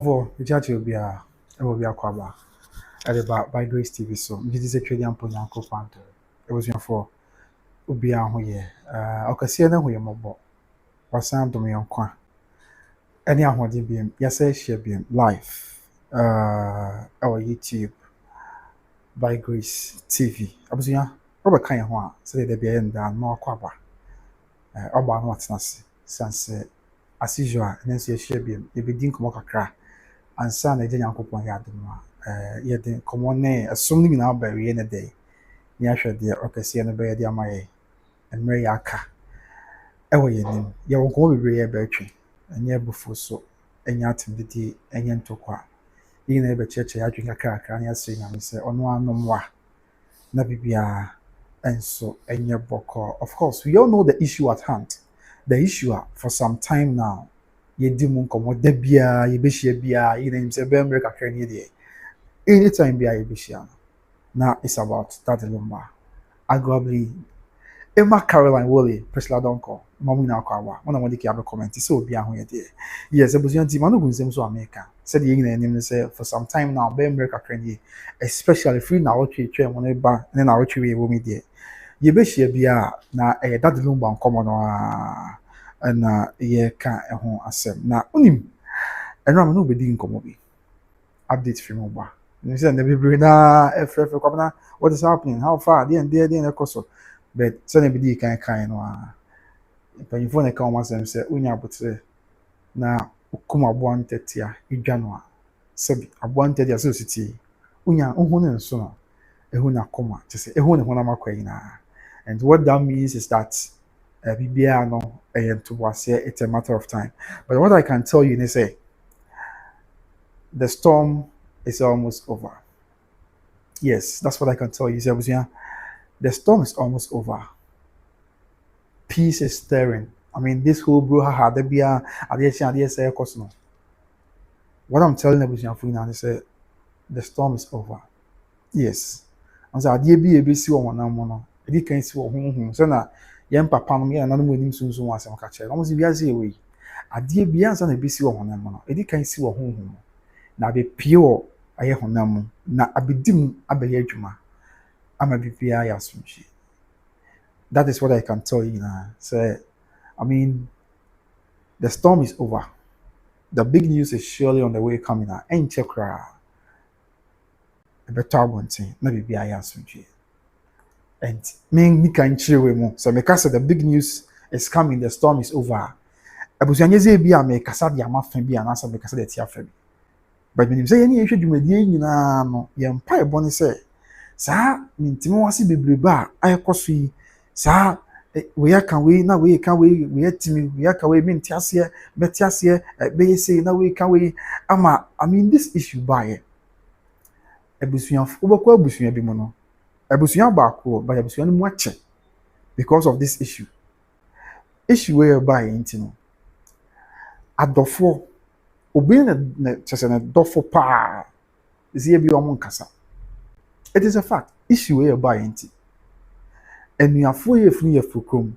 For the church will be a kwaba at about by Grace TV. So this is a trading point uncle panto. It was your for Ubi here. Okasiana who you mobile was sound to me on qua. Any of what beam, yes, I share beam live our YouTube by Grace TV. I was ya Robert Kaya Hua, so they be in the more kwaba. Oba what's nasi, since as usual, and then see a share beam, if you didn't come Accra. Ansa na agya nyankopɔn yɛ adom a yɛde nkɔmmɔ ne ɛsom no nyinaa ba awie ne dɛ ne ahwɛ deɛ ɔkɛseɛ no bɛyɛ de ama yɛ mmerɛ yɛ aka ɛwɔ yɛnim yɛwɔ nkɔmmɔ bebree yɛ bɛatwe ɛnyɛ abufuo so ɛnyɛ atemdidi ɛnyɛ ntokwa yɛ nyinaa yɛbɛkyerɛkyerɛ adwene kakrakra ne asrɛ nyame sɛ ɔno anom wa na biribiara ɛnso ɛnyɛ bɔkɔɔ. Of course, we all know the issue at hand. The issue for some time now yɛdi mu nkɔmmɔ da biara yɛbɛhyia biara yɛnim sɛ bɛmmerɛ kakra ne deɛ anytime biara yɛbɛhyia no na it's about that Lumba arguably Emma Caroline Wole Priscilla Donko mamu na akɔ awa mo na mo de kia be comment sɛ obi aho yɛ deɛ yes abusua nti manu gu nsɛm so America sɛ deɛ nyina anim ne sɛ for some time now bɛmmerɛ kakra ne especially free na wɔtwe twɛ mo ne ba ne na wɔtwe wɔ mi deɛ yɛbɛhyia biara na ɛyɛ that Lumba nkɔmmɔ no a na yɛka ɛho asɛm na onim ɛno ama no bɛdi nkɔmmɔ bi update from Oba you say na bebree na ɛfrɛfrɛ kwabena what is happening how far deɛ ɛkɔ so but sɛ na bɛdi kan no a mpanyinfoɔ na ɛka wɔn asɛm sɛ wonya abotere na wokum aboa ntɛte a ɛdwa no a sɛbi aboa ntɛte a sɛ ositie wonya wohu ne nso no ɛhu na kɔma kyɛ sɛ ɛhu ne honam akɔ nyinaa and what that means is that BBA no it's a matter of time. But what I can tell you is say the storm is almost over. Yes, that's what I can tell you. The storm is almost over. Peace is stirring. I mean, this whole brouhaha, what I'm telling you now is that the storm is over. Yes. And so I did be a bit see one no. I did can't see what so now yɛn papa no yɛ nananom anim sunsun wɔ asɛm ka kyerɛ ɔmo si wiase yɛ wei adeɛ bi ansa na ebesi wɔ honam mu no edi kan si wɔ honhom mu na abepie wɔ ayɛ honam mu na abedi mu abɛyɛ adwuma ama bibia yɛ asomdwe. That is what I can tell you now. So I mean the storm is over. The big news is surely on the way coming out. Ɛnkyɛ koraa ɛbɛtɔ abɔnten na bibia yɛ asomdwe. And me can chill with more. So because the big news is coming, the storm is over. Abusanyeze bi a me kasa de amafa bi anasa me kasa de tia fa bi. But when you say any issue dwumadie nyina no, ye mpa ebo ne say saa mintimi wase bebreba ayekoso yi saa we aka we na we ka we atimi we aka we minti ase beti ase be say na we ka we ama I mean this issue by abusuafo obekwa abusua bi mu no abusua baako ba abusua no mu ache because of this issue whereby intino adofo obi na chese na dofo pa zie bi omo nkasa. It is a fact issue whereby inti enuafo ye funu ye fukrom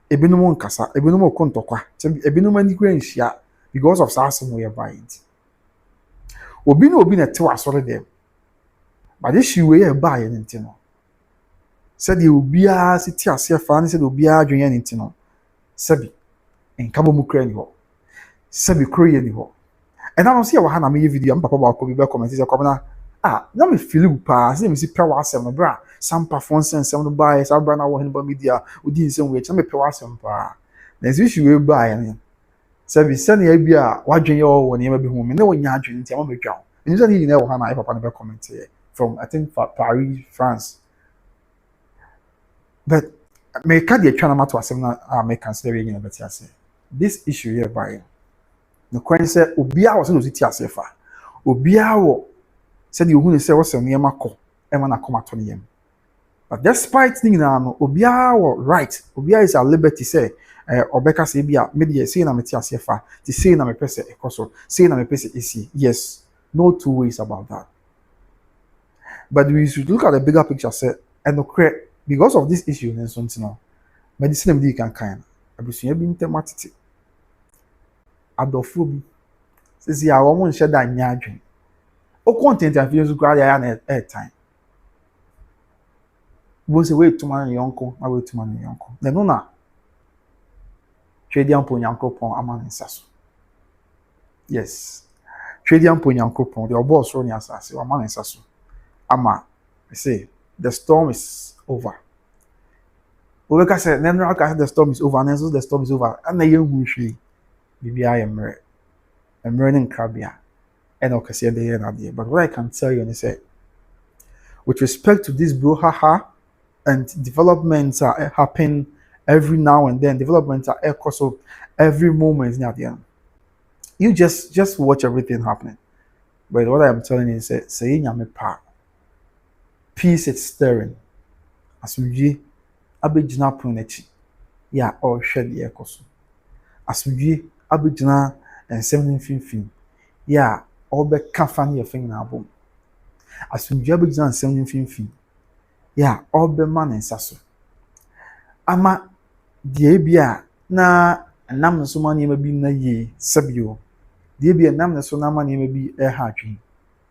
ebinom nkasa ebinom okontokwa ebinom ani kura nhia because of saasem whereby inti obi na te wasore dem. But issue whereby intino said you be a city as your fan said you be a join intino sabi en kabo mu kra ni ho sabi kro ni ho. And I don't see what na me video am papa ba ko be comment say kwabena na me feel pa say me si pra wasem no bra some performance and some no buy say bra na wo hen ba media odi nsem we me pra wasem pa na issue we buy ni sabi sane ya bi a wadwen ye wo ne ma bi hu me na wonya adwen nti am ma twa ni say ni na wo na papa na be comment here from I think Paris, France. But me ka de twa na mato asem na me consider we nyina beti ase this issue here by no kwan say obia wo se no ti ase fa obia wo said you hu ne say wo se me makọ e ma na komato ne yam. But despite thing na no obia wo right obia is at liberty say obeka say bia me de say na me ti ase fa ti say na me pese ekoso say na me pese esi. Yes, no two ways about that. But we should look at the bigger picture say and because of this issue and something now medicine bi kan kan abusua bi ntematete adofo bi Says ya woman shed that nyadwin. O content and videos go ya air time. Was a way to man yonko, I wait to man yonko. Then no na. Trading pon yankopon aman saso. Yes. Trading pon yankopon, the boss run asase, aman saso. Ama, I say, the storm is over. Obeka say, then the storm is over, and then the storm is over. And the young tree, BBI emre, emre and crabia, and okasi the year idea. But what I can tell you is say, with respect to this brouhaha and developments are happen every now and then. Developments are course of every moment near the end. You just watch everything happening. But what I am telling you is say in pa peace it's stirring. As we abijina punechi. Yeah, or shed the ekoso. As we abijina and 17 yeah, all be kafani your thing na boom. As we abijina and 17 yeah, all be man and sasso. Ama die bia na nam so ma niam bi na ye sabio die bia nam so na ma niam bi ha atwen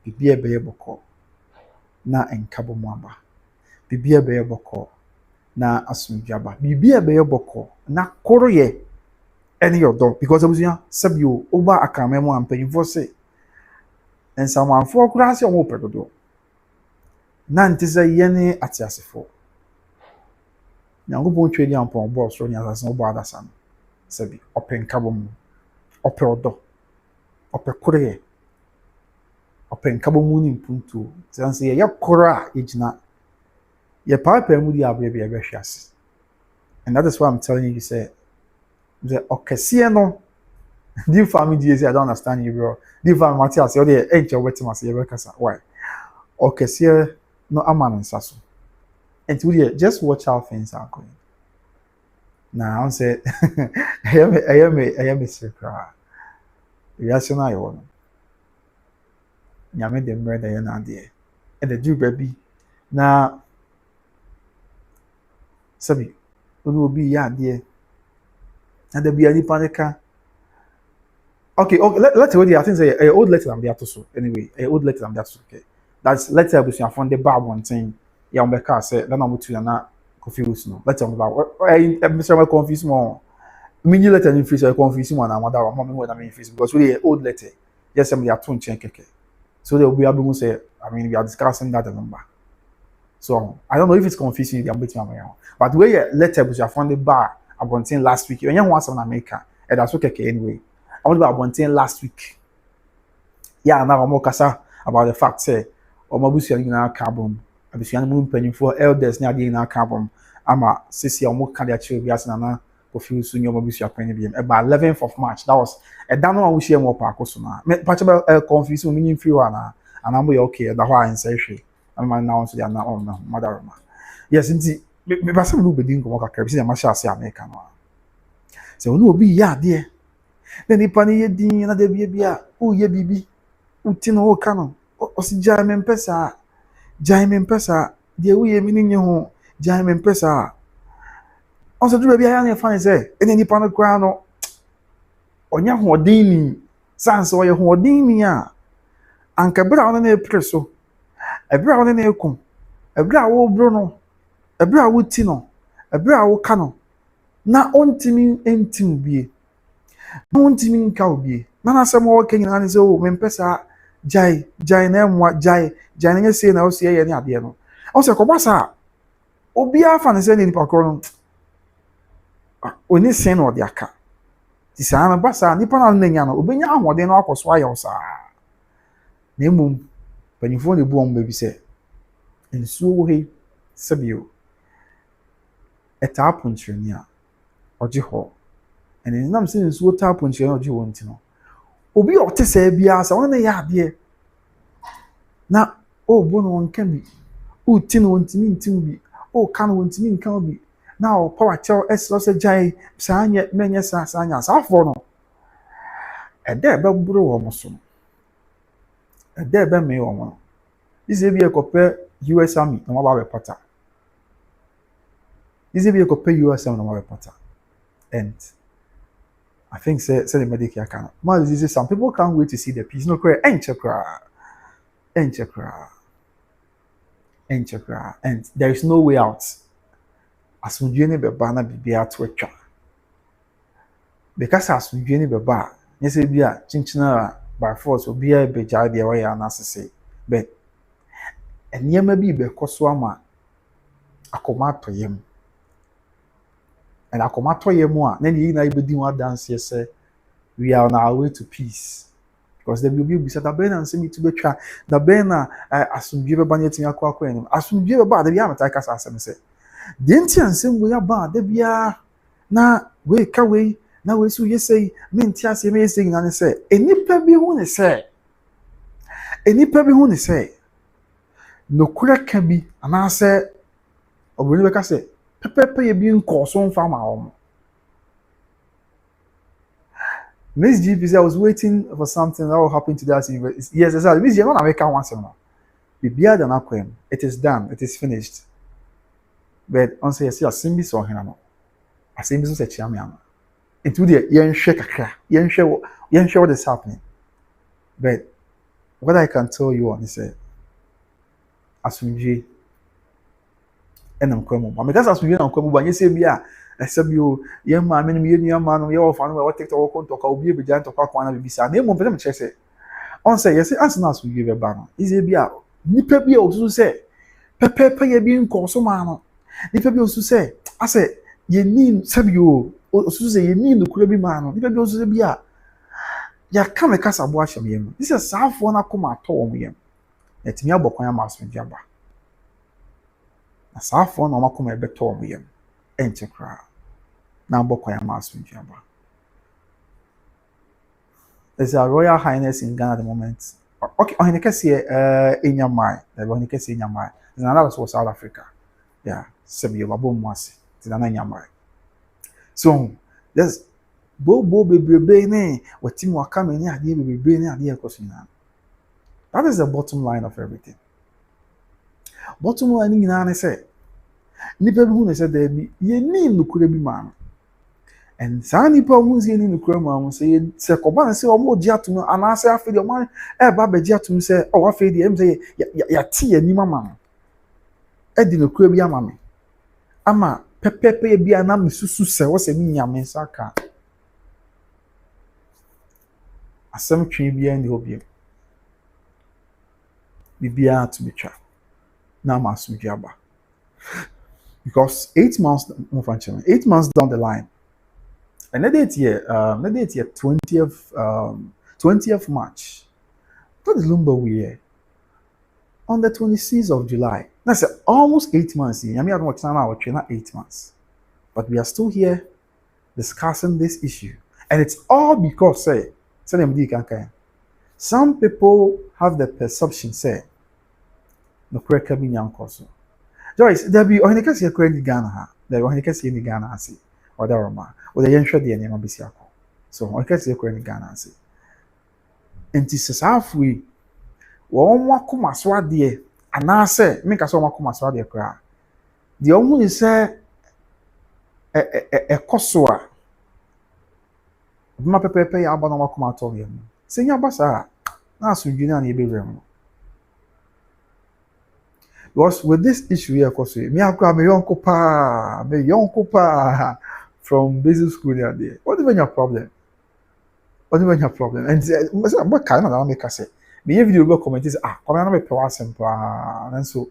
bibia be ye boko na enkabo mu aba bibia be ye boko na asumdwaba bibia be ye boko na koroye ene yodo because abusia sabio oba akame mu ampanyfo se ensamanfo kura se omo pedodo na ntise ye ne atiasefo Nyankopɔn twedi ampɔn bɔ so nya asase bɔ adasa no sabi ɔpɛ nkabɔ mu ɔpɛ ɔdɔ ɔpɛ koreye ɔpɛ nkabɔ mu ni mpuntu sanse ye kora ejina ye papa mu di abre be hwe ase and that is why I'm telling you say the okese no the family say I don't understand you bro the family Matthias say the enche wetim ase ye be kasa why okese no amana nsaso. And to just watch how things are going. Now I say, I am a Serwaa. Reaction I want. Nyame the murder you're not there. And the Jew baby. Now, Sabi, will be ya dear. And there be any panica. Okay, let's go there. I think say a old letter I'm there so. Anyway, a old letter I'm there so. Okay. That's letter which I found the bar one thing. Ya mbeka say na mutu na confuse no let am about Mr. confuse more mini letter in face confuse more na mother mom me na me face because we old letter just somebody at tone check keke so they will be able to say I mean we are discussing that number so I don't know if it's confusing you bet me but where letter was you found the bar abontin last week you want some America and that's okay anyway I want about abontin last week yeah now I'm kasa about the fact say omabusu na carbon abisuan mu mpanyimfo elders na ade na carbon ama sisi omo ka dia chiro bi asena na kofi su nyomo bisua kwan bi about 11th of March that was a dan one we share more pa Akosua na me patch confuse me nyim fi wa na anambo ya okay da ho an say hwe ama na won so dia na on na madaroma yes nti me ba sem no bedin ko kakra bi se ma sha ase America no se onu obi ya ade na nipa ne ye din na da bia o ye bibi uti no o ka no o si ja me mpesa Jaime mpesa die uye mini nye ho Jaime mpesa on se dube bia ya na fan say ene nipa no kwa no onya hoden ni sanse oye hoden ni a anka bra wona na epreso ebra wona na ekum ebra wo bro no ebra wo ti no ebra wo ka no na ontimi entim bie na ontimi nka obie na asem wo kenyina ne se o me mpesa jai na emwa jai na nye say na o say ye ne ade no o se ko basa obi afa ne say ne nipa kro no oni sen no de aka ti sa na basa nipa na nya no obenya ahode no akoso ayo sa na emum panifo ne bu on be bi say ensuo wo he sabio eta apuntreni a oje ho ene nam se ensuo ta apuntreni oje wo ntino obi o te say bia sa wona ya ade na o bono nka bi o ti no ntimi ntim bi o ka no ntimi nka bi na o power chow eslo se jai sa anya menye sa anya sa afọ no e de be buru wo mo so e de be me wo mo ise bi ekope US Army no ba be pata ise bi ekope US Army no ba be pata and I think say the medical can. Man, some people can't wait to see the piece. No cry, and there is no way out. Asumdwe ne beba na bibia to atwa. Because asumdwe ne beba, nyese bia chinchina by force obi a beja de way anasese. But enyema bi be koso ama akoma toyem. And akoma toyem a na ni na ibedi ho dance say we are on our way to peace. Because the will be said that Ben and send to be try the Ben asumdwe beba nyetimi akwa enim. Asumdwe beba de bia meta kasa asem say. The Indian same way about the bia na we ka we na we so you say mentia say me say na say enipa bi hu ne say no kura ka bi ana say obuni be ka say pepepe ye bi nko so mfa ma wo Miss GP I was waiting for something that will happen to that university. Yes, exactly. Miss, you're not American once now. Bibia than akwem. It is done. It is finished. But on say yes, Simbi saw him. I say Miss Chiamiana. Into the young shake Accra. Young show what is happening. But what I can tell you on is say Asunji and I'm coming. Because Asunji and Komu, you say bia. Except you, young man, young man, you fan what take to walk on to call be began to call one of the side. Name of them check say. On say yes, answer us we give a banner. Is a bia. Nipa bi also say. Pepe ye bi nko so man. Nipa bi also say. I say ye need sabi you also say ye need no kura bi man. Nipa bi also say bia. Ya ka me kasa bo ahyem yem. This is safo na koma to wo yem. Etimi abokwan ya maso diaba. Na safo na makoma ebe to wo yem. Enchekra. Na abokwan ya maso diaba. There's a Royal Highness in Ghana at the moment. Okay, on the case here, Inyamai. On the case Inyamai. There's another was South Africa. Yeah, Sebi Wabo Mwasi. It's Inyamai. So there's Bobo Bebe ne. What team were coming here? They Bebe ne. They are That is the bottom line of everything. Bottom line in Ghana say. Nipa bi hu ne say there be ye ni nukure bi man. And saa nipa hu ze ni nukure man say se koba na say omo gi atum ana say afi de omo e ba be gi atum say o afi de em say ya ti ani mama. E di nukure bi ama me. Ama pepepe bi ana me susu se wo se mi nyame saka. Asem twi bi en de obi. Bibia to be tra. Na ma so aba. Because 8 months down the line. And that date here 20th March. What is Lumba we here? On the 26th of July. That's almost 8 months. I mean, I don't know not 8 months. But we are still here discussing this issue. And it's all because some people have the perception say no correct cabin young course. Joyce, there be on the case you're in Ghana, there on the case in Ghana, see, or the Roma, or the young shady and Yamabisiako. So, on the case you're in Ghana, see. And this is halfway. One kuma swadi, and I say, make us one kuma swadi cry. The only say a Akosua. My pepe, I bought no kuma told him. Sing your bassa. Now, so you know, you be real. Because with this issue here, Akosua, me have my young copa from basic school there. What even your problem? What even your problem? And what kind of make us say? Me video go comment is come on me power simple and so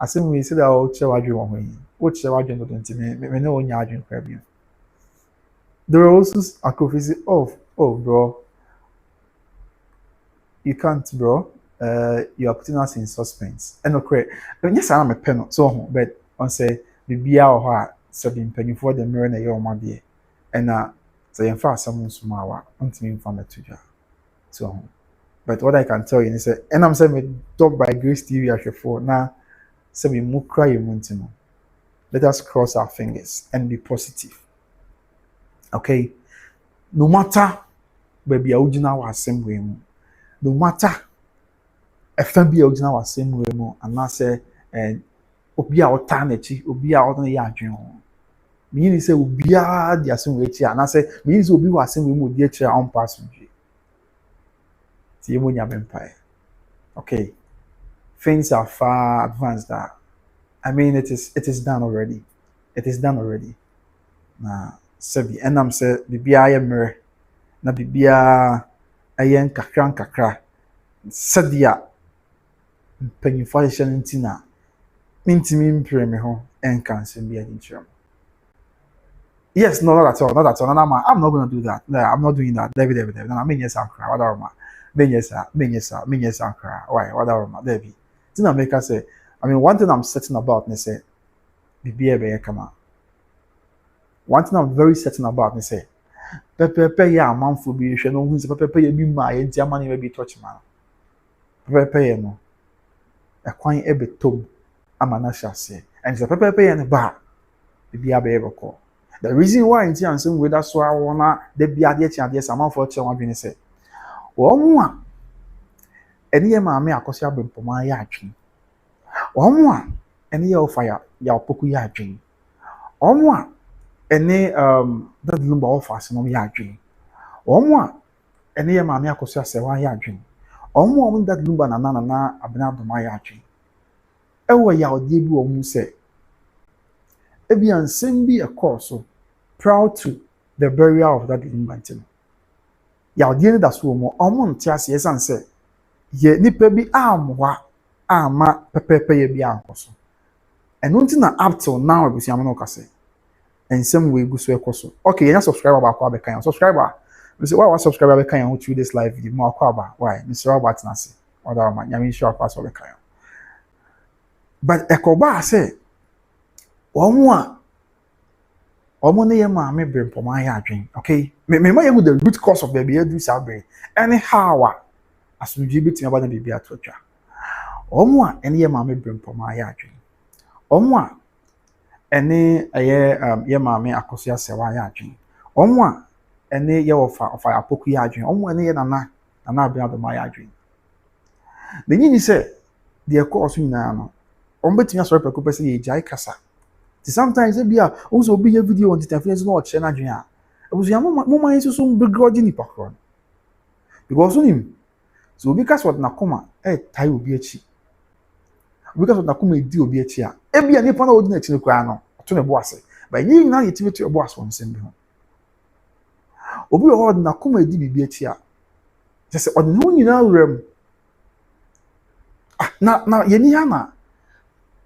as we say that o che wadwe won hoyi o che wadwe no don't me no onya adwen kwa bi. There are also Akosua oh bro, you can't bro. You are putting us in suspense. And okay, yes, I'm a pen so but on say the bia or seven penny for the mirror na your mother. And so in fact someone smaller until me from to so but what I can tell you is and I'm saying talk by Grace TV for now. So we move cry you. Let us cross our fingers and be positive. Okay? No matter baby original was same way. No matter FMB original was same way and I say and obi a otanechi obi a odon ya adwen meaning say obiara di asem we echi ana say meaning say obi wa asem we mu di echi on pass we ti emo nya empire. Okay, things are far advanced that I mean it is done already. It is done already. Na sebi enam say bibia ye mere na bibia ayen kakra sedia mpanyimfo ahye ntina mintimi mpire me ho enka nsem bia di nkyerem. Yes, no, not at all, not at all. No, no, I'm not gonna do that. No, I'm not doing that. David. No, I mean yes, I'm crying. Whatever, ma. Me yes, I'm crying. Why? Whatever, ma. David. Didn't I make us say? I mean, one thing I'm certain about, me say, be come on. One thing I'm very certain about, me say, Pepe ya man for be you know who's Pepe ya be my entire money may be touch man. Pepe no. A coin ebe tom. Amana shall say, and the Pepe and the bar. Be able call. The reason why in Tian some with that's why I wanna the be a dear some for one being said. One any mammy Akosua been for my yachting. One any fire ya poku yachting. One any that Lumba offers no yachting. One any mammy Akosua say one yachting. One that Lumba na abna do my yachting. Ewa ya odibi wo mu say. Ebian send be a course so proud to the burial of that Lumba. Ya odi ni da so mo omo ntiase yesan se ye nipa bi amwa ama pepepe ye bi ankoso eno nti na up till now abusiam no kase ensem we gu so ekoso. Okay, you subscriber ba kwa be kan subscriber we say why subscriber be kan who through this live video mo akwa ba why Mr. Robert Nase oda ma nyame sure pass be kan but ekoba say omo ne ye ma me bre mpoma ya adwen. Okay, me ma ye the root cause of the be do sabre anyhow asumdwe betima ba na bibia atotwa omo a ene ye ma me bre mpoma ya adwen omo a ene ye ma me Akosua sewa ya adwen omo a ene ye ofa apoku ya adwen omo ene ye nana abia do ma ya adwen the nyini say the course nyina no omo betimi asori peko pese ye jai kasa. Sometimes e bia also be a video on the telephone no che na adwen a abusu mo man yesu so begrudge ni pakron because onim so obi kasa what na koma tai obi achi obi kasa what na koma edi obi achi a e bia nipa na odi na achi ne kwa no to ne bo ase ba yin na yeti betu bo ase won sem bi ho obi o hod na koma edi bibi achi a just odi no nyina wrem na yeni ha na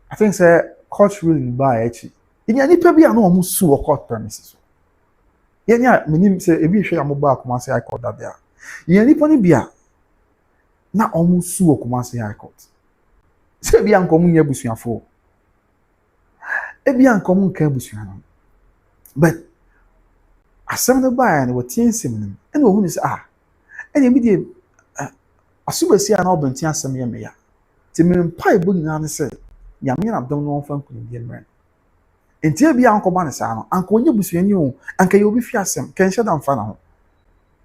I think say court ruling by achi yin nipa bia na omu su court premises so yin ya menim say ebi hwe am ba akoma say I court that there yin nipa ni bia na omu su okumase high court se bia nkomu nya busuafo e bia nkomu nka busuano but asem no ba na watiensem nim e na ohunu se ene bi de asubasi ana obenti asem ye me ya ti me mpai bo nyina ne se nyame na dom no onfa nkunu die mre enti e bia nkoba ne sa no anka onye busuani o anka ye obi fi asem kan Sh0wdown fa na ho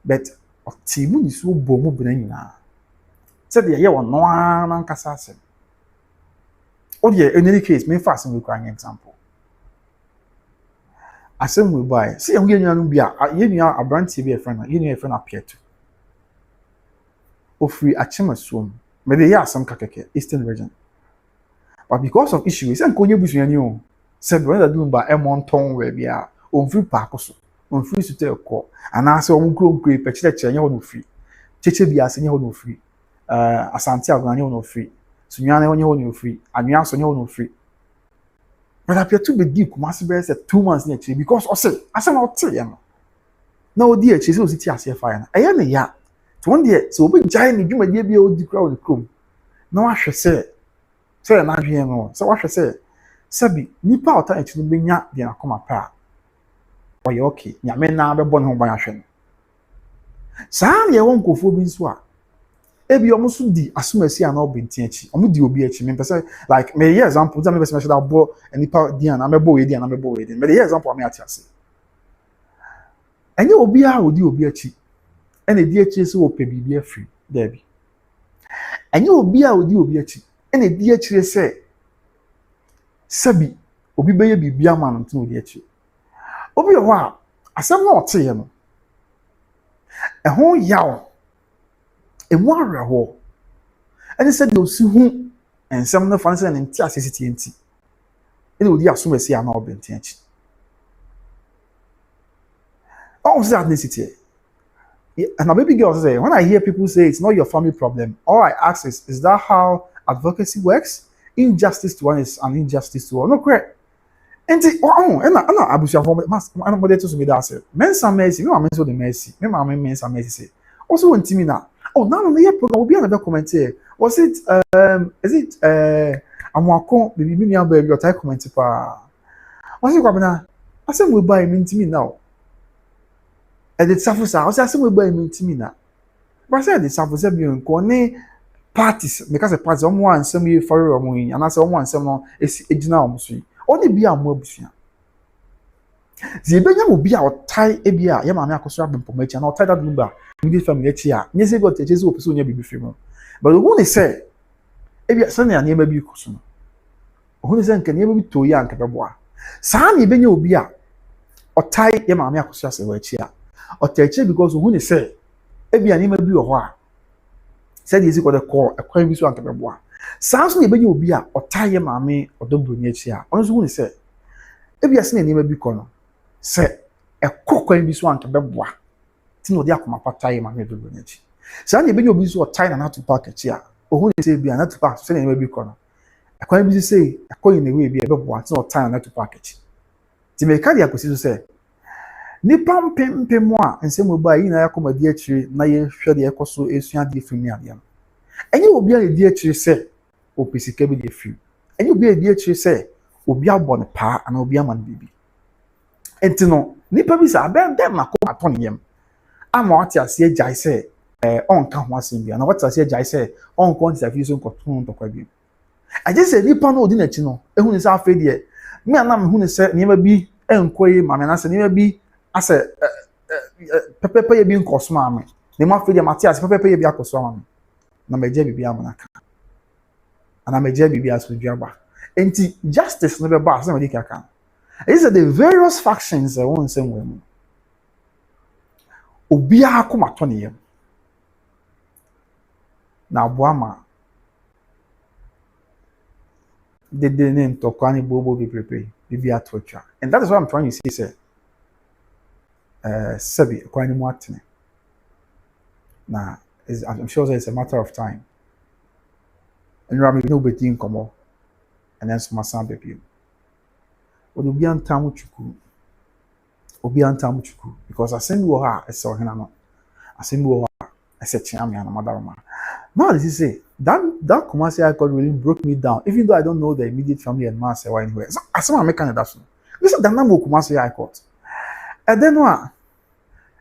but oti mu ni so bo mu bena nyina said the year one no one casasem. Oh yeah, in any case, me fast and require an example. Asem we buy. See, I'm getting you a brand TV friend, you know a friend appear to. Free a chimasum. Maybe yeah, some kakeke, Eastern region. But because of issues, and konye busu you said when the Lumba Monton where we are on free parkoso, on free to tell call, and I saw grow great pechlet no free. Cheche be as no free. Asantehene no free. Sunyane no free. Anyanso no free. But appear to be deep, must be 2 months near because I said I'll tell you. No dear, she's also tea fire. I am a ya. To one day, so big giant, you may be old crowd come. No, I should say, not here no. So I should say, Sabi, nipa out to be ya, then come apart. Why, okay, ya men now be born home by a shen. Sam, you won't go for being swat. Ebi almost di asumasi ana obenti achi omo di obi achi me pese like me here example tell me pese me should have bo enipa di ana me bo we di ana me bo we di me here example me ati ase enye obi a odi obi achi ene di achi se ope bibi afri debi enye obi a odi obi achi ene di achi se sabi obi beye bibi ama no odi achi Obi wa asem na ote ye no. Ehon yaw. Emu areho. Ene se de osi hu ensem no fa se ne nti asesiti enti. Ene odi asomasi ana obenti achi. All that necessity. And a baby girl say, when I hear people say it's not your family problem, all I ask is that how advocacy works? Injustice to one is an injustice to all. No, correct. And and I wish you I'm not to me that say, men some mercy, me mama so the mercy, me mama men some mercy. Also, when Timmy now, oh, now on the program will be another comment here. Was it, is it, I'm walking, baby, me and baby, your type comment. Was it, I said, we'll buy him Timmy now. And the Safusa, I was asking we buy me na. But I said the Safusa be on corner parties because a party someone some you for your money and I said one some is ejina omusu. Only be a more busia. The Benya will be our tie ebia, Yamma Akosua Bimpomechi, and I'll tie that Lumba, immediate family here. Yes, got a Jesus who near baby film. But the one they say, ebia Sunday and never be Kusun. Who is can never be too young, Cababoa. Sani Benya will be a or tie Yamma Akosua Serwaa&OB. Or teacher because when they say, "Ebi ani maybe or what?" Said is equal the core a crime is one to be. Sounds me you be a or tie mammy or Odobroni here. Honestly, when they say, "Ebi asi ani maybe kono," say a cook crime is one to be. Tino dia kuma patai mammy Odobroni. Sani be you be so tie and how to park a chair. Or when they say be another park, say any maybe kono. A crime is say a coin in the way be a bubble, not tie and not to package. To make cardiac to say. Nipa mpem a nsem oba yi na yakoma di akiri na ye hwe de ekoso esua de firi ni ade. Enye obi a di akiri se opisika bi de firi. Enye obi a di akiri se obi abɔ ne pa ana obi ama ne bibi. Enti no nipa bi sa abɛn dem na ko atɔ ne yam. Ama wate ase agyae se onka ho asem bia na wate ase agyae se onko ntafi so nkoto ntokwa bi. Agye se nipa no odi na chi no ehunu se afa de me anam ehunu se nipa bi enkoyi ma me na se nipa bi ase pepepe ye bi nkoso ma me ne ma fe de Matias pepepe ye bi akoso ma me na meje bibi amanaka ana meje bibi asodua ba enti justice no be ba ase me di kaka is the various factions won same way mu obi akoma to ne yam na aboama de ne ntokwa ne bobo bi prepare bibi atotwa and that is what I'm trying to say Sabi, quite more. Now, I'm sure it's a matter of time. And Rami, nobody in come and then some son baby. What will be on Tamuchuku? Will be on Tamuchuku because I send you her, I saw him. I send you her, I said, Chami and Madama. Now, this is it. That commercial I really broke me down, even though I don't know the immediate family and master or anywhere. So, I saw American adoption. This is the number of commercial I caught. And then what?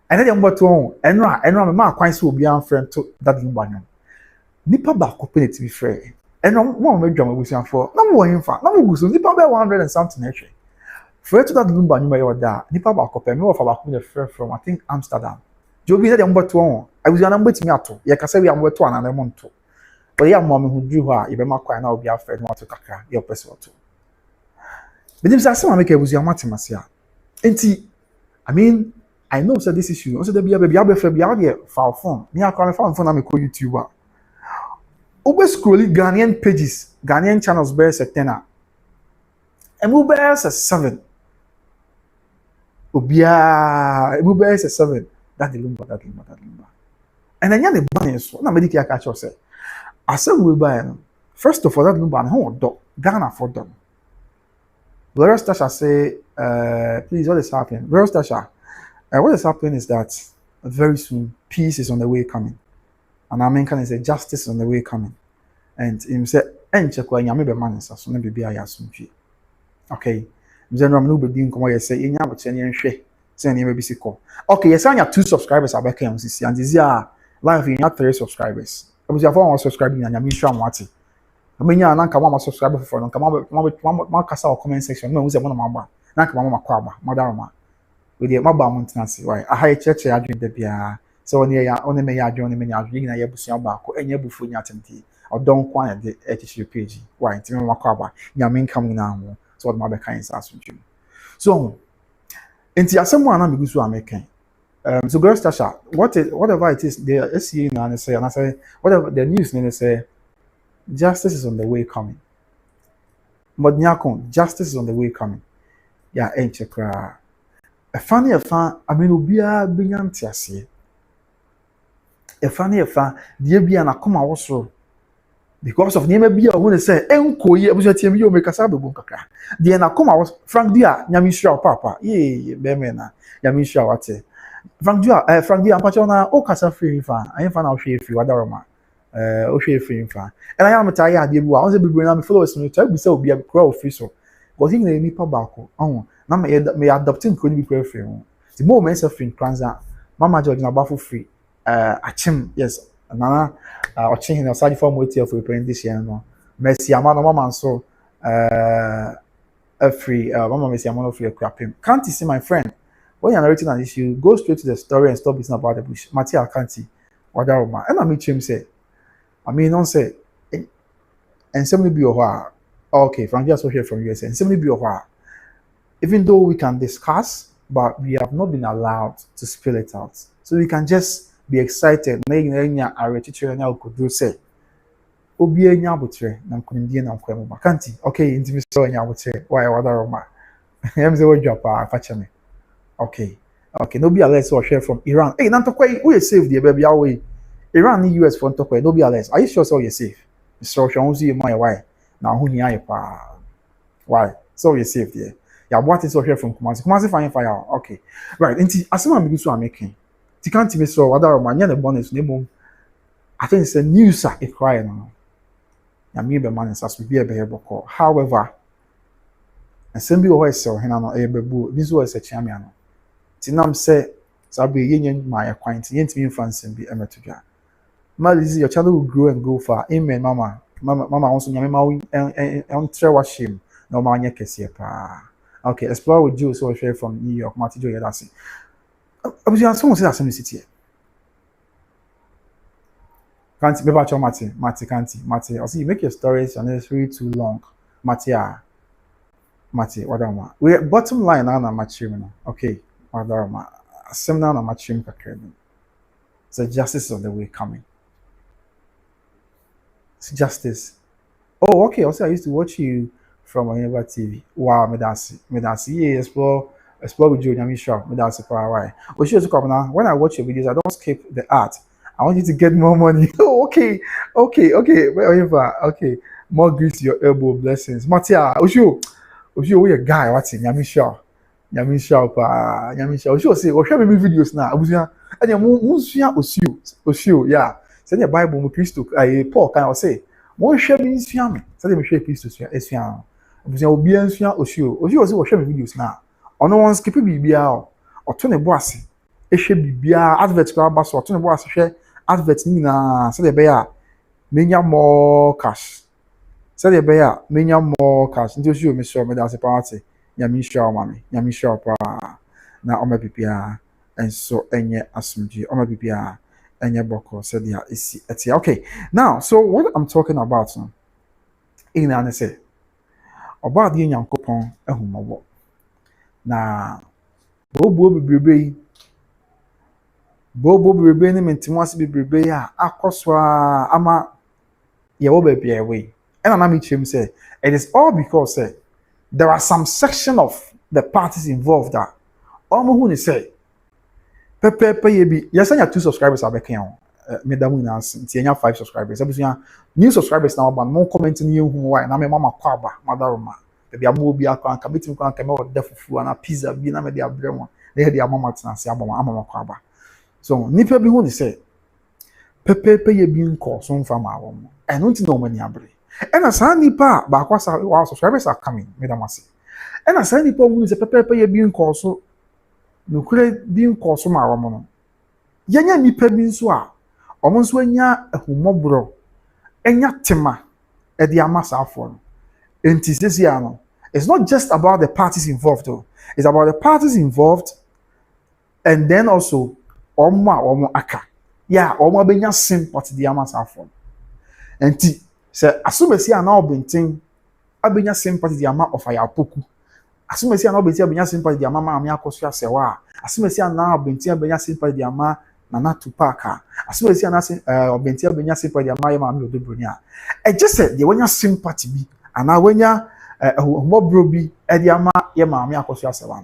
And then I'm to own, and my man quite so be our friend to that Lumba. Nipa back open it to be fair. And one major we say for number one in fact, number goes Nipa by 100 and something actually. Fair to that Lumba, you may order Nipa back open me of about the fair from I think Amsterdam. Joby said I'm to own. I was an number to me at all. Yeah, we are to one and I want to. But yeah, mom who drew her, even my quite now be our friend, want to Accra, your person or two. But if that's make it was your Matimasia. I mean, I know so this issue. Also, there be a baby, I'll be here file phone. Me, I can't find phone. I'm a YouTuber. Over scrolling Ghanaian pages, Ghanaian channels bears a 10. And we bears a 7. Obia, we bears a 7. That the Lumba. And then the bunnies. What I'm making catch us. I said we buy. First of all, that Lumba and home dog Ghana for them. Whereas Tasha say, please, what is happening? Whereas Tasha. What is happening is that very soon peace is on the way coming, and I mean, can say justice is on the way coming, and him say, "Enche kwa nyame be man so na bibi aya asumfi." Okay, then I'm no be din komo say enya bo che ne nhwe say ne be siko. Okay, yes anya 2 subscribers abeka yam sisi and this year live in 3 subscribers. I was your 4 subscribing nyame nhwa amwate. Amenya na nka ma subscriber for no nka ma kasa o comment section no we say mo na ma na nka ma kwa ba madama with the mobile maintenance, right? I hire church adwin da bia. So on ya on me ya adwin me ya adwin na ya busia ba ko enye bufu nya tenti. Odon kwa na de HTTP page. Why? Ntimi makwa ba. Nya me nkam na ho. So what ma be kan sa asundwum. So Enti asɛm a na megu so a meka. So girls Tasha, whatever it is, the SCA and I say whatever the news and say justice is on the way coming. But nyako, justice is on the way coming. Yeah, ain't cry. A funny affair, I mean ubia binyantiasi. A funny affair, dear be an akoma also. Because of name be a woman say, Enko ye was a team you make a sabu bunkaka. The akoma was Frank Dia, Yamisha papa, ye, bemena, Yamisha wate. Frank Dia, Pachona, O Casa free fan, I ain't fan out free Wadaroma. Free fan. And I am tired, dear, I was a big bring followers to tell me so be a crow official. Was in a nipa bako. Oh, now may adopting couldn't be quite free. The more men of free transa, Mama George na baffle free. Achim, yes, Nana, or changing outside form with you for repaying this year. No, Messi, Amano, Mama, so a free, Mama Messi, Amano free a crap him. Can't you see my friend? When you're narrating an issue, go straight to the story and stop listening about the bush. Matia can't see. What that and I meet him say, I mean, don't say, and somebody be a while. Okay, from just here from USA, and simply be a while. Even though we can discuss, but we have not been allowed to spill it out. So we can just be excited. Could do say, Obi enya butre na nkunimdie na nkwemu ba. Kanti, okay, intimi so enya butre. Why Wadaroma? Em say what drop fache me. Okay. Okay, no be alert so share from Iran. Hey, nantokwe, who is safe there baby away. Iran ni US for ntokwe, no be alert. Are you sure so you're safe? So shall see my why. Now who near pa? Why? So you're safe there. Yeah, what is here from Kumasi? Kumasi fire. Okay. Right. Inti asema am so making. Ti can't me so Wadaroma nya the bonus name. I think it's a news a cry no. Ya me be man as we be a beko. However, asem bi wo ho sell hena no e bebu. Bi so wo se chiame ano. Ti nam say sabi yenyen my acquaint yentimi mfansem bi emetodwa. Malizi your channel will grow and go far. Amen, mama. Mama also nyame ma on trewa shame. No ma nya kese pa. Okay, explore with you so share from New York. Mati Joe Yadasi. Abuja someone say that city. Can't be about your Mati can't. Mati, I see you make your stories unnecessarily too long. Mati, Wadama. We bottom line now na machim. Okay, Wadama. Seminar na machim kakre. So justice is on the way coming. It's justice. Oh, okay. Also, I used to watch you from Oneba TV. Wow, Medasi. Yeah, explore with you, Yamisha. Medasi for a while. But she also come now. When I watch your videos, I don't skip the art. I want you to get more money. Oh, okay. Okay. More grease to your elbow, blessings. Matia, Osho, we a guy. What's in Yamisha? Osho say, oh, show me videos now. Abusia, and your Osho, yeah. Send your Bible, Christo, Paul can say, one share means fiamme. Send me share Christo, Esfian. Abusia will be Ansfian Osho say, show me videos now. Or no one skip BBR or turn a bossy. It should be BR adverts grab us or turn a boss share adverts Nina. Say the bear, many more cash. Say the bear, many more cash. Until you, Mr. Medasi party. Yamisha, mommy, Yamisha, pa. Now, my PPR, and so any assumption, my PPR. And your boko said, yeah, it's okay. Now, so what I'm talking about, in an say about the young coupon, a home. Now, Bobo be and Timos be Akosua, ama be away. And an amichim say, it is all because there are some section of the parties involved that Omohuni say. Yes, I have 2 subscribers are back here. Madam Winas, 5 subscribers. New subscribers now, but more commenting you who are and I'm a mama quaba, Madaroma. Maybe a movie I can commit to come out deaf food and a pizza, be na media bremo. They had their mama and say, I'm a quaba. So, Nipper be one say, Pepe pay being called some from our home. I don't know many abre. And a sandy pa, but our subscribers are coming, Madam Massey. And a sandy pa who is a Pepe pay being called so. No could be in course from our mono. Yanya nipa binswa, almost when ya a humobro, and ya tema at the amasa phone. And it's not just about the parties involved, though, it's about the parties involved, and then also Oma Aka. Yeah, Oma Benya sympathy the amasa phone. And T say, as soon as you are now been ting, Abenya sympathy the amount of Ayapoku. Asumesi na obenti abenya sympathy di ama maame Akosua Serwaa. Asumesi na obenti abenya sympathy di ama Nana Tupaka. Asumesi na obenti abenya sympathy di ama maame Odobroni a. Just say the wanya sympathy bi ana wanya homobro bi di ama ye maame Akosua Serwaa.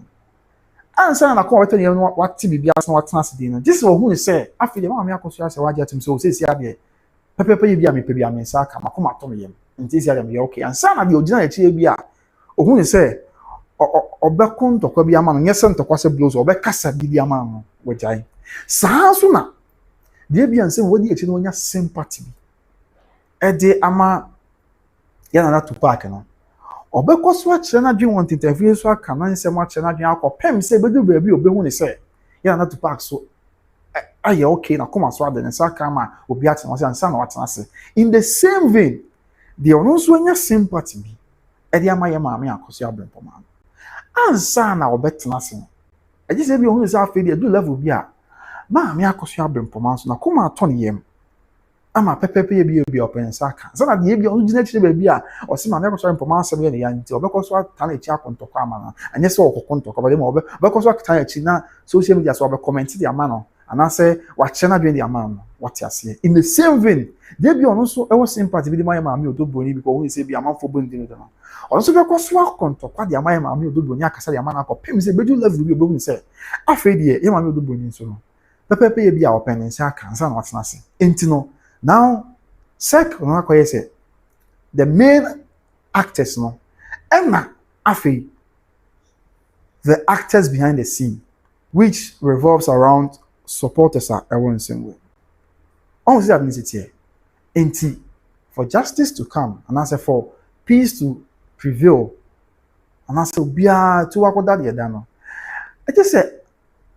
Ansa na ko wete ne wate bibia so watena sedi no. Just wo hu say afi de maame Akosua Serwaa atum so sesi ade. Pepepe bi a mepe bi a mensa aka makoma to me yem. Nti esi ade me okay. Ansa na de ogina ya chi bi a ohun say obekọ ntọkwa bi ama no nyese ntọkwa se blows obekasa bi ama no wajai saa so na de bi anse wodi echi no onya sympathy bi ede ama ya na to park no obekọ so akire na dwen want interview so aka na nse ma akire na dwen akọpem se bedu baabi obehu ne se ya na to park so aye okay na koma so ade ne saka ma obi atena se ansa na watena se in the same vein de ono so onya sympathy bi ede ama ya maame Akosua Brempoma ansa na obetena se eji se bi ohun se afi de do level bi a maame Akosua Brempoma so na koma ato ne yem ama pepepe bi open saka so na de bi onu gina chire ba bi a o se maame Akosua Brempoma se bi ne ya nti obekoso ata na echi akontoko ama na anye se okokontoko ba de ma obekoso ata na echi na social media so obe comment de ama no ana se wa chena bi de ama no what you say in the same vein de bi onu so e wo sympathy bi de maame Odobroni because ohun se bi amanfo bondi no also because wa kontokwa de ama maame Odobroni akasa de ama na akopem se bedu level bi obehu se afi de ye maame Odobroni so no pepepe ye bi a open se aka nsa na watena se enti no now sec no akoye se the main actors no na afi the actors behind the scene which revolves around supporters are everyone same way on see admittedly enti for justice to come and as for peace to prevail and as bia to wakoda de da no I just say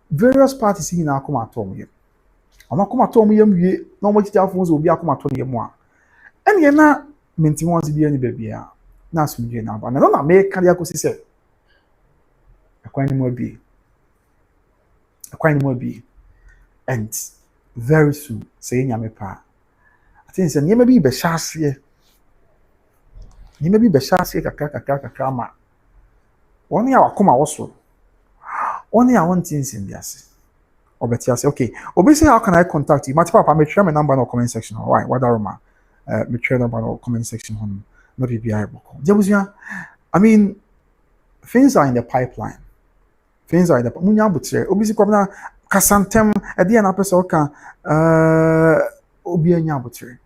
various parties in na come atom ye come atom ye wie na mo titi afo so obi akoma atom ye mo a ene ye na menti won se bia ni ba bia na asumdwe na ba na na me ka ya kosi se akwan ni mo bi and very soon say nyame pa I think say nyame bi be hyase kakra ma woni a wakoma woso woni a won tin sim biase obeti ase okay obi say how can I contact you mati papa me share my number in the comment section why wadaroma me share number in the comment section on no be bia boko jebusua I mean things are in the pipeline munya butre obi si kwabna kasantem e de na pese oka obi anya butre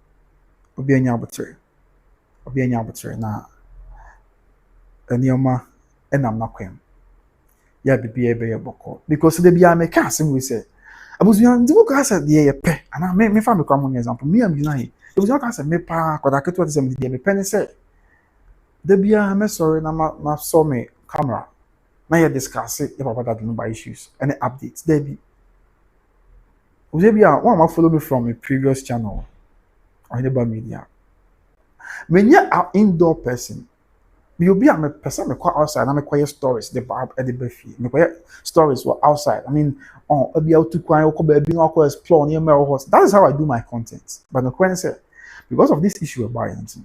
na enioma enam na kwem ya bibia ebe ye boko because the bia me ka asem we say abuzuan ndi ko asa de ye pe ana me fa me kwa mo example me am yuna he abuzuan ka asa me pa kwada keto de say me de me pe ne say the bia me sorry na ma so me camera na ye discuss it about that Lumba issues and updates there be bia one ma follow me from a previous channel on Lumba media menya an indoor person me obi a me person me kwa outside na me kwa stories the bar at the buffet me kwa stories were outside I mean on obi out to kwan ko ba bi na ko explore near my house that is how I do my content but no kwan say because of this issue about it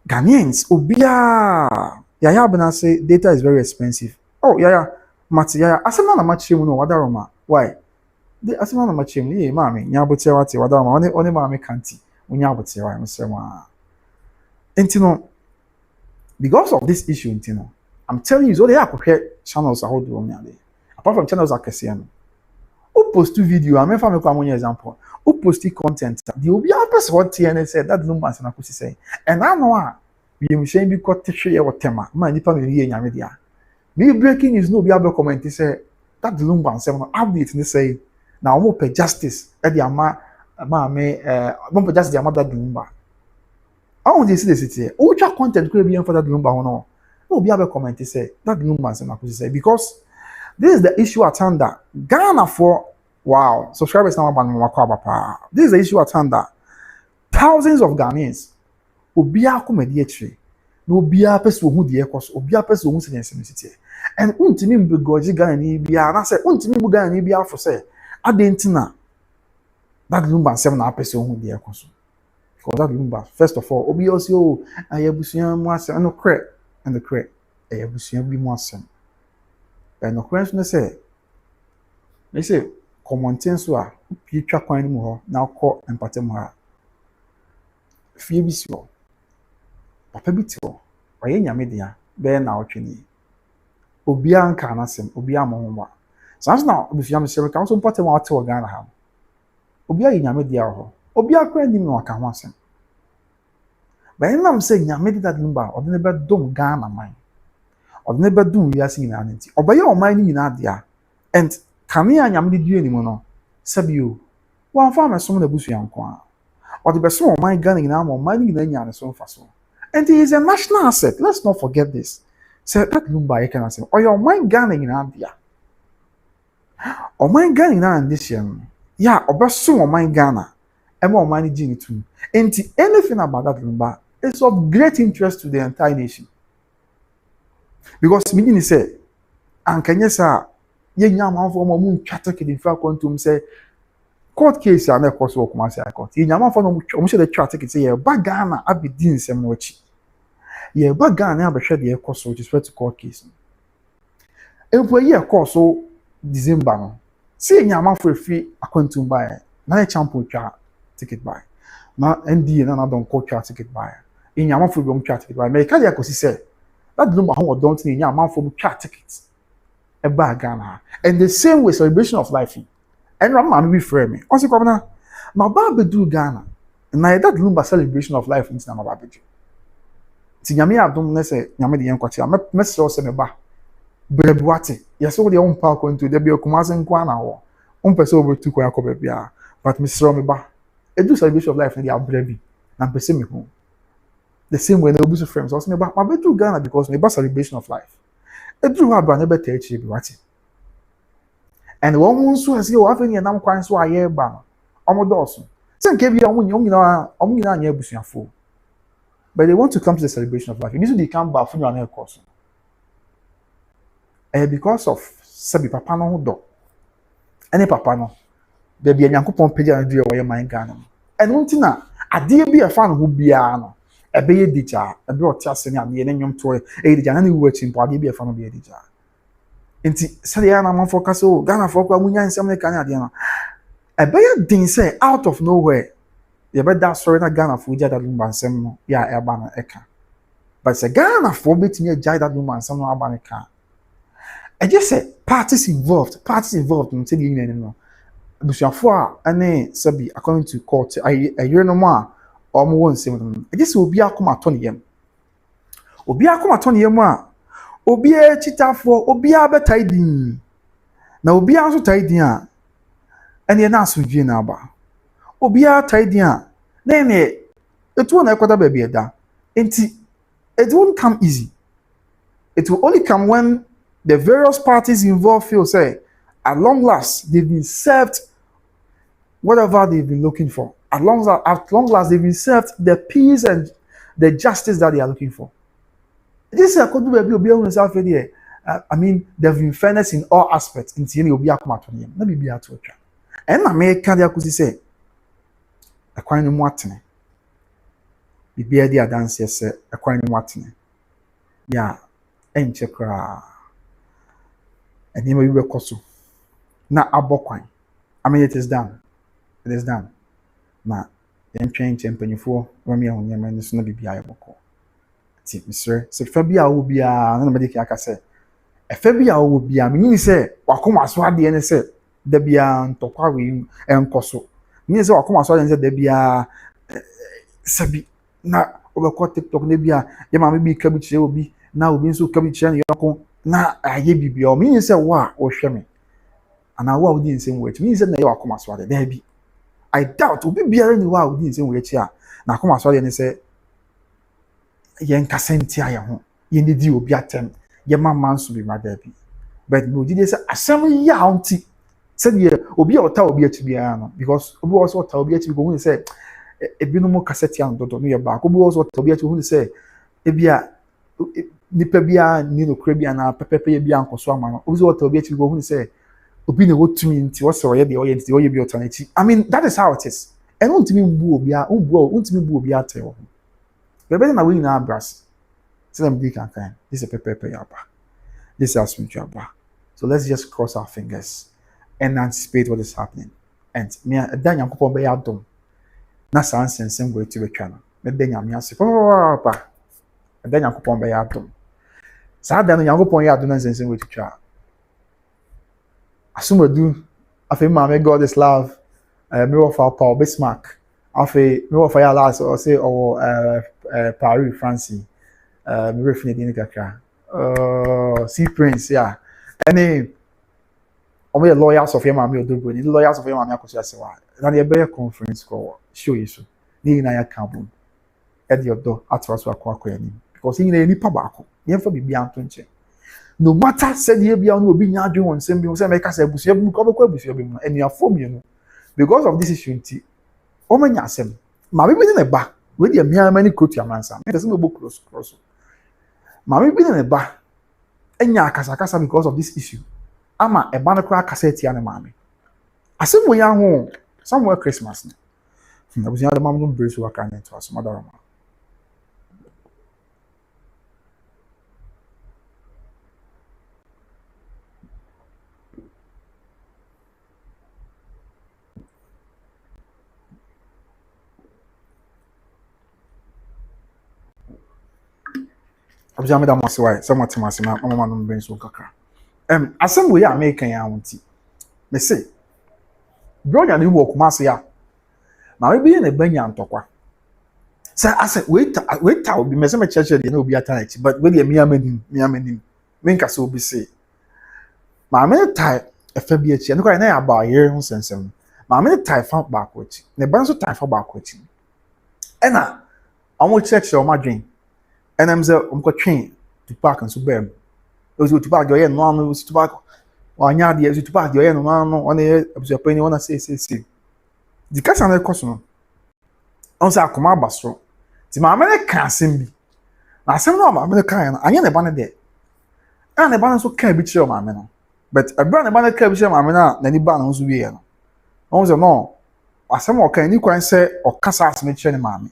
Ghanaians obia yaya bana say data is very expensive oh yaya mati yaya asema na machi mu no wadaroma why the asema na machi mu ye maami nya bote wate wadaroma one maami kanti unya bote wa msema entino because of this issue entino I'm telling you so they are channels are do me ade apart from channels akesian who post video I mean for me example who post content the obi person what TN said that Lumba na kusi say and I know we am shame because teshe ye wotema ma nipa me ye nyame dia me breaking news no be able comment say that Lumba say no update ni say na omo pe justice e di ama me omo pe justice di ama that Lumba I want to see the city which content could be for that Lumba no be able comment say that Lumba say na kusi say because this is the issue at hand that Ghana for wow subscribers now this is the issue at hand that thousands of Ghanaians obia komedi etre no obia person hu de ekos obia person hu sense city and untimi mbegoji Ghana ni bia na say untimi bu Ghana ni bia for say adentina that Lumba 7 person hu de ekos because that Lumba first of all obia also ayebusuan mu ase no cre and the cre ɛyɛ abusua bi mu asɛm. Ɛnokora nso ne sɛ me sɛ kɔmmɔnten so a wopie twa kwan no mu hɔ na wokɔ mpatam hɔ a fie bi si hɔ. Papa bi te hɔ. Ɔyɛ nyame dea bɛyɛ naawɔtwe nie. Obiara nka n'asɛm, obiara mmɔ ho mma. Saa nso na abusua mesrɛ me ka wo so mpɔtam a wote wɔ Ghana ha no. Obiara yɛ nyame dea wɔ hɔ. Obiara koraa nim na ɔka ho asɛm. Bɛnam sɛ nyame de that Lumba a ɔde ne bɛdom Ghana man. Ɔde ne bɛdom wiase nyinaa no nti. Ɔbɛyɛ ɔman no nyinaa dea. And kanea nyame de due ne mu no, sɛbio, wɔamfa amɛsom n'abusua nko a. Ɔde bɛsom ɔman Ghana nyinaa ma ɔman no nyinaa nya ne so mfa so. And he is a national asset. Let's not forget this. Say that Lumba yɛ ka n'asɛm. Ɔyɛ ɔman Ghana nyinaa dea. Ɔman Ghana nyinaa this year no. Yeah, ɔbɛsom ɔman Ghana. Ɛma ɔman no gye ne tum. Nti anything about that Lumba is of great interest to the entire nation. Because meaning say, ankanye sa ye nyama for mo mu twata kedi fa kwantum say court case a na ekoso Kumasi High Court. Ye nyama for no mo hye the twata kedi say ye ba Ghana abedi nsem no achi. Ye ba Ghana abehwe de ekoso with respect to court case. Empo ye ekoso December no. See nyama for free akwantum ba na champion twa ticket buy. Na NDA na don court twa ticket buy. Nyama for bi twa ticket buy. Me ka dia kosi say that Lumba ho don't need nyama for twa tickets. Eba Ghana. And the same way celebration of life. And I'm be frame me. Also come na ma ba bedu Ghana. Na that Lumba celebration of life nti na ma ba bedu. Ti nyame adom na se nyame de yenkwati a mesro se me ba. Brebuate. Yes wo de on pa ko ntu de bi Kumasi nko ana wo. On pese obetu ko yakob bia. But mesro me ba. Edu celebration of life na dia brebi. Na pese me ho. The same way na obusu frames. Also me ba ma bedu Ghana because me ba celebration of life. Edru ha ba na beta echi bi wate. And one who nso has you have any nam kwan so aye ba no. Omodoso. Say nke bi omnyina anya abusuafo. But they want to come to the celebration of life. It means they come back from your course. Because of sabi papa no ho do. Any papa no. There be Nyankopon page and do your mind Ghana. And one thing na ade bi e fa no ho bia no. Ebeye dija, ebe otiase ni ane ne nwom to e dija na ne wu achi mpo ade bi e fa no be dija. Nti sɛ ya na man focus o Ghana for kwa munya nsɛm ne kan ade no. Ebeye din say out of nowhere. Ye be da sorry na Ghana for jada Lumba nsɛm no ya eba na eka. But say Ghana for betimi jada Lumba nsɛm no aba ne ka. I just say parties involved nti de nyina no. Abusuafo a ane sabi according to court ayere no ma omo won nsɛm no. I just obi akoma to ne yam. Obi akoma to ne yam a obi e chitafo obi abetai din. Na obi anso tai din a ene na asodwie na aba. Obi a tai din a na ene etu na ekwada ba bi eda. Enti it won't come easy. It will only come when the various parties involved feel say at long last they've been served whatever they've been looking for. At long last they've been served the peace and the justice that they are looking for. This is a code where obi on self here. I mean, there've been fairness in all aspects. In tieni obi akoma to nem. Na bibi ato atwa. En na me ka dia kusi say akwan no mu atene. Bibi adi adanse say akwan no mu atene. Ya enche kra. Eni ma bibe koso. Na abokwan. I mean it is done. It is done. Na yɛntwɛn mpanyinfoɔ wɔn yɛ ho nneɛma no so na bibi ayɛ bɔkɔ. Ti misre se fa bi a wo bia na me de aka sɛ ɛfa bi a wo bia me nyini sɛ wakoma so ade ne sɛ da bia ntɔkwa we ɛnkɔ so. Me nyini sɛ wakoma so ade ne sɛ da bia sabi na obɛkɔ TikTok na bia yɛ ma me bi ka bi kyerɛ obi na obi nso ka bi kyerɛ ne yɔko na ayɛ bibia. Me nyini sɛ wo a wo hwɛ me ana wo a wo di nsɛm wo akyi. Me nyini sɛ na yɛ wakoma so ade da bi. I doubt obi biara ni wa odi nse we chi a na akoma so ye ne se ye nkasa nti aye ho ye ne di obi atem ye mama nso bi mada bi but no di se asem ya onti se ye obi a ota obi achi biara no because obi also ota obi achi go hu se ebi no mo kaseti an dodo no ye ba ko obi also ota obi achi hu se ebia nipa bia ni no kra bia na pepepe ye bia ankoso ama no obi ota obi achi go hu se obi ne wotumi nti wo se oye de oye nti oye bi alternative. I mean that is how it is. And untimi mbu obi a untimi bu obi atewo. Bebe na we na abras. Tell them, this is a paper yaba. This is a sweet yaba. So let's just cross our fingers and anticipate what is happening. And me, then you could be out done. Na sans and same way to be channel. Then you are papa. And then you could be out done. So then you go point out done and same way to chat. Assume do. I feel my God is love. Me of our Paul Bismarck. I feel me of our last or say Paris, France. Me refined in Accra. Sea Prince, yeah. Any. Omo lawyers of Yamami Odobroni, the lawyers of Yamami Akosua Serwaa. Na the bear conference call show you so. Ni na ya kabum. At your door at was akwa kwani. Because in any pabako. Yemfa bibi anto nche. No matter said ye bia no obi nya adwen won sem bi say make say abusu bi ko bekọ abusu bi mu enu afom ye no. Because of this issue nti o manya asem. Ma bi ne ba. We dey mia mani kotu amansa. Me dey say me bo cross. Ma bi ne ba. Enya akasa because of this issue. Ama eba no kra cassette ya ne maame asem wo ya ho somewhere Christmas na abusia de mamu brace wa kan to aso madara ma abusia me da mo se why some matemase na mama no brace wo kakra asem wo ya American ya wonti me say bronya ni wo kuma se ya ma we bi na banya ntokwa say ase wait obi me say me church dey na obi atanachi but we dey me amanim me nka so obi say ma me tai efa bi achi no kwa na ya ba yer hu sensem ma me tai fa ba ko achi ne ban so tai fa ba ko achi e na omo church o ma dwen enam say omko twen to park and so bem ozu to park yo ye no anu to park wanya de ozu to park yo ye no anu ona ye abusu pani ona say di kasa na ekoso no on say akoma basro ti ma me ka asem bi na asem no ma me ka ya na anya ne ba ne de ana ne ba so ka bi kire ma me no but abra ne ba ne ka bi kire ma me na ni ba na so wie ya no on say no asem o ka ni kwan say o kasa asem kire ne ma me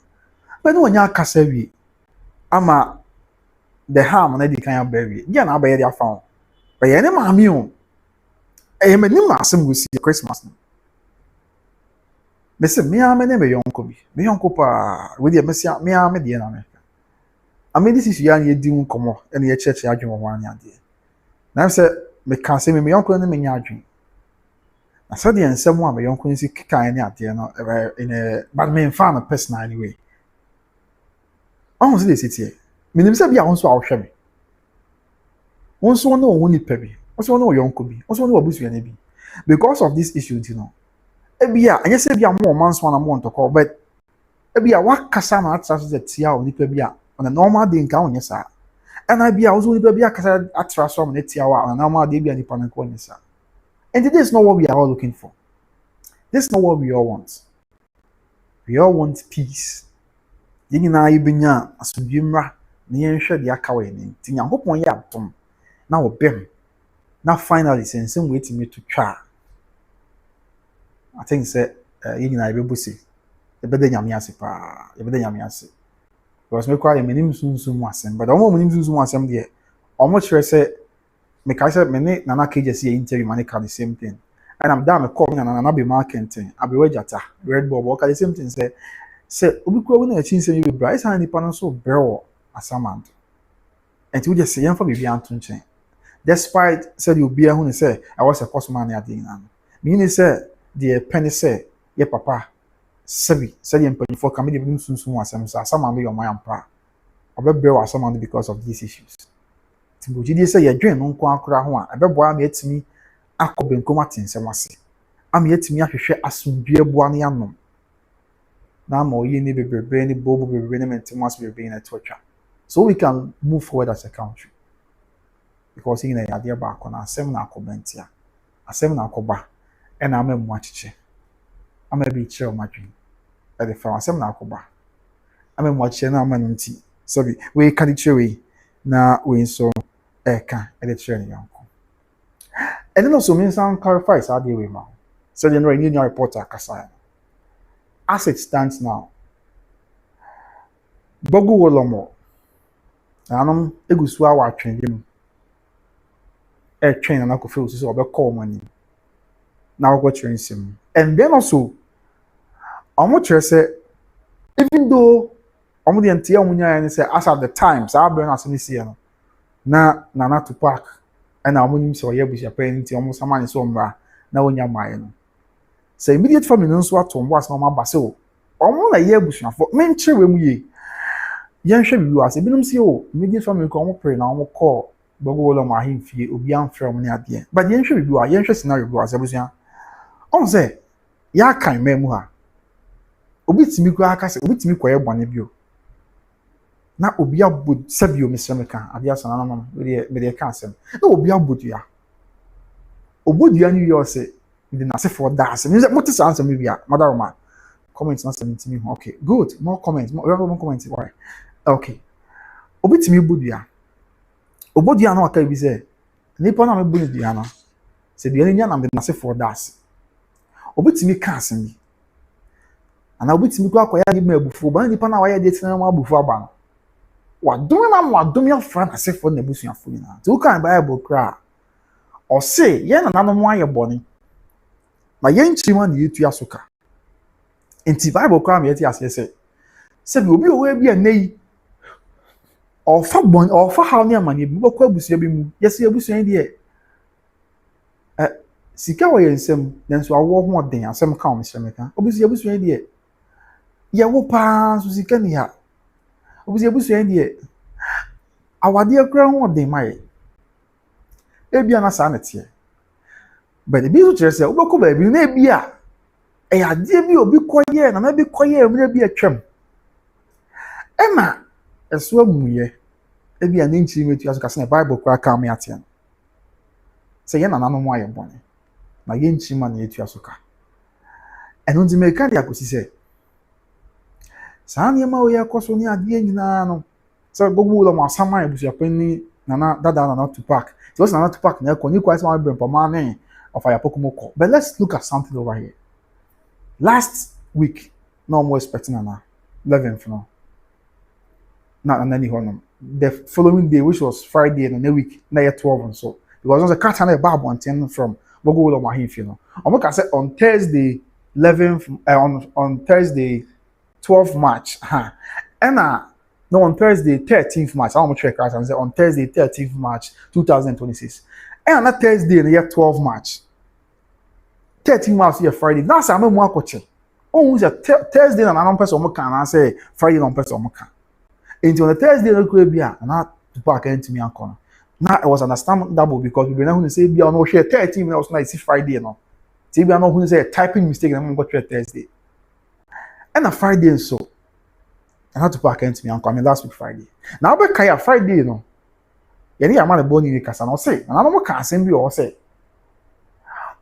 but no nya kasa wie ama the harm na di kan ya baby dia na ba ye dia fa but ye ne ma me o me ni ma asem go si Christmas no me se me amene me yonko pa we dey me se me ame dey na me ame this is ya na di nkomo e na ye church adwen wo wan ade na se me kan se me yonko ne me nya adwen na so dey ensem a me yonko nsi kan ne ade no in a but me fan a person anyway on se dey sit me nim se bia won so a wo hwe me won so no wo ni pa bi won so no yonko bi won so no abusu ya ne bi because of this issue you know ebia anya se bia mo man so na mo ntoko but ebia wakasa na atra so tia o nipa bia on a normal day nka onye sa ana bia ozo nipa bia kasa atra so na tia wa on a normal day bia nipa nka onye sa and this is not what we are all looking for. This is not what we all want. We all want peace. Yini na ibenya asudwimra na yenhwe de aka we ni ti Nyankopon ya atom na obem na finally sensem we timi to twa. I think say yini na ibebusi ebede nyame ase pa ebede nyame ase because me kwa ye menim sunsun asem but omo menim sunsun asem de omo chere say me ka say me ne nana kejesi interview man ka the same thing and I'm down me call me nana be marketing abi wejata red ball ka the same thing say obi kwa we na chin say you bra isa ni pa no so brewo asamand and we just say yam for bibi anto nchen despite said you be a hu say I was a customer na ade na me ni say the penny say ye papa sabi said the penny for come the sunsun asem say asama be your man pa obebrewo asamand because of these issues. Timboji dey say ye dwen no nko akora ho a ebeboa me atimi akobenkom atensem ase am yetimi ahwehwe asundue boa ne anom na ma oyi ni bebrebe ni bobo bebrebe ni mentem ase bebrebe na twatwa so we can move forward as a country because in na ade ba akona asem na akobentia asem na akoba e na amemu achiche amabi chire omadwen e de fa asem na akoba amemu achiche na amanu nti sabi we ka di chire we na we so eka e de chire ni yanko. And then also means some clarify how they way now. So the new reporter Akosua. As it stands now, Bogu Wolomo, nanom egu so a watwen dem twɛn na akɔfɛ osi sɛ ɔbɛkɔ ɔmo anim na ɔkɔ kyerɛ nsɛm and then also ɔmo kyerɛ sɛ even though ɔmo deɛ nteɛ ɔmo nyaeɛ ne sɛ as at the time saa abɛn no asɛm ne si no na Nana Tupac ɛna ɔmo nim sɛ ɔyɛ abusuapɛn nti ɔmo sama ne sɛ ɔmmra na ɔnya maaeɛ no sɛ immediate family no nso ato ɔmo asɛm ɔmo aba sɛ ɔmo na yɛ abusuafo menkyerɛ wɔ mu yie yɛnhwɛ bibi wɔ ase ebinom si immediate family kɔ ɔmo pere na ɔmo kɔɔ gbogbo wɔ ɔmo ahemfie obi amfrɛ ɔmo ne adeɛ but yɛnhwɛ bibi wɔ yɛnhwɛ scenario bi wɔ ase abusua ɔmo sɛ yɛakan mmaa mu ha obi tumi kɔ aka sɛ obi tumi kɔyɛ bɔne bio na obi abɔ sɛbi o mesrɛ meka adeɛ asa na nam mede ka asɛm na obi abɔ dua obɔ dua no wie ɔsɛ mede n'asefoɔ da ase me sɛ mote saa nsɛm no bi a madaroma comment na asɛm ntimi ho okay good more comment more comment why okay obi tumi bɔ dua obɔ dua no aka bi sɛ nipa na mebɔ ne dua no sɛ dua no nya na mede n'asefoɔ da ase obi tumi ka asɛm bi ana obi tumi kɔ akɔyɛ ade ma abufuo ba nipa na wayɛ de tena ma abufuo aba no wadome na wadome afra n'asefoɔ na abusuafo nyinaa nti wokan bible kora ɔse yɛn nananom ayɛ bɔne na yɛn nkyirima na yɛtua so ka nti bible kora ma yɛte aseɛ sɛ bi obi ɔwɔ bi a nɛyi ɔfa haw ne amane bi bɔkɔ abusua bi mu yɛsɛ abusua yi deɛ sika wɔ yɛn nsam nanso awɔ ho ɔden asɛm ka wɔn hyɛ meka abusua yi deɛ yɛwɔ paa nso sika ni ha abusua yi deɛ awadeɛ kora ho ɔden ma yɛ ebia na saa ne teɛ but ebi nso kyerɛ sɛ wobɛkɔ baabi na ebi a ɛyɛ adeɛ bi obi kɔyɛ na bi kɔyɛ mmerɛ bi atwam ɛma ɛso amuyɛ ebi a ne nkyiri metua so kasa na bible kora ka me ateɛ no sɛ yɛn nananom ayɛ bɔne na yɛn nkyiri ma na yɛtua so ka ɛno nti mɛka de akɔsi sɛ saa nneɛma a wɔyɛ kɔ so ne adeɛ nyinaa no sɛ gbogbo wɔ mo asama abusuapɛn ni Nana Tupac it was Nana Tupac na ɛkɔ ne kwa sɛ wɔn abɛn pɔmɔ ne ɔfa yapɔkɔ mo kɔ but let's look at something over here last week na wɔn expecting Nana 11th no na ni hɔ nom the following day which was Friday na week na yɛ 12 nso because wɔn sɛ kata na ɛba abɔnten from gbogbo wɔ mo ahemfie no wɔn ka sɛ on Thursday 11th on Thursday 12th March ɛna no on Thursday 13th March I want to check out and say on Thursday 13th March 2026 and na Thursday na yɛ 12 March 13th March yɛ Friday na sa no mu akɔkye ohun sɛ Thursday na nanom pɛ sɛ ɔmo ka na sɛ Friday na ɔmo pɛ sɛ ɔmo ka enti on the Thursday no kura bi a na Tupac ntumi akɔ no na it was understandable because we na hu say bi a no hwɛ 13 na ɔso na isi Friday no ti bi a no hu say typing mistake na mo go hwɛ Thursday and a Friday nso I had to park into me and come last week Friday. Now be kaya Friday no. Yɛne yɛ ama ne bɔ ne kasa na ɔse na no mo ka asɛm bi ɔse.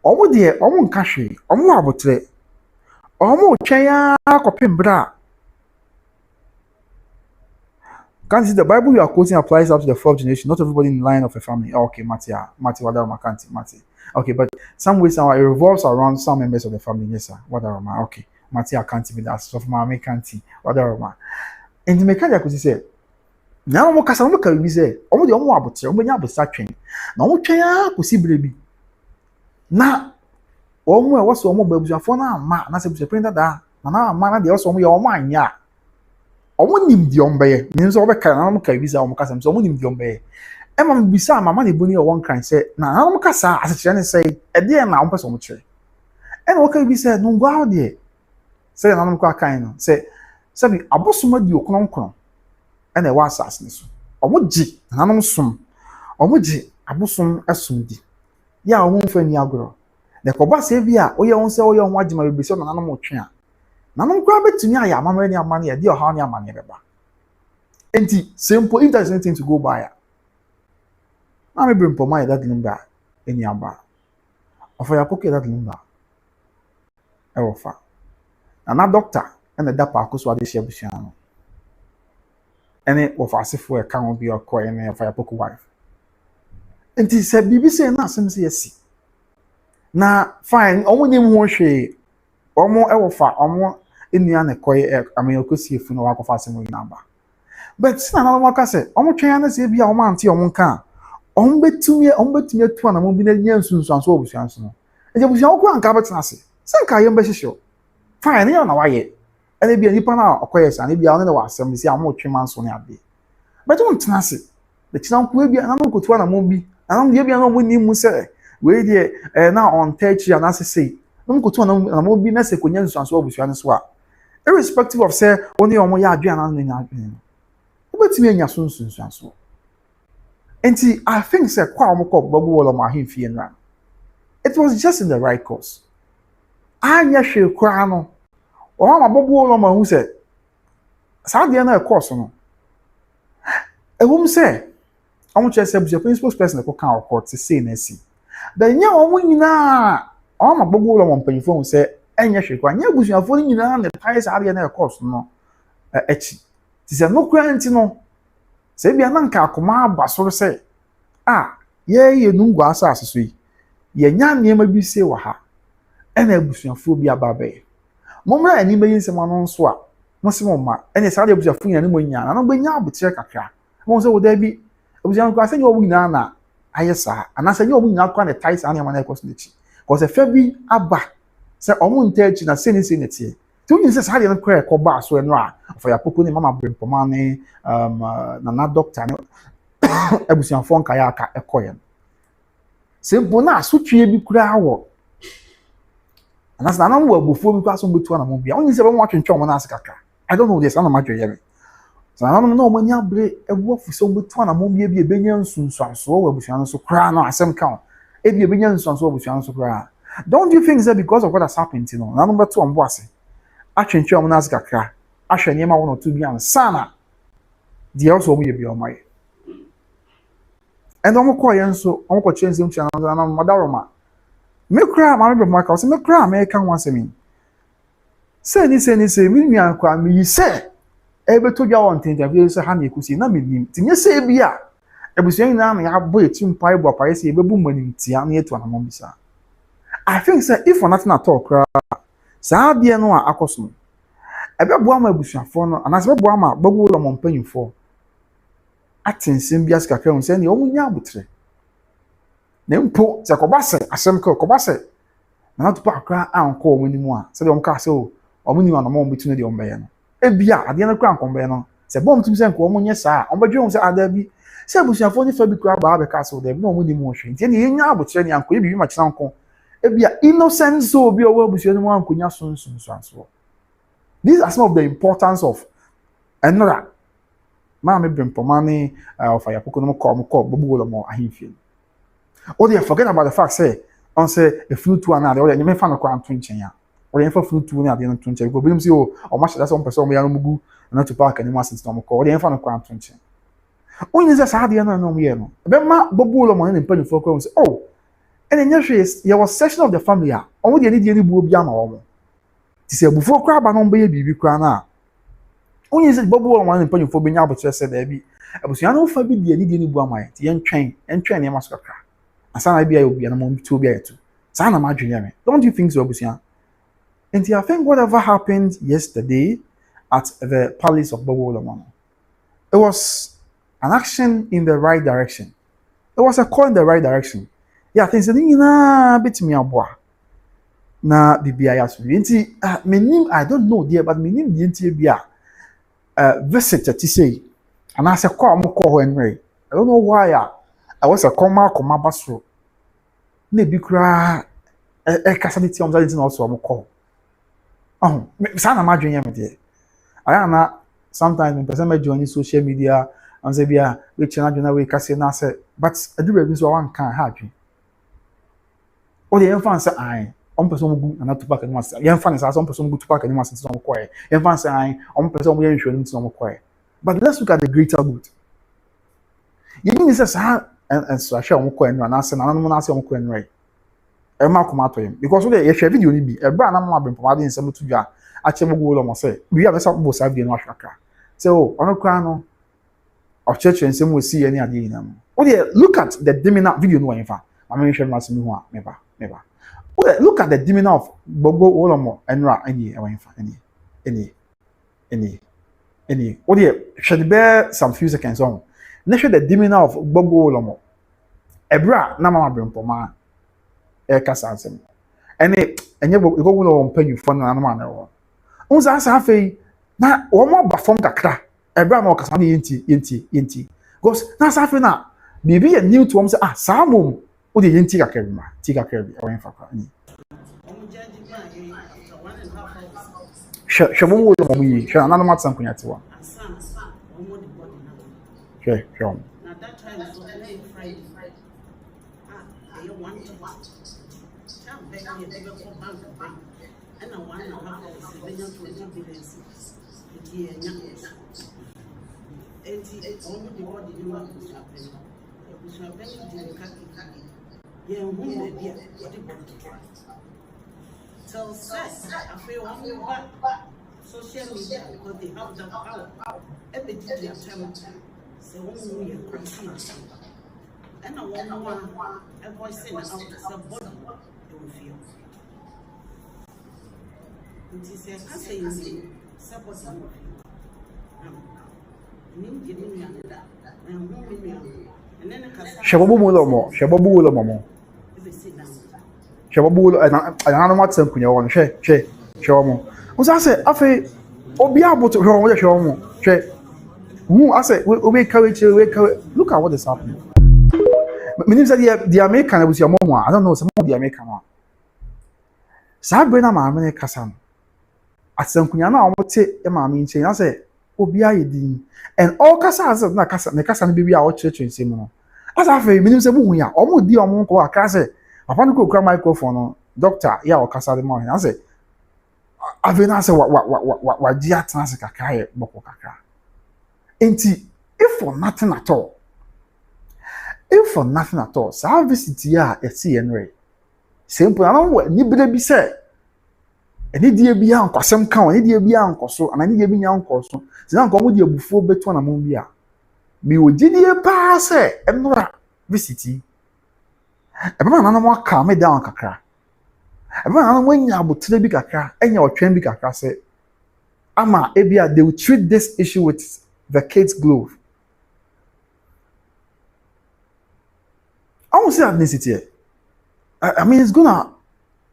Ɔmo deɛ ɔmo nka hwee, ɔmo abotre. Ɔmo twɛn akɔpem bra. Can't see the Bible you are quoting applies up to the fourth generation, not everybody in the line of a family. Oh, okay, Mati, whatever, Mati. Okay, but some ways it revolves around some members of the family. Yes, sir. Whatever, okay. Mati, I can't be that. So, my can't see. Whatever, and the mechanic could say, now, what can we say? Only the one about you, nya about train. Now, what can you see, baby? Now, omo was omo baby, your phone, na se printer da. Na man, they also your mind, ya. Omo nim di ombe means obe ka na mo ka bisa omo kasa so omo nim di ombe e ma bisa mama na ebuni o one kind say na na mo kasa asechire ne say e de na omo pese omo kire e na o ka bisa no ngwa ho de say na mo kwa kan no say sabi abosoma di okononkon e na e wa asas ne so omo gi na no som omo gi abosom asom di ya omo mfa ni agoro na ko ba say bi a oye won say oye ho agima be so na no mo twe a nanom kwa betumi aya amamre ni amane ye de oha ni amane beba enti simple if there's anything to go by na me bring for my that Lumba eni aba ofa ya poke that Lumba e wo fa na doctor and the dapa Akosua de shebusua no ene wo fa asefo e ka ho bi okoye ne ofa ya poke wife enti se bibi se na asem se yesi na fine omo nim ho hwe omo e wo fa omo enia ne koye amen okosi efu no wakofa asem nyina ba But sin na no ka say omo twen na say bia omo ante omo nka omo betumi atu na mo bi na nya nsunsuanso obusuanso no e je busuan ko anka betena se se nka yem behihyo fine ya na waye ene bia nipa na okoye sa ne bia one na wasem si amo twen manso ne ade but won tena se the china ko bia na no ko tu na mo bi na no bia na mo ni mu se we dey na on touch ya na say no ko tu na mo bi na se ko nya nsunsuanso obusuanso a irrespective of say only omo ya adwe na no nya adwe obetimi anya sunsunsuanso enti I think say kwa omko babu wala ma himfie nra it was just in the right course anya hwe kwa no o ma babu wala ma hu say sa de na course no ewum say omo che say the principal person ko kan court say na si da nya omo nyina o ma babu wala ma mpanifo hu say anya hwe kwa nya busuafo nyina na pai sa de na course no echi ti say no kwa nti no se bia na nka akoma abasoro se ye nungwa asase so yi ye nya niema bi se wa ha ena abusuafo bi ababe momra ani meyin se ma no nso a mo se mo ma ena sa de abusuafo nya ne mo nya na no be nya abotire kakra mo se wo da bi abusuafo kwa se nya obu nyina na ayesa ana se nya obu nyina kwa ne ties ana ma na ekoso nechi ko se fa bi aba se omu ntachi na se ni se netie tu nyi se sa de no kwa ko ba so eno a for ya popo ni mama brempoma ne na doctor ne abusuafo nka ya aka ekoye simple na asotwe bi kura awo anas na wo abufuo bi kwaso mbetu na mo bia onyi se be mo atwentwe mo na asekaka I don't know this ana madwe ye me so na no mo nya bre ebu afuso mbetu na mo bia bi ebenya nsunsuanso wo abusuan so kura no asem ka ebi ebenya nsunsuanso wo abusuan so kura don't you think that because of what has happened you know na no betu on boase atwentwe mo na asekaka ahwe niema wo no to bi ansana de also mo ye bi o mai and omo ko yen so omo ko chenze mchi na madaroma me kra ma me maka so me kra me ka ho asemi se ni mi nua kwa mi se ebe to dwa won tinja bi se ha na ekusi na me nim tinye se bia ebusuan na na ya bo etim pai bo pai se ebebu manim tia na etu na mo bisa I think say if for nothing at all kra sa bia no a akoso ebe bo ama ebusuafo no ana se bo ama babu lo mo mpanyimfo atensem bia skaka hu se ne omu nya abutre ne mpo se kobase asem ko kobase na to pa akra anko omu ni mu a se de om ka se o omu ni ma no mo bitu ne de om be no e bia ade na kra anko be no se bom tum se nko omu nye saa om badwe hu se ada bi se abusuafo ni fa bi kra ba be ka se o de no omu ni mu hwe nti ne nya abutre ne anko e bi ma kina nko e bia innocence obi o abusuafo mu anko nya so these are some of the importance of enra ma me brempoma ne of ya poko no ko bobu wolo mo ahimfie o dey forget about the fact say on say a fruit one na dey o dey me fa no kwa anto nchen ya o dey fa fruit one na dey no nchen go bilim si o ma sheda so person mo ya no mugu na to park ani ma sit no ko o dey fa no kwa anto nchen onye ze sa dey no no mo ye no be ma bobu wolo mo ne mpanifo ko say oh ene nya hwe ye was section of the family a o mo dey ni bu obi ama o mo ti se bufo kwa ba no be ye bibi kwa na onye se bobu won wan mpanifo be nya abotre se da bi abusuan no fa bi die ni bu amaye ti entwen ne masokaka asana bia ye obi na mo bitu obi ayetu sa na madwenya me don't you think so abusuan and I think whatever happened yesterday at the palace of Bobo Lomano, it was an action in the right direction. It was a call in the right direction. Yeah, things na bit me aboa na bibia ya so nti menim I don't know there but menim die nti bia visit to say, and I said, call Henry. I don't know why I was a comma basro. Maybe cry a cassadity on that also call. Oh, Sana imagine him there. I am not sometimes when person join social media and say, yeah, which another way Cassina said, but I do reviews one can't have you. Or the infants I. On person go na to park any once. Yen fan is some person go to park any once in some quiet. Yen fan say on person we insurance some quiet. But let's look at the greater good. You mean this and so I share on quiet and answer na no na say on quiet right. E ma come out him because we share video ni bi. E bra na ma bem pamade nsem to dwa. A che mo go lo mo say. We have some boss video no ahwaka. Say oh, ono kra no. Of church nsem we see any ade ina mo. Oh look at the demeanor video no wan fa. Ma me share masem ho a meba. Well, look at the demeanor of Bobo Olomo and Ra any. Any, what the should bear some few seconds on. Next, the demeanor of Bobo Lomo. Ebra, Nama Brimpoma, Cassasem. And you go on pay you for an animal. Once I say, now, one more bafon kakra. Ebra no Cassani yinti. Goes, now Safina, maybe a new to say, Samum, or the yinti kakema, tika kerby, or in Fakani. Sh0wdown, shall another match something at one. Sure. Now that time is only Friday. They want to tell Becky a bigger bank of bank. And I want to have a civilian to a billions. It's here, young. 88 only the body you want to happen. It was happening to the khaki. Yeah, who the dear, what it want to try. So, says, I feel one back social media because they have the power. Every day, so when we are crazy, and I want a voice in out somebody to feel. It is a casting support. Sh0wdown. Another match something you want to share more. Was I say, Obi able to show more. Who I said, we courage, look at what is happening. Meaning that the American was your mom. I don't know some of the American one. Sabrina Mamma Cassan. At some Kunyana, I would say, Emma means, I say, Obia, and all Cassas, not Cassan, the Cassan baby, our church in Simon. As I say, means a woman, almost dear Monco, a casse. Upon go grab microphone, doctor, ya or Cassa the morning. I say, I've been asked what dear Tansaka Kaya, Boko Kaka. If for nothing at all, so visit here at CNRA. Simple, I don't want anybody be said. And it dear be uncle, some count, and it dear be uncle, so, and I need to be uncle, so, I'm going with you before between a moonbia. Me would dear pass, and not visit. A man, I want calm me down, Accra. A man, when you are but to big Accra, and your train big Accra say, Ama, Ebia, they will treat this issue with the kids' glove. I won't say ethnicity. I mean, it's gonna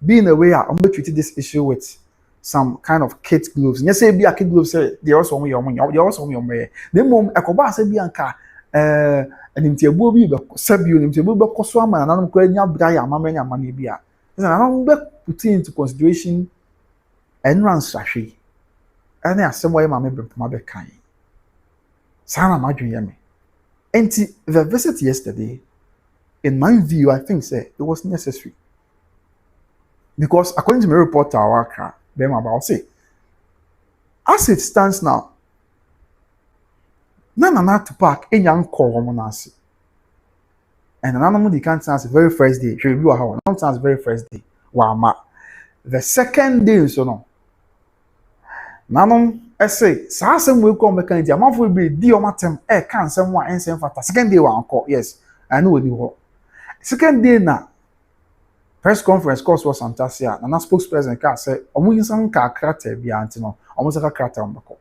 be in a way I'm going to treat this issue with some kind of kids' gloves. And you say, be a kid glove, say, they also want your money, they also want your money. The mom, a coba say, be anka, and in Tiabubi, Sabu, in Tiabuba, Akosua, and I'm going to buy a mamma and money beer. And I don't put into consideration and run sashi. And there are some way my member to my kind. Sana Madriami. And the visit yesterday, in my view, I think it was necessary. Because according to my report to our Accra, them about say, as it stands now, Nana to park a young call womanasi. And an animal can't answer very first day. She review how not answer very first day. Wama. The second day, so no. Nanom I say, Sassam will come back and the amount will be diomatem, can't someone and send for second day one call. Yes, I know what you want. Second day now, press conference course was Santasia, and a spokesperson car said, Omun some car crater be antino, almost like a crater on the call.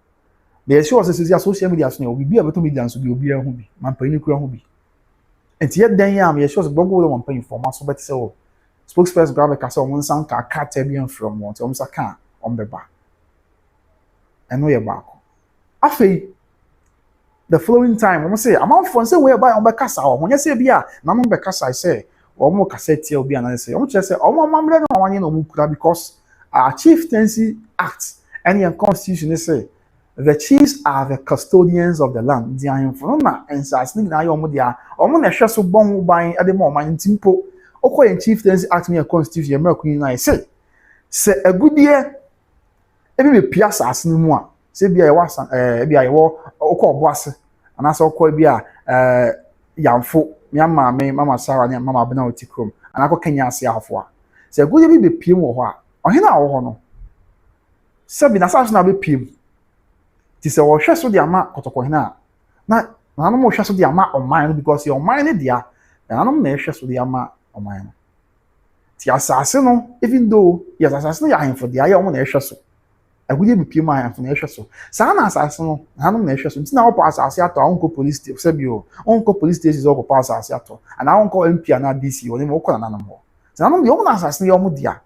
The show says the social media will be able to be done to be a hobby, man paying hobby. And yet then yam, shows Bogo one paying for master better so. Spokesperson grab a castle, one some car crater be from one, almost a car on the back. And we are back. After the following time, I'm say, I'm out for say whereby on the castle. When you say, Bia, Namon Becassa, I say, or more cassette will be, and I say, I'm just say, oh, my mamma, no one in Mukura because our Chieftaincy Act and your constitution say the chiefs are the custodians of the land. The Infona and Sassing Nayomodia, or Mona so bomb buying at the moment in Timpo, or in Chieftaincy Act me a constitution, American, I say a good year. Ebi be piasa asini mu a se bia ye wasan ebi a ye wo okọ boase anasa okọ bi a yamfo me amaame mama Sarwaa ne mama Bena otikrom anako kenya ase afo a se gode bi be piem wo ho a ohena wo ho no se bi na sa na be piem ti se wo hwe so de ama kotoko hena na no mo hwe so de ama oman no because your mind ne dia na no na hwe so de ama oman no ti asase no even though yes asase no ya hemfo de aye o mo na hwe so agudi bi pie ma afo na ehwe so saa na asase no hanom na ehwe so nti na wo pa asase ato onko police station se bi o onko police station zo ko pa asase ato ana onko MP na DC woni mo ko na nanom ho saa nanom de o na asase ne o mo dia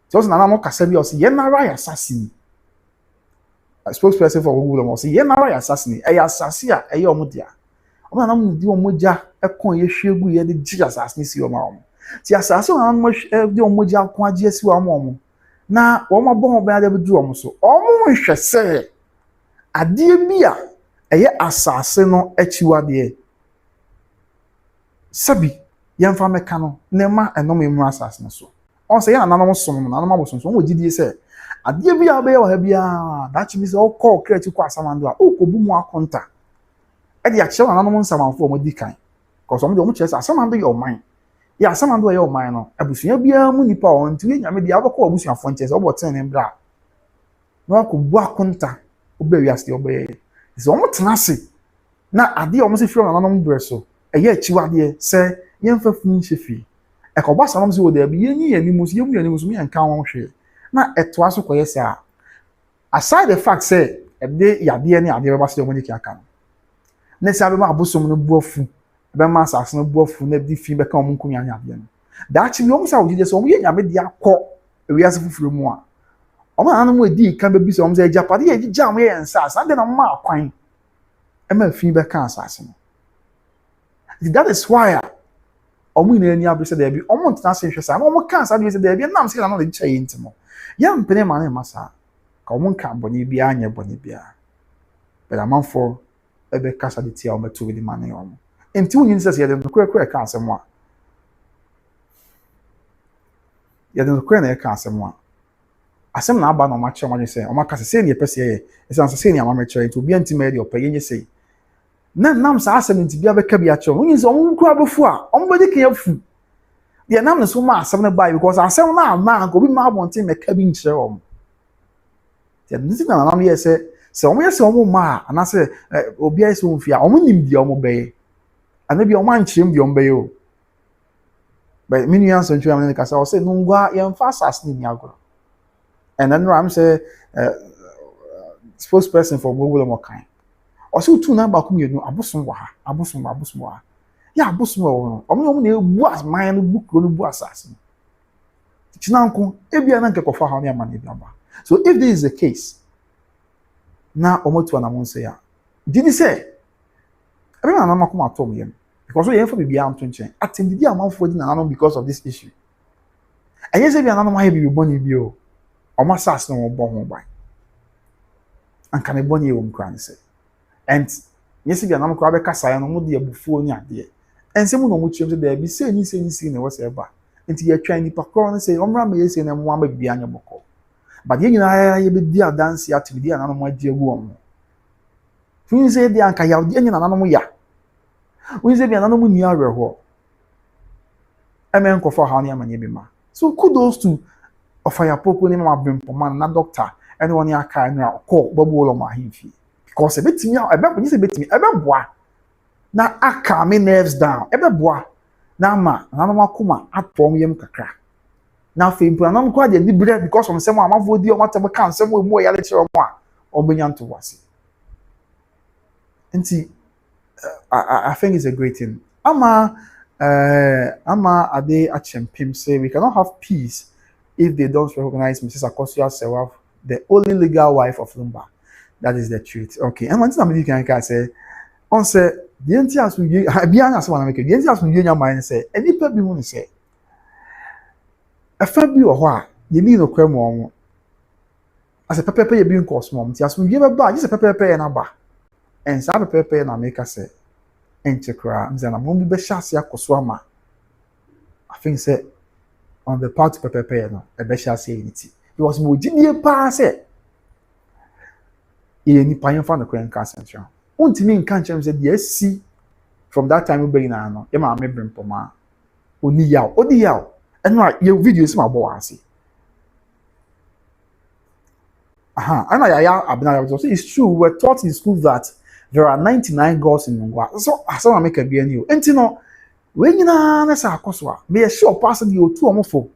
so na nanom kasa bi o se ye na ra ya asase ni spokesperson for Google mo se ye na ra ya asase ni e ya asase a e ye o mo dia o na nanom di o mo ja e kon ye hwegu ye de ji asase ni si o ma o ti asase o na nanom de o mo ja kon age si o ma o na wo ma bon ba da bedu omo so omo nhwe se ade bi a eye asase no achiwade sabi yemfa meka no ne ma enom emu asase no so on se ya nanom som na nanom abosom so wo gidie se ade bi a be wa ha bia da chi bi se o call create kwa asamando a o ko bu mu akonta e de ache wa nanom nsamanfo mo di kan cause omo de omo chese asamando your mind ya asamando your mind no abusua bia mu nipa o nti nyame de abako abusua fo nchese obo ten ne bra no ko bu akonta obe wiase obe so omo tenase na ade omo se firo na nanom bre so eye achiwade se yemfa fun hyefi e ko basa nanom se wo da bi yenyi yanimus yemu yanimus mi anka won hwe na etoa so koye se a aside the fact say e de yade ne ade ba se omo diki aka no ne se abema abosom no buafu abema asase no buafu na di fi be ka omo nkunya ade no da achi bi omo sa wogide so omo ye nyame de akọ ewiase fufuru mu a omo nanom edi kan be bi so omo se japade ye gija omo ye nsa asa de na omo akwan e ma fi be ka asase no that is why omo ina ni abese da bi omo ntena se hwesa na omo ka asa de se da bi nam se na no de chaye ntimo ya mpene ma na masa ka omo nka boni bia anya boni bia but amanfo ebe kasa de tia omo to bi ma na omo enti wonyin se ye de kure ka asem a ye de kure na ka asem a asem na aba na omo ache omo se omo kasa se ne pese ye ese ansa se ne amama chere to bi anti ma de opa yenye se na nam sa asem nti bia be ka bia chere wonyin se omo kura befu a omo be de kan afu de nam ne so ma asem na bai because asem na ama go bi ma abonte me ka bi nchire omo de nti na nam ye se omo ye se omo ma ana se obi ai se omo fi a omo nim di omo be ana bi omo anchire bi omo be yo but many answer nchire am ne ka sa o se no ngwa ye mfa asas ni agro and then I'm say spokesperson for Google mo kan also two number come you abosom wa abosom wa ya abosom wa omo na ebu as man no book no bu asase chinanko ebia na nke kofa ha na amane bia ba so if this is the case na omo tu na mo say ya did he say ebe na na kuma atom yem because we for bia anto nchen attend di amanfo di na because of this issue aye say bia na no ma bi boni bi o omo asase no bo ho ban anka ne boni e wo mkran say and yes bia na mo kwa be kasa ya no mo de abufuo ni ade ensem no mo chiem say da bi say ni na wo say ba nti ye twan ni pakro no say omra me say na mo ama bia anya boko but ye nyina ye be di adanse atibidi na no mo agi agu omo fun say di anka ya de nyina na no mo ya won say bia na no mo ni awerho amen ko for ha ni amanye bi ma so kudos to ofaya popo ni ma bempo man na doctor anyone ya ka na ko babu lo ma himfi because e betimi ebe se betimi ebe boa na aka me nerves down ebe boa na ma na no makoma atpom yem kakra na fempo na no kwa de libre because on sem amafo di o matem kan sem mu ya le kire mo a obenya nto wase nti I think it's a great thing ama ade achempim say we cannot have peace if they don't recognize Mrs. Akosua Serwaa, the only legal wife of Lumba. That is the truth. Okay. And one thing I can say, on say the entias will be beyond as one make the entias will your mind say, any people want to say. A family or what you mean no cremo as a pepper you being cost mom, just will give a bar, just a pepper and a bar. And some pepper and I make us say, Accra, and then I'm going to be Shasia Akosua. I think say on the part of pepper no, a besha say it. It was more genius pass it. Any pioneer found the Korean concentration. Untimi nka chem say the see from that time we be na no e ma me brempoma oni yaw eno your videos ma bo ase and ya abna so it's true we're taught in school that there are 99 gods in Ngwa so asama make bia ni o enti no we nyina na sa Akosua me sure pass the otu omofo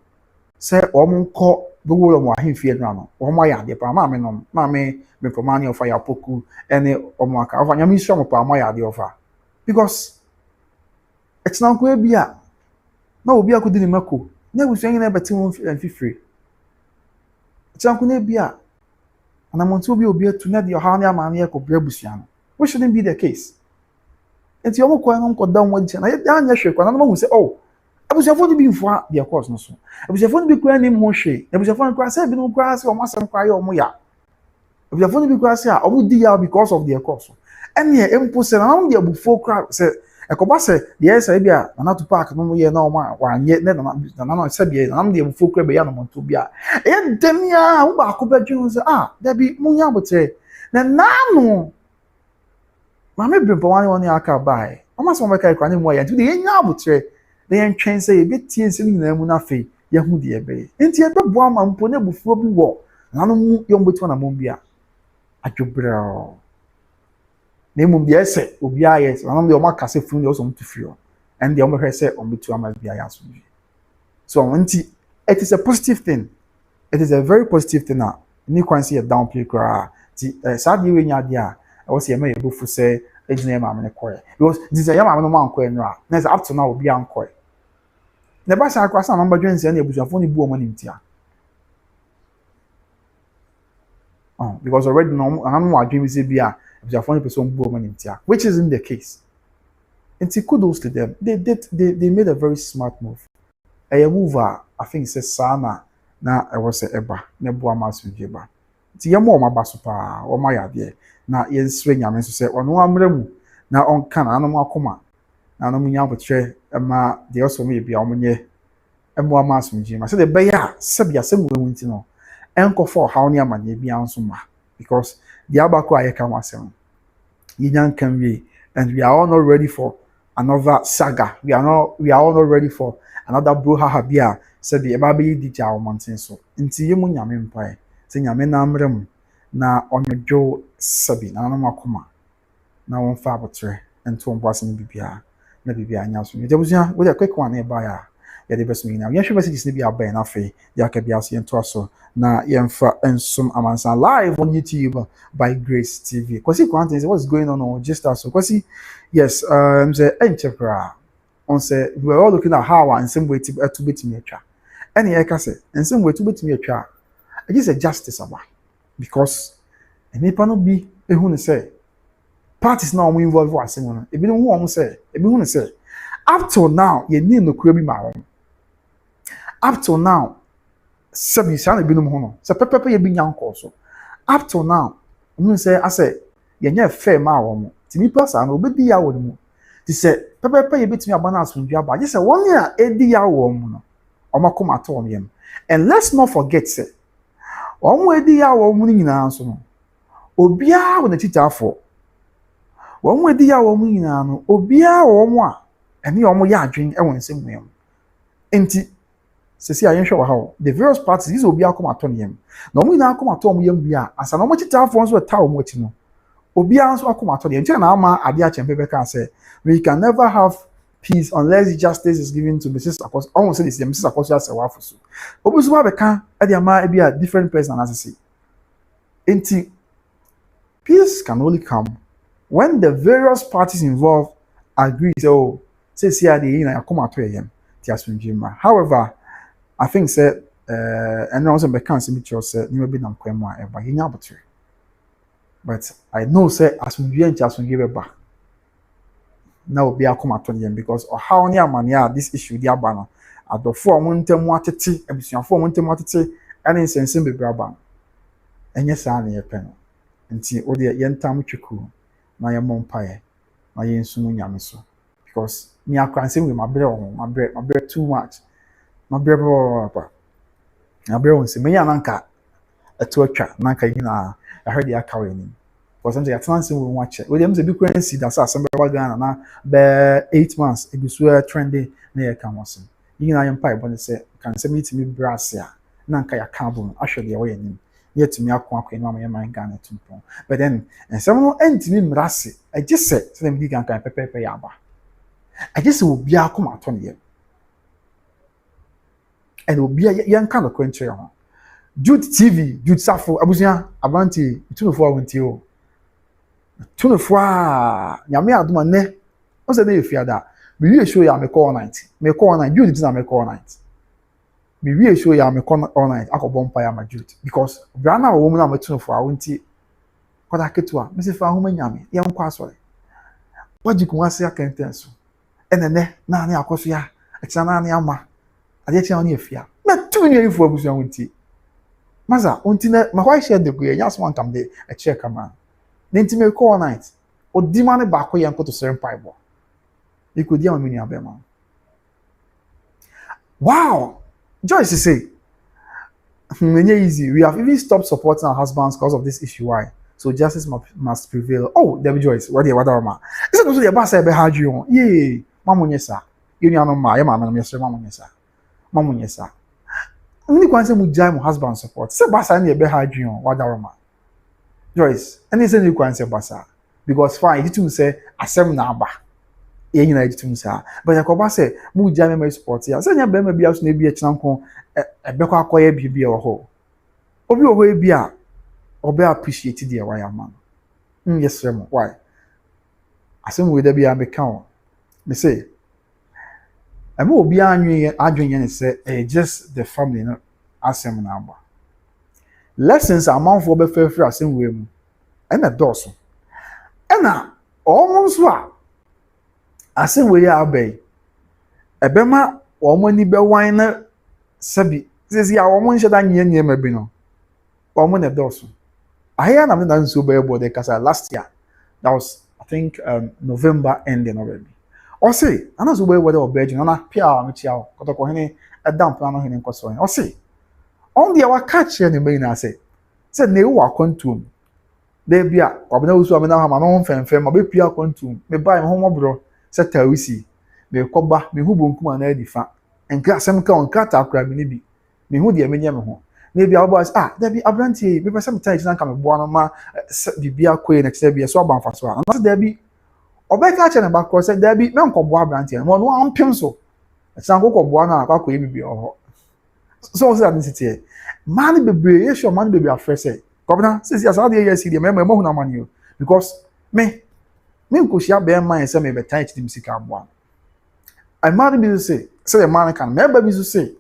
say omnko Go wo mo ahemfie no ano wo mo ya de pa ma me no ma me pamani of ya poku ene omo aka of nyame nhyira mo pa mo ya de ofa because it's not go bia na obi akudi ni mako na busu yin na beti mo fifiri it's not go bia na mo nti obi atu na de ha na ama na ko bra busu ano which shouldn't be the case. Enti omo kwa no ko da mo nti na ya anya hwe kwa na mo hu se oh abusuafo ni bi mfoa de course no so abusuafo ni bi kwa ni mo hwe abusuafo ni kwa se bi no kwa se omo asem kwa ya omo ya abusuafo ni bi kwa se a omo di ya because of their course ene empo se na no de abufo kwa se ekoba se de esa bi a na to park no ye na omo wa anye na se bi na de abufo kwa be ya no mo to bi a e dem ya wo ba ko ba dwun se da bi mo nya botre na no ma me bimpo wani woni aka bai omo so mo kai kwa ni mo ya nti de nya botre na yen twen say e betie nsem nyina mu na fe ye hu de ebe enti e bebo ama mpo na bufuo bi wo nanu mu yo mbetu na mom bia adwobra na mum bia ese obi aye nanu de o maka se funu de o so mtu fio and de o mehwe say o mbetu ama bia ya so bi so enti it is a positive thing, it is a very positive thing na ni kwan say downplay kra ti sa de we nya de a o se ye ma ye bufu say ejina ma me koye because this is ma me no man koye no a na up to now obi an koye na ba sa akwasa na mbadwen se na ebusuafo ni bu o mani ntia because already no anu adwen bi se bi a ebusuafo ni person bu o mani ntia which isn't the case. And kudos to them, they made a very smart move. A move I think says Sana na I was a eba na bu amasu jeba ti yemo ma baso pa o ma ya de na yensre nyame so se ono amra mu na onka na anu akoma na anu nya botre ma de oso me bia omunye emu amasu jema se de be ya se bia se mu wunti no enko for how ne amanye bia nso ma because the abako ayeka wasem yinyan kan we and we are all not ready for another saga. We are all not ready for another brouhaha bia said the baby di jaw mountain so nti yemu nyame mpae se nyame na amrem na onyojo sabi na no makoma na won fa abotre ento on boase ni bibia na bibia anya so nti abusua we dey quick one e ba ya ya dey beso nyina yehwe messages ni bia ba na fe ya ka bia so ento aso na yemfa ensum amansa live on YouTube by Grace TV. Kwasi Quantin, what's going on just also kwasi yes say enchepra on say we were all looking at how and some way to betimi atwa any e ka say and some way to betimi atwa I just a justice aba because enipa no bi ehu ne say parties now we involve was saying no ebi no hu say ebi hu ne say up till now ye ni no kura bi ma won up till now sabi sa na bi no ho no say pepepe ye bi nyanko so up till now hu say I say ye nya fair ma won ti nipa sa no obedi ya won mu ti say pepepe ye betimi aba na asundua ba je say won ya edi ya won mu no omakoma to on yem and let's not forget say won edi ya won mu nyina so no obia wo na titafo won edi ya won mu nyina no obia wo mu a ene wo mu ya adwen e won nsem mu enti sesi ayen hwe wa ha the various parties is obia akoma to yem na wo nyina akoma to yem bia asa na wo titafo nso ta wo mu ati no obia nso akoma to yem na ama ade a chempe ka say we can never have peace unless justice is given to Mrs. Akosua. I won't say this, Mrs. Akosua Serwaa&OB. Obusuma beka e dey ama e be a different person as I say. Enti peace can only come when the various parties involved agree. So say dey na akoma to yem ti asunjima. However, I think say and also beka say me say you be nam kwemu a e ba hinya botre. But I know say asunjie nti asunjie be ba. Now be akoma to yem because how ni amania this issue di aba no adofo omontemu atete abusuafo omontemu atete ene nsensem bebraba enye saa na yepen nti o de yentam twiku na yemom pae na yensunu nyame so because me akwansem we mabre o mabre too much mabre papa mabre on se menya nanka eto atwa nanka yina I heard the akawe ni because I'm saying we watch it. We dem say bi kwansi da sa assemble ba Ghana na be 8 months egusu trending na ye kan wose. Yin na yem pipe bon say kan say mitimi brass ya na nka ya kan bon ahwe de wo yanim. Ye tumi akon akon ma man Ghana tumpon. But then and some no entimi mrase. I just say dem di kan pepepe ya ba. I just say obi akoma to ne ye. And obi yan kan the country ho. Jude TV, Jude Safo, abusia, abanti, tunofo awonti o. Tunofo a, nyame adoma ne. O se dey fia da. Me wie show ya me call night. Me call night, Jude na me call night. Me wie show ya me call all night, akobom pa ya ma Jude because bra na wo mu na me tunofo awonti. Kwada ketua, me se fa homa nyame, ye nkwa asore. Wajiku wase akentenso. Enene na ne Akosua, etia na ne ama. Ade etia na efia. Na tumi ne info abusua wonti. Maza, unti na why share the go ya so one come there a check man. Nenti me call night. Odi ma ne ba ko ye nko to serem paibo. Ikodi am mini abema. Wow. Joyce say, easy. We have even stopped supporting our husbands because of this issue. Why? So justice must prevail. Oh, Debbie Joyce, what the ma? Is it also the boss I be had you on? Yay, Mamunyesa. You know, my mamma, Mr. Mamunyesa. Mamunyesa. Only one say mujai husband support. Say basa ni ebe had you on. What the Joyce, and he say you can say basa because fine. You two say asem na aba. Ye nyina you two say. But Yakoba say mujai me support ya. Say nya be me bia so na bi e chinanko ebe kwa akoye bibi e wo ho. Obi wo ho e bia obe appreciate the why man. Yes, sir. Why? Asem we there be am can. Me say, I'm obi adwen say just the family no asem na aba. Lessons amount for be fair asem we mu. E na doso. E na almost wa asem we ya abey. Ebe ma omo ni be wan na sabi. Sisi ya omo nhyeda nye ma bi no. Omo na doso. I hear I'm not so bad because last year, that was I think November ending already. Or say, I'm not so bad with Belgium, and I Pia Michel, Kotokohene, a dump plan on him in or say, on the hour catch any main I say, said no walk on to him. There be a, or no, so I'm now my own fan, my baby on to me buy my home bro, said Terwisi, me coba, me who won't come and edify, and glass some count cut up crab maybe, me who the home. Maybe our boys there be abranti maybe sometimes na come boa no ma bibia kwe next be so ban faso and that there be obeka che na back say there be me nko boa abranti mo no ampem so san ko boa na akwa kwe bibia ho so say that city man bebre ye sure man bebre afre say governor since as how dey here see dey me mo hu na man you because me nko shia be man say me be tight dim sika boa I man be say the man can me be say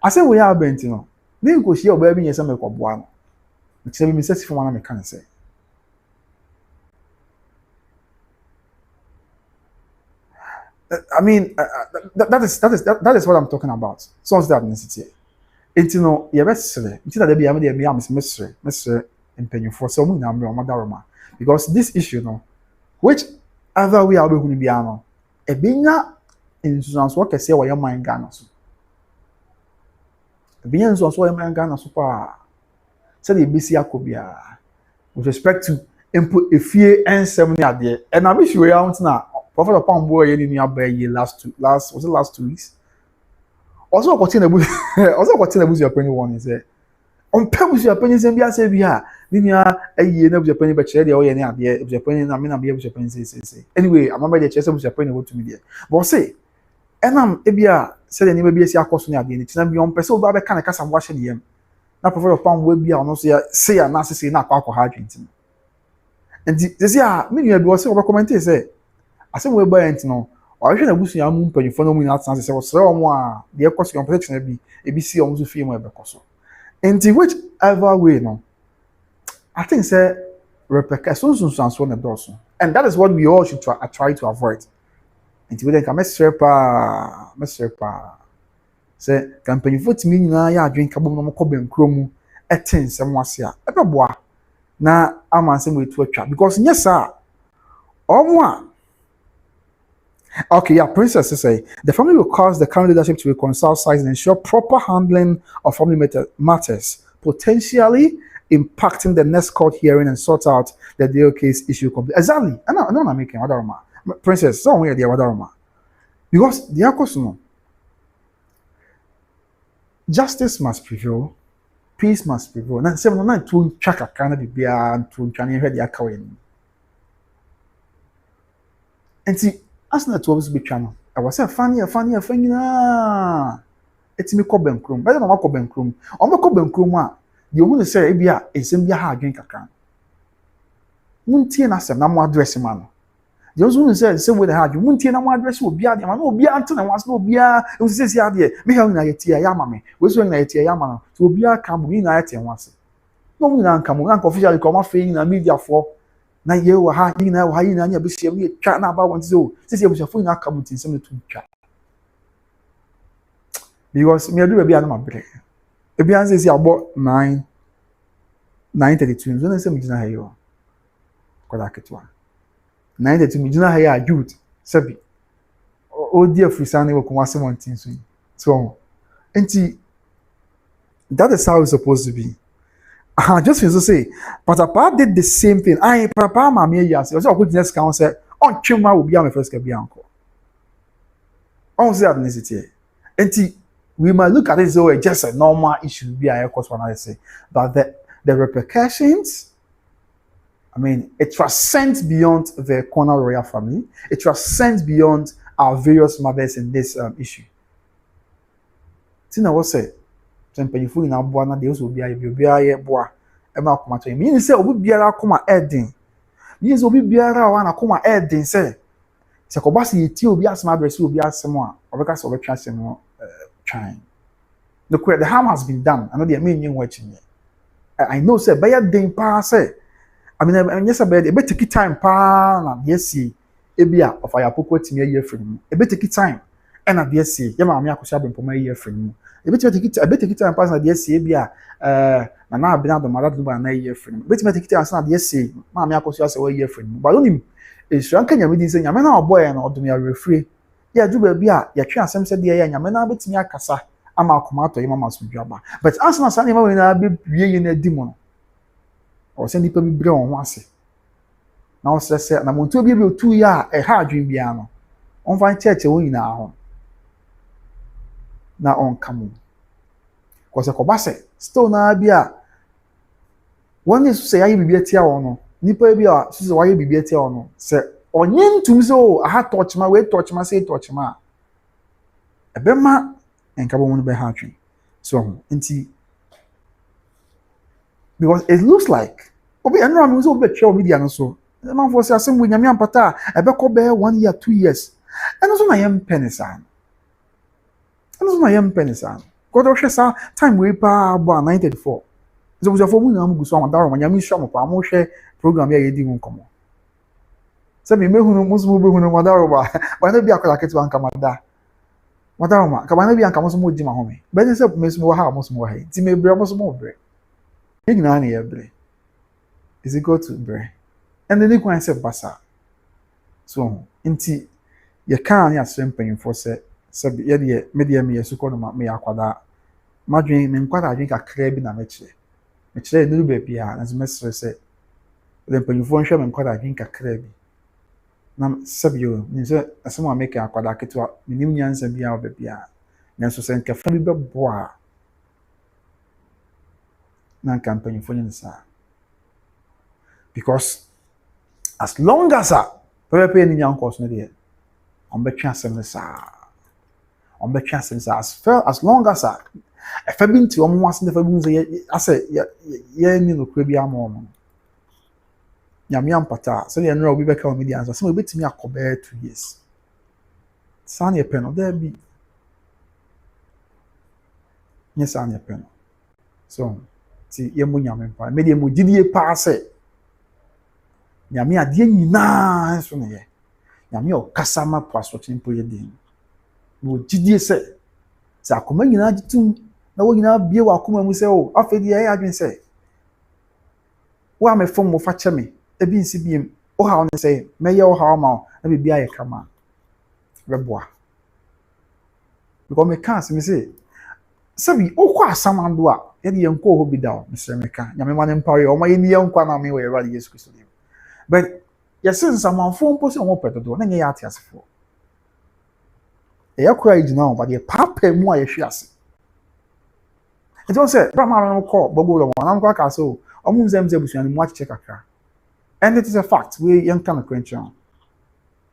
I say we are bent no me go share oba bi nyesa me kwboa no nti me sesi fo wana me kan say I mean that is what I'm talking about so that necessity enti no ye besere enti that be am dey me am mesere empenyufo so mu na me o madaroma because this issue no which other way I be hunu bia no e benya insurance work say wo ye man Ghana so Bien so am Ghana so pa said the BC akobia with respect to input a fear and 70 ade and I wish we out now prophet upon boy any near by last was it last 2 weeks also continue your penny one is on purpose your penny say bia say bia linear aye na your penny be chere dey o ye ni ade your penny na me na be your penny say anyway I'm not dey chere say your penny go to me there but say enam ebia said any maybe see Akosua ni ade ni tina bi on person oba be kan kasa mo ahye ne yam na prophet upon we bia ono so say na say na akwa ha dwintin and this year me nua bi o say oba comment say asem we buy ent no o hwe na busu ya mu mpanyfo no mu na atsan say o sere omo a de ekoso on protection bi e bi si omo so fie mo e be koso and which ever way no I think say repercussions so na doso and that is what we all should try to avoid. Nti we dey come mesrepa say campaign vote mi nyina ya adwen ka bom no ko benkro mu eten sem wase a ebeboa na amansem wetu atwa because yes sir omo okay, yeah, Princess say the family will cause the current leadership to reconcile sides and ensure proper handling of family matters, potentially impacting the next court hearing and sort out the deal case issue completely. Exactly. I know I'm making Wadaroma. Princess, so we are the Wadaroma. Because the Akosua, justice must prevail, peace must prevail. Now, 7 to track a kind of be and to Johnny head the Akawin. And see, as na to always be channel. I was a funny na. etimi kɔ bankrom bɛyɛ na wakɔ bankrom ɔmbɛkɔ bankrom a deɛ ɔhu ne sɛ ebi a nsɛm bi ha adwen kakra muntie na asɛm na mo address ma no deɛ ɔso hu ne sɛ nsɛm wei na ha adwen muntie na mo address obiara deɛ ma na obiara nte na wase na obiara ɛhu sɛ sɛsi adeɛ meha nyinaa yɛtie yɛ ama me wei so nyinaa yɛtie yɛ ama no so obiara ka mo nyinaa yɛte ho ase na ɔmo nyinaa nka mo na nka officially ka ɔmo afei nyinaa mediafoɔ na yɛ wɔ ha nyinaa wɔ ha nyinaa ne abɛhyia mu yɛ twa na aba wɔn sɛ o sɛsi abusuafoɔ nyinaa ka mo ti nsɛm no to twa because me adu baabi a na ma brɛ ebi an sɛ si abɔ 9:32 nso na sɛ me gyina ha yi o kɔda ketewa 9:32 me gyina ha yi a Jude sɛbi odi afurisa ne wɔ kɔn asɛm wɔn ti nso yi so nti that is how it's supposed to be. I just feel to say, but Papa did the same thing. I Papa mama yes. I was going to next count say, on Chima will be my first uncle. On say ethnicity. And we might look at it as though just a normal issue be I course when I say, but the repercussions, I mean, it transcends beyond the corner royal family. It transcends beyond our various mothers in this issue. Tina was say. Mpanyinfo nyinaa boa na deɛ ɔsɛ obiara yɛ boa ɛma akoma to yɛn sɛ obi biara akoma ɛden yɛn sɛ obi biara a wana akoma ɛden sɛ kɔba sɛ yɛtie obi asɛm adrɛsɛ obi asɛm a ɔbɛka sɛ ɔbɛtwa asɛm no twan the harm has been done ano deɛ menyɛ ho akyi nyɛ I know sɛ bɛyɛ den paa sɛ I mean ɛnyɛ sɛ bɛyɛ ɛbɛtaki time paa na deɛ sie ebi a ɔfa yɛ akoko atumi ayi afiri mu ɛbɛtaki time ɛna deɛ sie yɛ maame Akosua abɛmpɔm ayi afiri mu ebetumi time pass na deɛ sie bi a na abena do mara do ba na yɛ frɛ no ebetumi take time na deɛ sie maame Akosua sɛ wɔyɛ frɛ no ba onim esua nka nyame din sɛ nyame na ɔbɔ yɛ no ɔdom ya refre yɛ adu ba bi a yɛtwe asɛm sɛ deɛ yɛ nyame na betumi akasa ama akoma atɔ yɛ mama so dwaba but ansa na sane ma we na be wie yɛ na di mu no ɔsɛ nipa bi brɛ wɔn ho ase na ɔsɛ sɛ na monto bi otu yɛ a ɛha adwen bia no ɔmfa nkyɛkyɛ wɔn nyinaa ho na ɔnka mo kɔsɛ kɔba sɛ still na bi a wɔn sɛ yɛayɛ biribi atia wɔn no nipa bi a sɛ wɔayɛ biribi atia wɔn no sɛ ɔnyɛ ntum sɛ o aha tɔkyema wei tɔkyema sɛ tɔkyema a ɛbɛma nka bɔ wɔn bɛha atwe so ho nti because it looks like obi ɛnura mi nso obi bɛtwa obi dia no so ɛmanfoɔ sɛ asɛm wɔ nyame ampata a ɛbɛkɔ bɛyɛ 1 year 2 years ɛno so na yɛmpɛ ne saa ɛno so na yɛmpɛ ne saa kɔdɔ hwɛ saa time wei paa bɔ a 9:34 nso busuafoɔ mu nyinaa mu gu so amadaro ma nyame nhyira mo paa mo hwɛ program yɛ yɛdi mu nkɔmmɔ sɛ me mehunu mo so mo behunu madaro ba ba na bi akɔla ketewa nka mada madaro ma ka ba na bi anka mo so mo gyi ma ho me bɛne sɛ me so mo wɔ ha mo so mo wɔ ha nti me brɛ mo so mo brɛ yɛ nyinaa ne yɛ brɛ is equal to brɛ ɛne ne kwan sɛ basa so nti yɛkaa ne asɛm mpanyinfoɔ sɛ yɛdeɛ medeɛ meyɛ sukɔ no meyɛ akwadaa madwen me nkwada adwen kakra bi na mekyerɛ nuru baabi a nanso mɛsrɛ sɛ the mpanyinfoɔ nhwɛ me nkwada adwen kakra bi na sɛbio nim sɛ asɛm a meka akwadaa ketewa menim nyansa bi a baabi a nanso sɛ nkɛfa bi bɛboa a na nka mpanyinfoɔ nyɛ ne saa because as long as a pɛpɛpɛ ne nya nkɔso no deɛ ɔmbɛtwe asɛm no saa ɔmbɛtwe asɛm saa as long as a ɛfa bi nti ɔmo ase ɛfa bi nso asɛ yɛni nokura bi ama ɔmo nyame ampata sɛdeɛ nnora obi bɛka wɔ media nso asɛm a ebɛtumi akɔ bɛyɛ 2 years saa ne yɛpɛ no daabi nyɛ saa ne yɛpɛ no so nti yɛmmɔ nyame mpa medeɛ mu gyidie paa sɛ nyame adeɛ nyinaa nso ne yɛ nyame ɔkasa ma po asɔkye mpo yɛ den na ɔgyidie sɛ akoma nyinaa gye tum na wɔn nyinaa bie wɔ akoma mu sɛ o afei deɛ ɛyɛ adwene sɛ wo a mefom mo fa kyɛ me ebi nsi biem ɔhaw ne sɛ mɛyɛ ɔhaw ma wo na biribi ayɛ kama bɛboa because meka asɛm sɛ sɛbi wokɔ asamando a yɛde yɛnkɔ hɔ bi da o mesrɛ meka nyame ma ne mpaeɛ ɔma yɛni yɛnkwa na me wɔ Awurade Yesu Kristo dim but yɛsɛ nsamanfoɔ mpo sɛ ɔmo pɛ dodoɔ na nyɛ yɛ ate asefoɔ ɛyɛ kora gyina hɔ but yɛ paapaa mu a yɛhwe ase nti wɔn sɛ bra maa no kɔ bɔbɔ lɔ wɔn anam aka sɛ o ɔmo nsɛm sɛ busua no mu akyekyɛ kakra and it is a fact wei yɛnka no kwankyɛn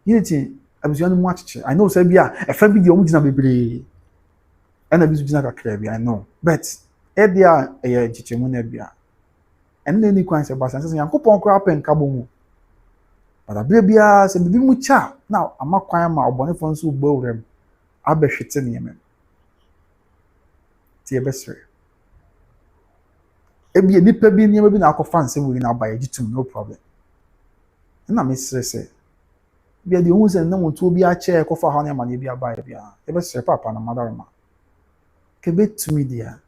unity abusua no mu akyekyɛ I know sɛ bi a ɛfa bi deɛ ɔmo gyina bebree ɛna bi so gyina kakra bi I know but ɛdeɛ a ɛyɛ kyekyɛmu no bia ɛno na ni kwan sɛ basa sɛ Nyankopɔn koraa pɛ nka bɔ mu but abere biara sɛ bibi mu kya na ama kwan ma ɔbɔnefoɔ nso bɔ wuram abɛhwete nneɛma tie bɛsrɛ ebi nipa bi nneɛma bi na akɔfa nsɛm wɔ ni na aba yɛ gyitum no problem ɛna mesrɛ sɛ bia deɛ ohun sɛ na wɔn bi akyɛ kɔfa ha ne ama ne bi aba yɛ bia ɛbɛsrɛ papa na madaroma kebetumi dia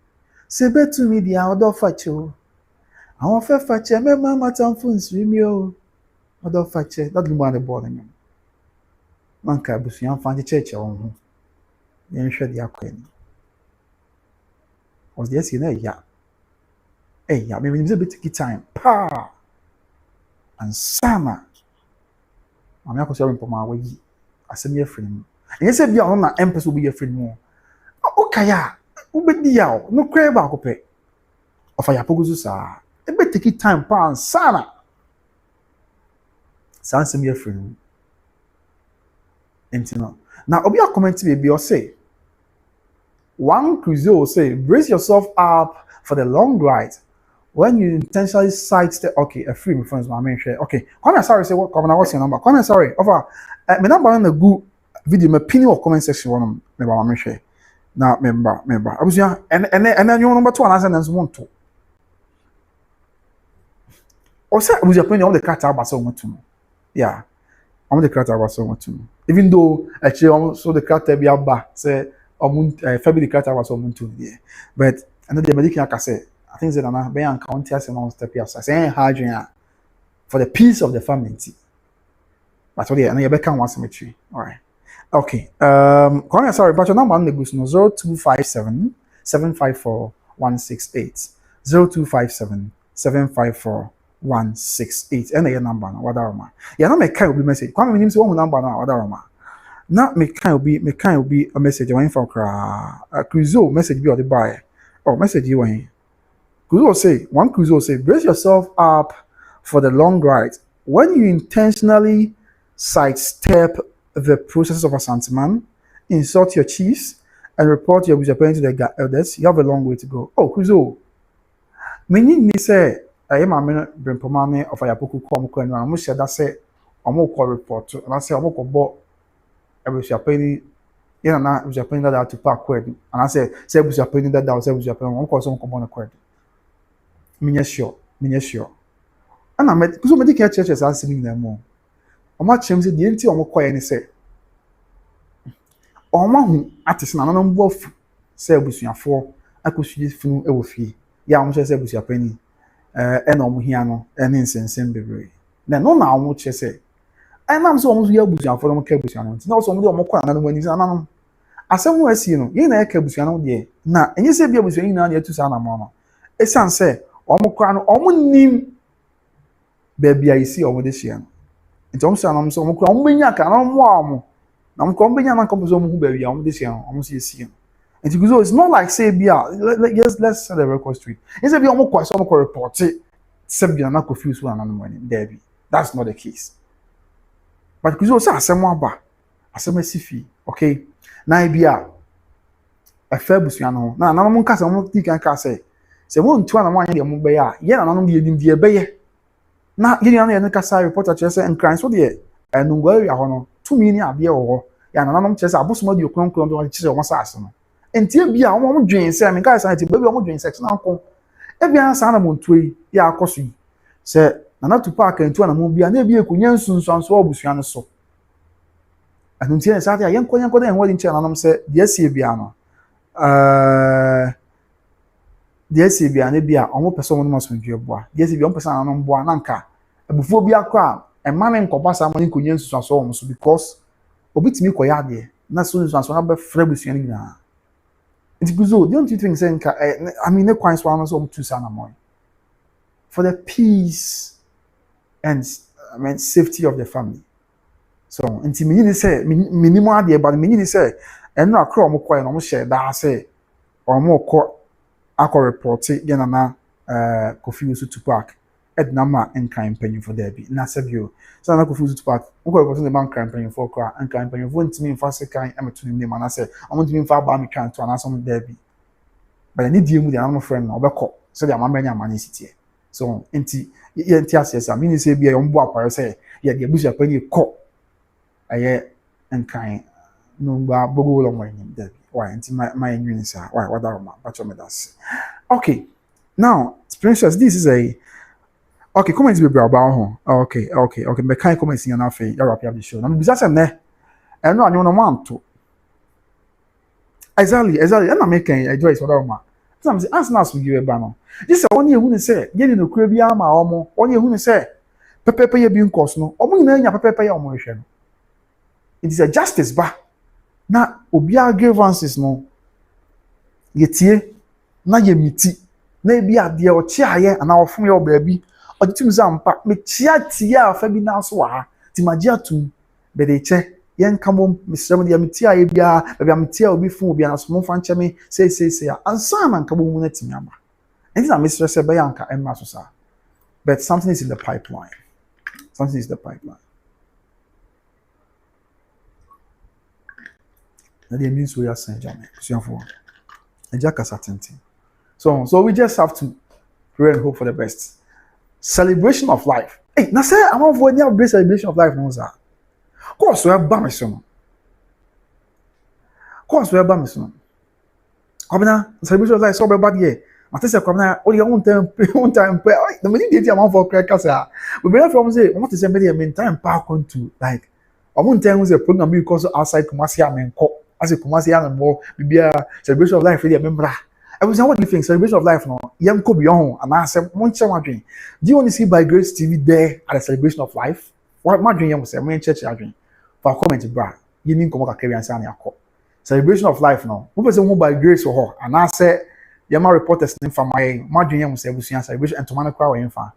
sɛ betumi dia ɔdɔ fa kyɛw àwọn fẹ́ fa kyɛ mɛma matamfo nsiri mi o ɔdɔ fa kyɛ that Lumba ne bɔɔl no manka abusua mfa nkyekyɛkyɛ wɔn ho yɛnhwɛ deɛ akɔ ani ɔs deɛ si na ɛya menim sɛ bɛtiki time paa ansana maame Akosua mpɔma wayi asɛm yɛ firi mu ɛnyɛ sɛ bia ɔno na ɛmpɛ sɛ wobɛyɛ firi mu wokae a wobɛdi a no kora baako pɛ ɔfa yɛapɔgo so saa ɛbɛtiki time paa ansana saa nsɛm yɛ firi mu nti no na obi a comment baby or say one cruiser say brace yourself up for the long ride when you intentionally sidestep okay a free my friends my main share okay come sorry say what come na what's your number come sorry over my number on the good video my pin or comment section one me ba my share na member abusua and then your number 2 and answer them want to or say abusua pin on the cat about so want to yeah I'm the character about so much too. Even though actually also the character be aba say family character about so much too yeah. But I know the medical can say I think that na be an county as no step here say hard for the peace of the family. But what I know you be can one cemetery. All right. Okay. Come sorry, but your number on the goose no 0257 754 168 0257 754 168 and your number na wadaroma ya na me kan obi message kwa me nim say wo number na wadaroma na me kan obi a message when from kra cruzo message bi o the buy oh message you when cruzo say brace yourself up for the long ride when you intentionally sidestep the process of Asantehene, insult your chiefs and report your disappearance to the elders. You have a long way to go. Oh cruzo me ni say I maame brempoma me of ayapoku kom ko anu mo hyɛ da sɛ ɔmo kɔ report na sɛ ɔmo kɔ bɔ abusuapani yɛn na abusuapani dada to park kwed ana sɛ abusuapani dada sɛ abusuapani ɔmo kɔ so ɔmo bɔ no kwed menyɛ sure ana me kuso me dika church saa sini na mo ɔmo akyerɛ me sɛ die nti ɔmo kɔ yɛ ne sɛ ɔmo hu atese na nanom bɔ afu sɛ abusuafoɔ akosua funu ɛwɔ fie ya ɔmo hyɛ sɛ abusuapani ɛna ɔmo hia no ɛne nsensɛm bebree na no na ɔmo kyerɛ sɛ ɛnam sɛ ɔmo so yɛ abusuafo no ka abusua no nti na ɔso ɔmo de ɔmo kɔ ananom ani sɛ ananom asɛm ho asi no yɛn na yɛka abusua no deɛ na ɛnyɛ sɛ bi abusua nyinaa na yɛtu saa anamɔ no ɛsiane sɛ ɔmo kora no ɔmo nim baabi a yɛsi ɔmo de hyia no nti ɔmo sɛ anam sɛ ɔmo kora ɔmo bɛnya ka na ɔmo a ɔmo na ɔmo kora ɔmo bɛnya na nkɔmpo sɛ ɔmo hu baabi a ɔmo de hyia no ɔmo so yɛsi no nti kuzo it's not like say bi a let's set the record straight it's say bi ɔmo kɔ sɛ ɔmo kɔ report sɛ bi na confuse one another money there be that's not the case but kuzo sɛ asɛm aba asɛm asifi okay na bi a afa busua no na ɔmo nka sɛ ɔmo tika nka sɛ mo ntu ana mo anya de mo bɛyɛ a yɛ na nanom de yedim de bɛyɛ na yɛ na yɛ kasa reporter kyerɛ sɛ nkran so de ɛnungwa area hɔ no tumi ni adeɛ wɔ hɔ yɛ na nanom kyerɛ sɛ abosom de okronkron de kyerɛ ɔmo saase no entie bia ɔmo dwen sɛ me nka sɛ baby ɔmo dwen sɛ na nko ebia sa na mo ntoi yɛ akɔso yi sɛ na to park ntu na mo bia na ebia ekunya nsunsuanso obusua no so anu ntie sɛ ate yɛn kɔ de enwadi nkyɛn nanom sɛ deɛ sie bia no deɛ sie bia na bia ɔmo pɛ sɛ ɔmo no asomdwe boa deɛ sie bia ɔmo pɛ sɛ nanom boa na nka abufuo bi akɔ a ɛma ne nkɔba sa mo ne nkunya nsunsuanso ɔmo so because obi timi kɔ yɛ adeɛ na so nsunsuanso na bɛ frɛ busua no nyinaa. Don't you think saying I mean the coins one also to Sanamon for the peace and I mean safety of the family. So until me say minimum idea but me say and no Accra mo kwai no mo share that say or more akọ report again na confuse to park Ednama and crime penny for Debbie. Nasabio. So I could feel to part. Uncle was in the bank crime penny for cry and crime penny won't mean for second. I'm to name and I said, I want to mean far by me can to answer Debbie. But I need you with the animal friend or back up. So the Mamma money city. So, anti, yes, I mean, say be a boy, I say, yeah, the bush a penny cop. I hear and kind. No, Bogo long way in Debbie. Why, anti my units are why, what are my does. Okay, now, Princess, this is a okay, comments be about home. Okay. But kind comments in your face, you're up the show. I'm just a and no, I don't want to. Exactly. And I'm making a choice for that. Some say, ask us with you a banner. This is only who say, getting a crabby armor or more, only who say, Pepe pay being cost no, or we know Pepe pay motion. It is a justice, but now, Obia grievances no. Yet ye, na ye miti, na be a dear or chia and our from your baby. Or the two zampa, me chia fabi now so Timagia to be they che, yen come on, Miss Remedy, Amitia, Abia, Amitia will be full, be a small fanchame, say, and Simon come on at Yama. And this is Mistress Bayanka and Masusa. But something is in the pipeline. Something is the pipeline. That means we are Saint Germain. And Jack has certainty. So we just have to pray and hope for the best. Celebration of life. Hey, now say I want for any celebration of life, no sir. Course we have bamison. Celebration of life so bad here. I say come now, only one time. The many days I want for crackers. We better from say, what is somebody a time park on to like. I won't tell you the program because outside Kumasi and Co. As a Kumasi and more, be a celebration of life. Really remember. I was what do you think? Celebration of life, no? Young could be on, and I said, do you want to see by Grace TV there at a celebration of life? What my dream was a church dream. For comment, bra, you mean come on, carry and sign your celebration of life, no? Who was by Grace or her? And I said, Yama reporters from my dream was a celebration and to man crowd in fan.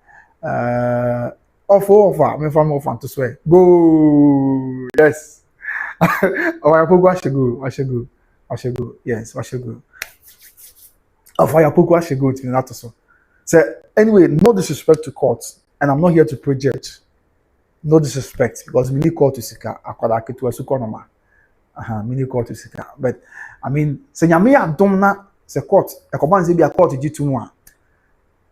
Offer, me from offer to swear. Go, yes. Oh, I should go. Yes, I should go. Of I should go to the NATO. So anyway, no disrespect to courts, and I'm not here to project. No disrespect, because we need court to Sika, Akwadake to a Sukonoma. Mini court to Sika. But I mean, say Yamia Domna, the court, a command be a court to G2.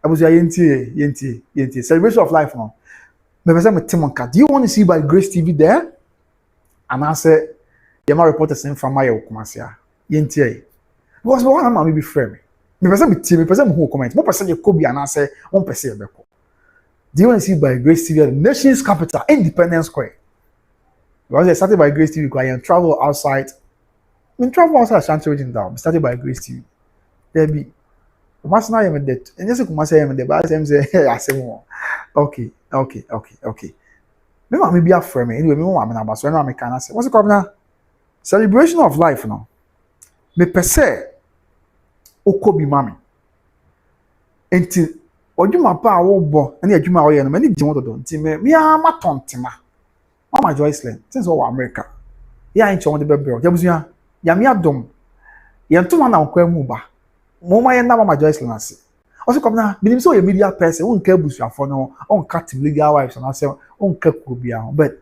I was a yenti. Celebration of life now. Maybe I'm a Timonka. Do you want to see by Grace TV there? And I said, Yama reporter saying from my Okumasia. Yenti. Because one man will be free. Me person who comment. One person you could be and answer 1% beko. Do you want to see by Grace TV the nation's capital, Independence Square? Because they started by Grace TV, and travel outside. Travel outside Sh0wdown. Started by Grace TV. There be. Must now am dead. And just come say am dead. But I say I say more. Okay. Maybe a friend. Anyway, me want me number. So now me can say. What's it called now? Celebration of life now. Me per se. Okobi mami. Enti odwuma pa wo bo na adwuma wo ye no mani gye wododo nti me ama tontema. Mama Joycelyn since we America. Ya nche won de bebro. Jabusua ya me adom. Ye ntoma na okwa mu ba. Mo ma ye na Mama Joycelyn ase. Also come na binim so ye media person won ka busuafo no on cut legal wives and say on ka kubia but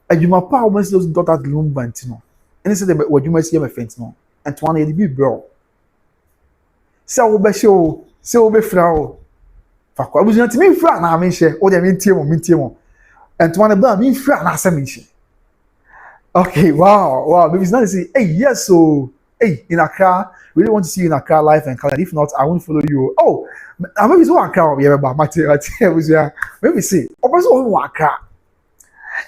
adwuma pa wo must those daughters Lumba ntino. Any say the adwuma si ye me fent no. And one ye be bro. Se wo be show, se wo be fra o. Fa kwa buzu nti me fra na me hye, o de me ntie mo. And one ba me fra na asa me hye. Okay, wow. Maybe it's not to say, hey, yes, so hey, in Accra, really want to see you in Accra live and color. If not, I won't follow you. Oh, maybe so Accra, yeah, but maybe see. Also, on Accra.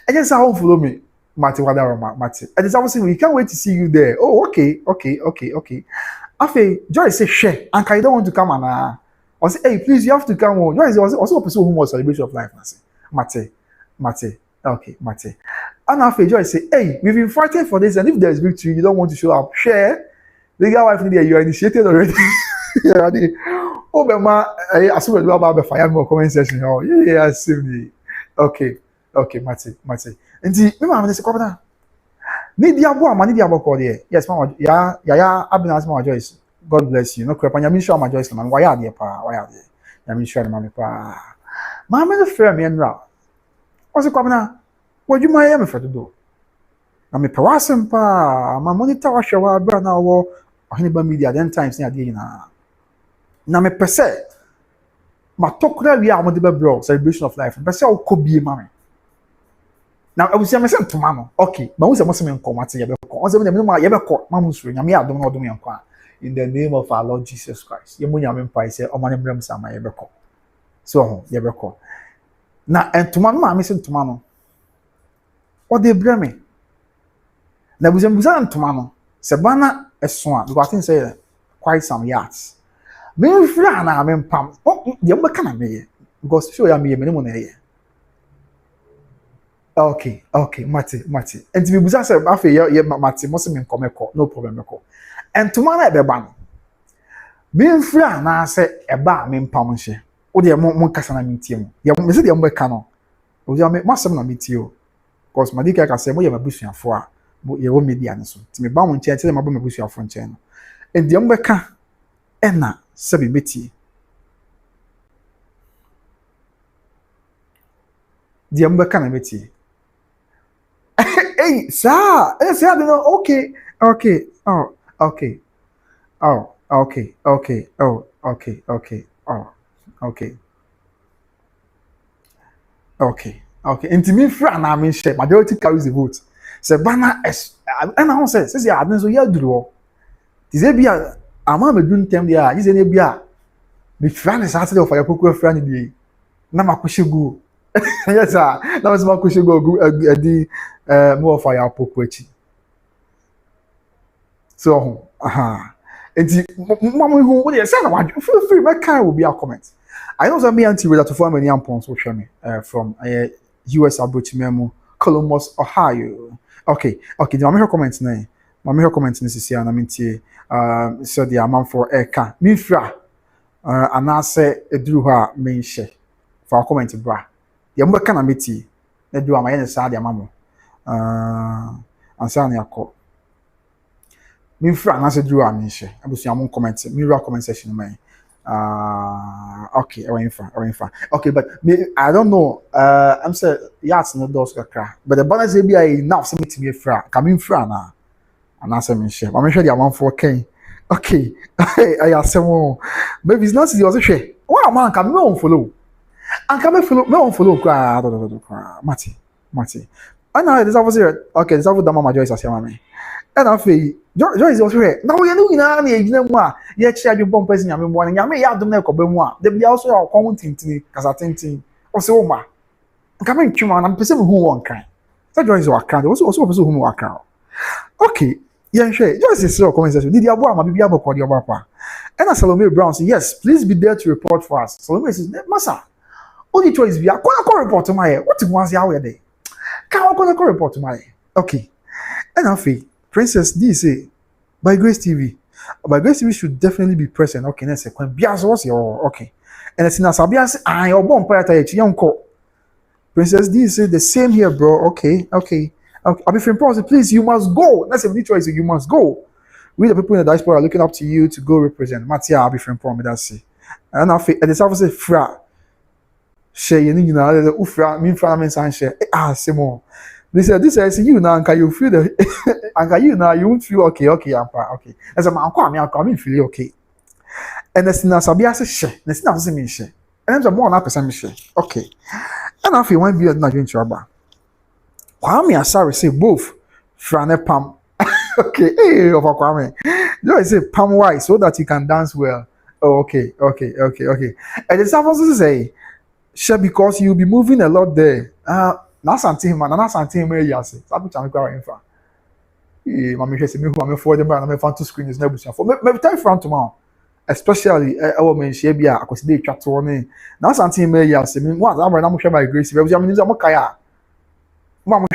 I just I won't follow me. Mate, and it's obviously we can't wait to see you there. Oh, okay. Afe, Joy say share, and I don't want to come and I say, hey, please, you have to come on. Joy is also a person who wants celebration of life. I say, Mate. And Afe, Joy say, hey, we've been fighting for this, and if there's victory, you don't want to show up. Share. The guy wife there, you are initiated already. Oh, but ma, I saw you about the fire more comment section. Oh, yeah, see me. Okay, Mate. And see, remember, say, come on. Need the call there. Yes, Mama. Yeah. Abinas Mama Joyce. God bless you. No crap. I'm sure Mama Joyce, man. Why are they? Why are they? I'm sure, Mama. maame no frɛ me nra ɔse kwabena wadwuma yɛ me fɛ dodo na mepɛ w'asɛm paa ma monitor wahwɛ wɔ abra na ɔwɔ ɔhene ba media den times ne adeɛ nyinaa na mepɛ sɛ matɔkora wie a wɔde bɛbrɛ celebration of life mepɛ sɛ wokɔ bie ma me na abusua me sɛ ntoma no okay ma wo sɛ mo sɛ me nkɔ mate yɛbɛkɔ ɔsɛ me ma yɛbɛkɔ ma mo suro nyame adom na ɔdom yɛn kɔ a in the name of our Lord Jesus Christ yɛmo nyame mpae sɛ ɔma ne mbrɛm sa ma yɛbɛkɔ so ho yɛbɛkɔ na ntoma no ma me sɛ ntoma no ɔde brɛ me na abusua ntoma no sɛ bana ɛso a because I think say quite some yards me mfira na me mpam deɛ mbɛka na meyɛ because show ya meyɛ me ne mo na ɛyɛ okay mate enti me busa sɛ afa yɛ mate mo se me nkɔmɛkɔ no problem mɛkɔ entoma na ɛbɛba no me mfira na sɛ ɛba me mpam nhyɛ wo deɛ mo nkasa na me tie mu deɛ me se deɛ mbɛka no wo deɛ me masɛm na me tie o because madika ka sɛ mo yɛ mabusuafo a yɛ wɔ media ne so nti me ba mo nkyɛn sɛ mabɔ mabusuafo nkyɛn no enti deɛ mbɛka ɛna sɛ be betie deɛ mbɛka na betie hey sir say I don't know okay nti me fra na me share majority carries the vote say bana and I say I don't so ya duro ti say bia ama me dun tem dia yi say na bia me fra na Saturday of ayakoko fra ni die na makoshegu yes sir na was makoshegu adi mo of ayakoko echi so enti mama hu wo dey say na wadwo feel free make can will be a comment I know some me anti reader to form any ampon so hwe me from US Abrochimemo Columbus Ohio okay the mama comment na mama comment ni sisi na mentie so the amount for eka mi fra anase eduru ho a menhye for comment bra ye mbeka na metie na du amaye ne sa de amamo ansa na yakọ mi fra anase eduru a menhye abusu amon comment mi ra comment section man okay okay but me I don't know I'm say yes no dos kakra but the balance be enough say me fra come fra na anase menhye ma menhye de amon for ken okay I asem maybe it's not the also hwe wa man ka me on follow and ka me follow kwa mati ana this officer okay this officer da mama Joyce asema me and afei Joyce also hwe na we no nyina na yegina mu a ye chia dwo bom person nyame mo na nyame ya adom na ekoba mu a de bia also ya kwon tintini kasa tintin o se wo ma nka me ntwuma na mpese me hu won kan so Joyce wa kan also person hu wa kan okay yeah, sure. Just a slow comment section. Did you abo maybe abo kwa di oba pa? And Salome Brown says, yes, please be there to report for us. Salome says, Massa, only choice be a kona report to my what you want here there. Can kona report to my okay. And Afi, Princess D say by Grace TV. By Grace TV should definitely be present. Okay, next second. Bias was your okay. And as in Asabias, I your bomb part young call. Princess D say the same here, bro. Okay. I'll be friend pause. Please, you must go. That's a choice. You must go. We the people in the diaspora are looking up to you to go represent. Matia, I'll be friend pause. That's it. And I feel at the service say fra. Share you know ufra me fra men san share. Say more. This is you now. Can you feel the? And can you now? You won't feel okay. Okay. As a man, I come feel okay. And that's not Sabia say share. That's not me share. And I'm more than person share. Okay. And I feel one be not going trouble. Kwame Asare say both frane pam. Okay, hey, over Kwame. You say pam why so that you can dance well. Oh, okay. And the Savos say, sure, because you'll be moving a lot there. Asantehene yes. Sabu chame kwa infa. Mama say me who am for them and I'm fan to screen is nebusia for. Maybe time front tomorrow. Especially our men share bia akoside twa to ne. Na Asantehene yes me one am na mo hwe by Grace. We am niza mo kaya. Mama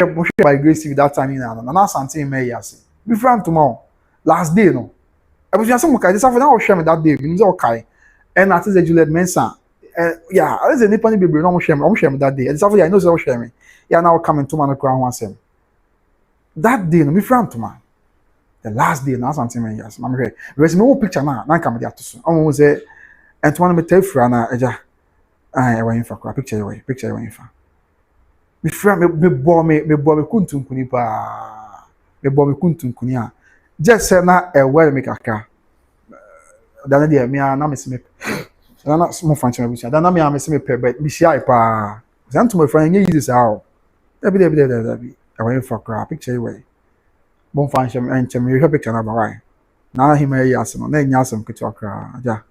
by Grace with that time na Asantehene yes. Be front tomorrow. Last day no. I was just some kai this after share me that day. Me niza okay. And at the Juliet Mensa. Yeah, I was a nippon baby no share me that day. This after I know so share me. Yeah, now coming to man crown once him. That day no me front to man. The last day na Asantehene yes. Mama here. Because me picture na come there to so. Omo say and to man me tell fra na eja. I went for crap picture I went for. Me fra me kuntum kuni pa. Me kuntum kuni a. Just say na e well me kakra. Dana dia me na me se me. Dana mo fanchi me busia. Dana me se me pe but me share pa. Zanto me fra nye use how. Dabi. I went for crap picture way. Bon fanchi me enche me hwe picture na ba why. Na him e yasem na nya asem ketu akra. Ja.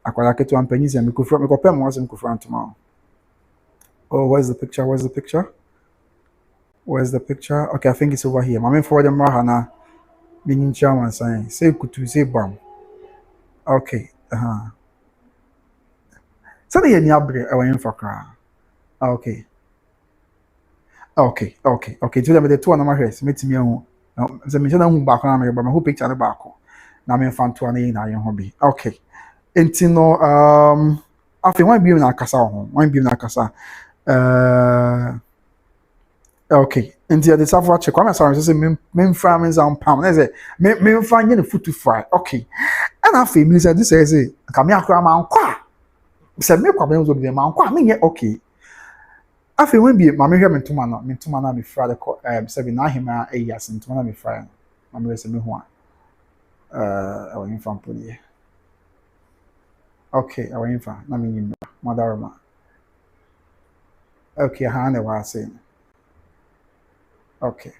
Akwala ketu ampanyi se me kufra me kopem mo asem kufra ntoma. Oh, where's the picture? Where's the picture? Okay, I think it's over here. Mami forward them rahana. Being chairman saying, say kutu, say bam. Okay, So the nyabre I went for cra. Okay. To them the two on my head. Meet me on. The mission on back on me, but my who picture the back. Now me fan to an in your hobby. Okay. Entino after one being na kasa home. One being na kasa. Okay. Nti the safa check kwame sorry say me fra me zam pam na say me fra nye the food to fry. Okay. And after me say this say ka me akra ma nkwa. Say me kwa be zo be ma nkwa me nye okay. After when be ma me hwe me ntoma na me fra the say na hima eyas ntoma na me fra. Ma me say me ho a awon fa mpoli. Okay, awon fa na me nyim madaroma. Okay, ha na wa say. Okay.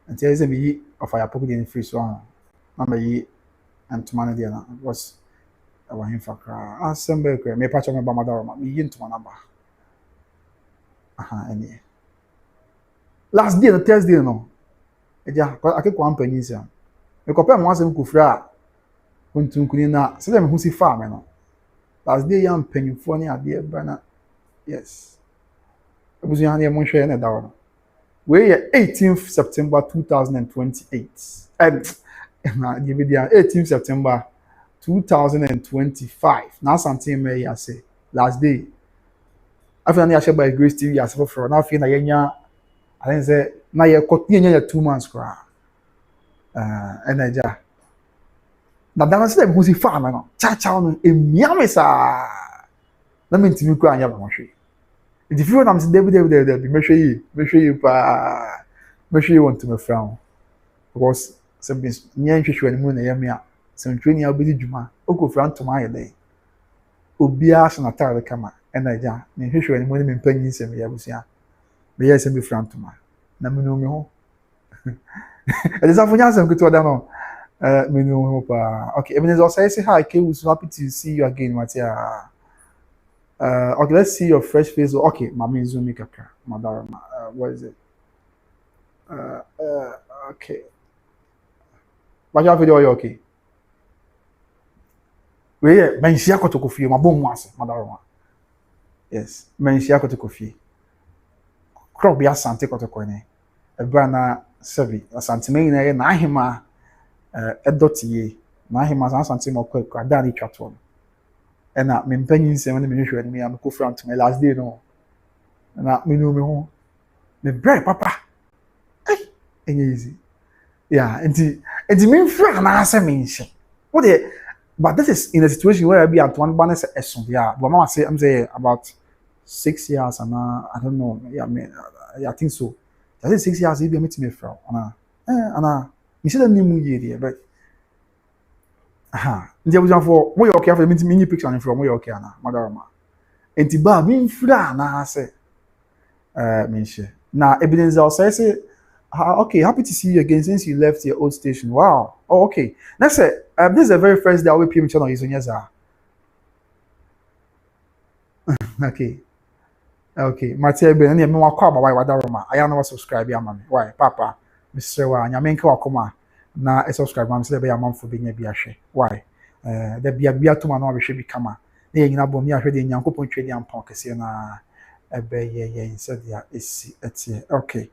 And there is a me of fire pocket in free swan. Number ye and to man dinner was our him for cry. Assemble me patch on my bamador, me into my number. Any. Last day, the Thursday, no. Yeah, I keep one penny. You compare once and kufra. Kuntum kunina, say them who see farm, no. Last day, young penny funny idea, banner. Yes. It was your honey, Monsieur, and a dollar. We're 18th September 2028. 18th September 2025. Now Asantehene I say last day. After I share by Grace TV as for now feel na yenya I think say na ye continue 2 months kra. And I ja. Na dana say dem husi farm no. Cha no emia me sa. Na me ntimi kra anya ba hwe. If you want to David, make sure you want to my friend. Because some near issue and moon, Yamia, some training I'll be Juma, Oko friend to my day. Obia Sanata the Kama, and I ja, and issue and money in pennies and Yabusia. But yes, and be friend to my Namino. And it's a funny good to Adamo. Okay, even as I say hi, I was happy to see you again, Matia. Okay, let's see your fresh face. Okay, Mami Zumi Kaka, Madara. What is it? Okay. But you have video, okay? We mention to coffee, my bone once, Madara. Yes, mention to coffee. Crop be Asante Kotokone. A brana Sevi, Asantehene, Nahima, Edotie, Nahima, Asantehene, Dani Chatwon. And na me mpanyin se when me hwehwe me am ko front my last day no na me no me ho me break papa enye easy yeah and me fra na ase me nche what the but this is in a situation where I be at one banner eson yeah but mama say I'm say about 6 years and I don't know yeah I think so that is 6 years e be me to me fra ana me say that ni mu ye but ndi abuja for we okay for me to picture from we okay na madarama enti ba me mfira na ase mention na evidence say okay happy to see you again since you left your old station wow oh okay let's say this is the very first day I will PM channel is on yes okay Matia be na me wakọ aba why wadarama I am not subscribe ya mama why papa Mr. Wa nyame nka wakoma na subscribe mam say be ya mam fo be nya bi ahwe why da bia to ma na ahwe bi kama na nyina bom ya ahwe de nyankopon twedi ampa kese na ebe ye said ya esi etie okay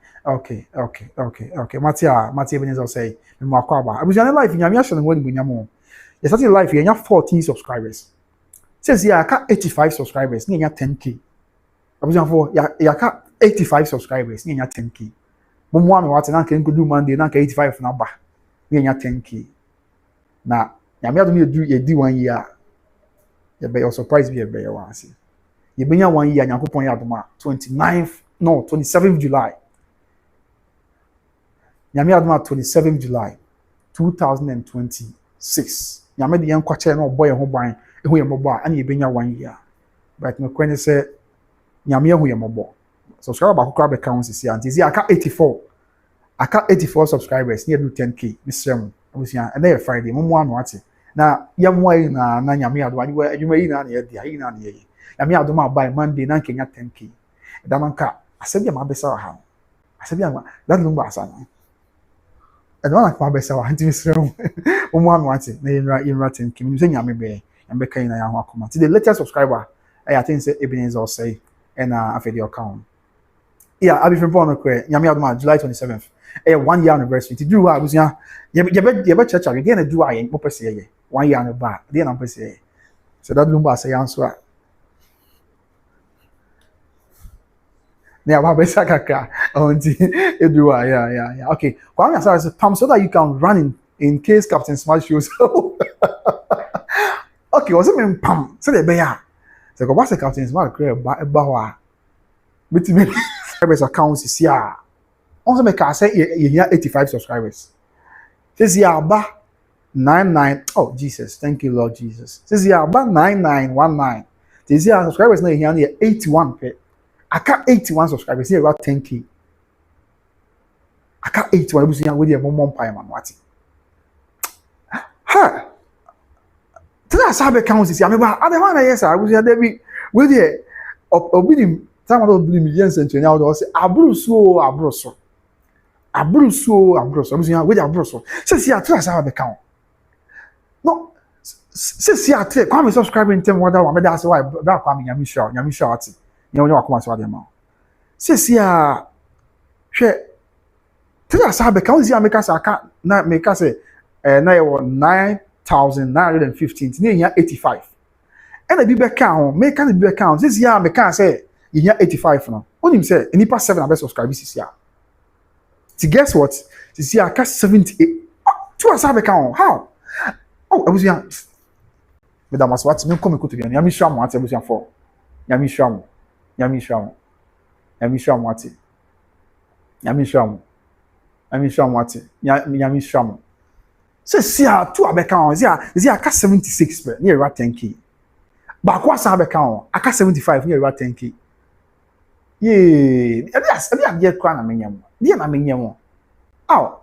Matia Benzo say me wakọ aba abuja life nyame ahwe no woni bunyamo yes at life ye nya 14 subscribers says ya ka 85 subscribers ni nya 10k abuja for ya ka 85 subscribers ni nya 10k Mumwa me wate na nka nkodu Monday na nka 85 na ba ye nya 10k na nyame adom ye di 1 year ye be your surprise be ye wansi Yebenya 1 year Nyankopon ya adoma 27th July. Nyame adoma 27th July 2026. Nyame de yankwa che na oboye ho ban ehu ye mobo a na yebenya 1 year. But me kwene say Nyame ehu ye mobo. Subscriber ba kokra be count sisi anti aka 84. Aka 84 subscribers near do 10k this year. Abusia and na Friday mo anu ate. Na yamwa yi na Nyame adoma adwuma yi na ye dia yi na ye. Nyame adoma by Monday na Kenya 10k. Da manka asabi ma besa ha. Asabi ma that Lumba asana. I don't like my best. I want to say, one wanted. Na you're 10k. You say Nyame be. Nyame be kind na ya ho akoma. The latest subscriber, I think say Ebenezer or say, and after the account. Yeah, I'll be from Bono Kwe. Nyame adoma July 27th. 1 year anniversary. To do what was ya? You be church again. Do I ain't purpose 1 year anniversary. Then I'm say. So that Lumba say answer. Yeah, what best Saga? Yeah. Okay. Kwame Asara says, Pam, so that you can run in case Captain Smart shows. Okay, what's it mean, Pam? So the bear. So what's the Captain Smart create bawa? But me subscribers accounts is here. Also, make I say you 85 subscribers. This year ba 99. Oh Jesus, thank you Lord Jesus. This year ba 9919. This year subscribers now here 81. I got 81 subscribers here about 10k. I got 81. I was here with your mom pie man. What? Ha! Tell us how the count is. I mean, I don't want to yes. I was here. Debbie with the Odobroni. Some of those millions and now they say Abruso. I was here with Abruso. Says here. Tell us how the count. No. Says here. Come subscribe in them. What I want. That's why. That come in. Yami show. You know what I'm saying? Says here, tell us how the count make us make us say 9,915 near 85. And the big count, make the big count. This year, make us say you 85 now. What him say? Any past 7 best subscribers this year. To guess what? This year, I got 78. To us how the count? How? Oh, I was young. Madam, what's me come to the Yami Sham, what's I was young for? Yami Sham. Nyame hwam wate so see two abeka on see aka 76 per near 10k ba kwa sa abeka on aka 75 near 10k yeah ebi ade kra na menyam dia na menyam oh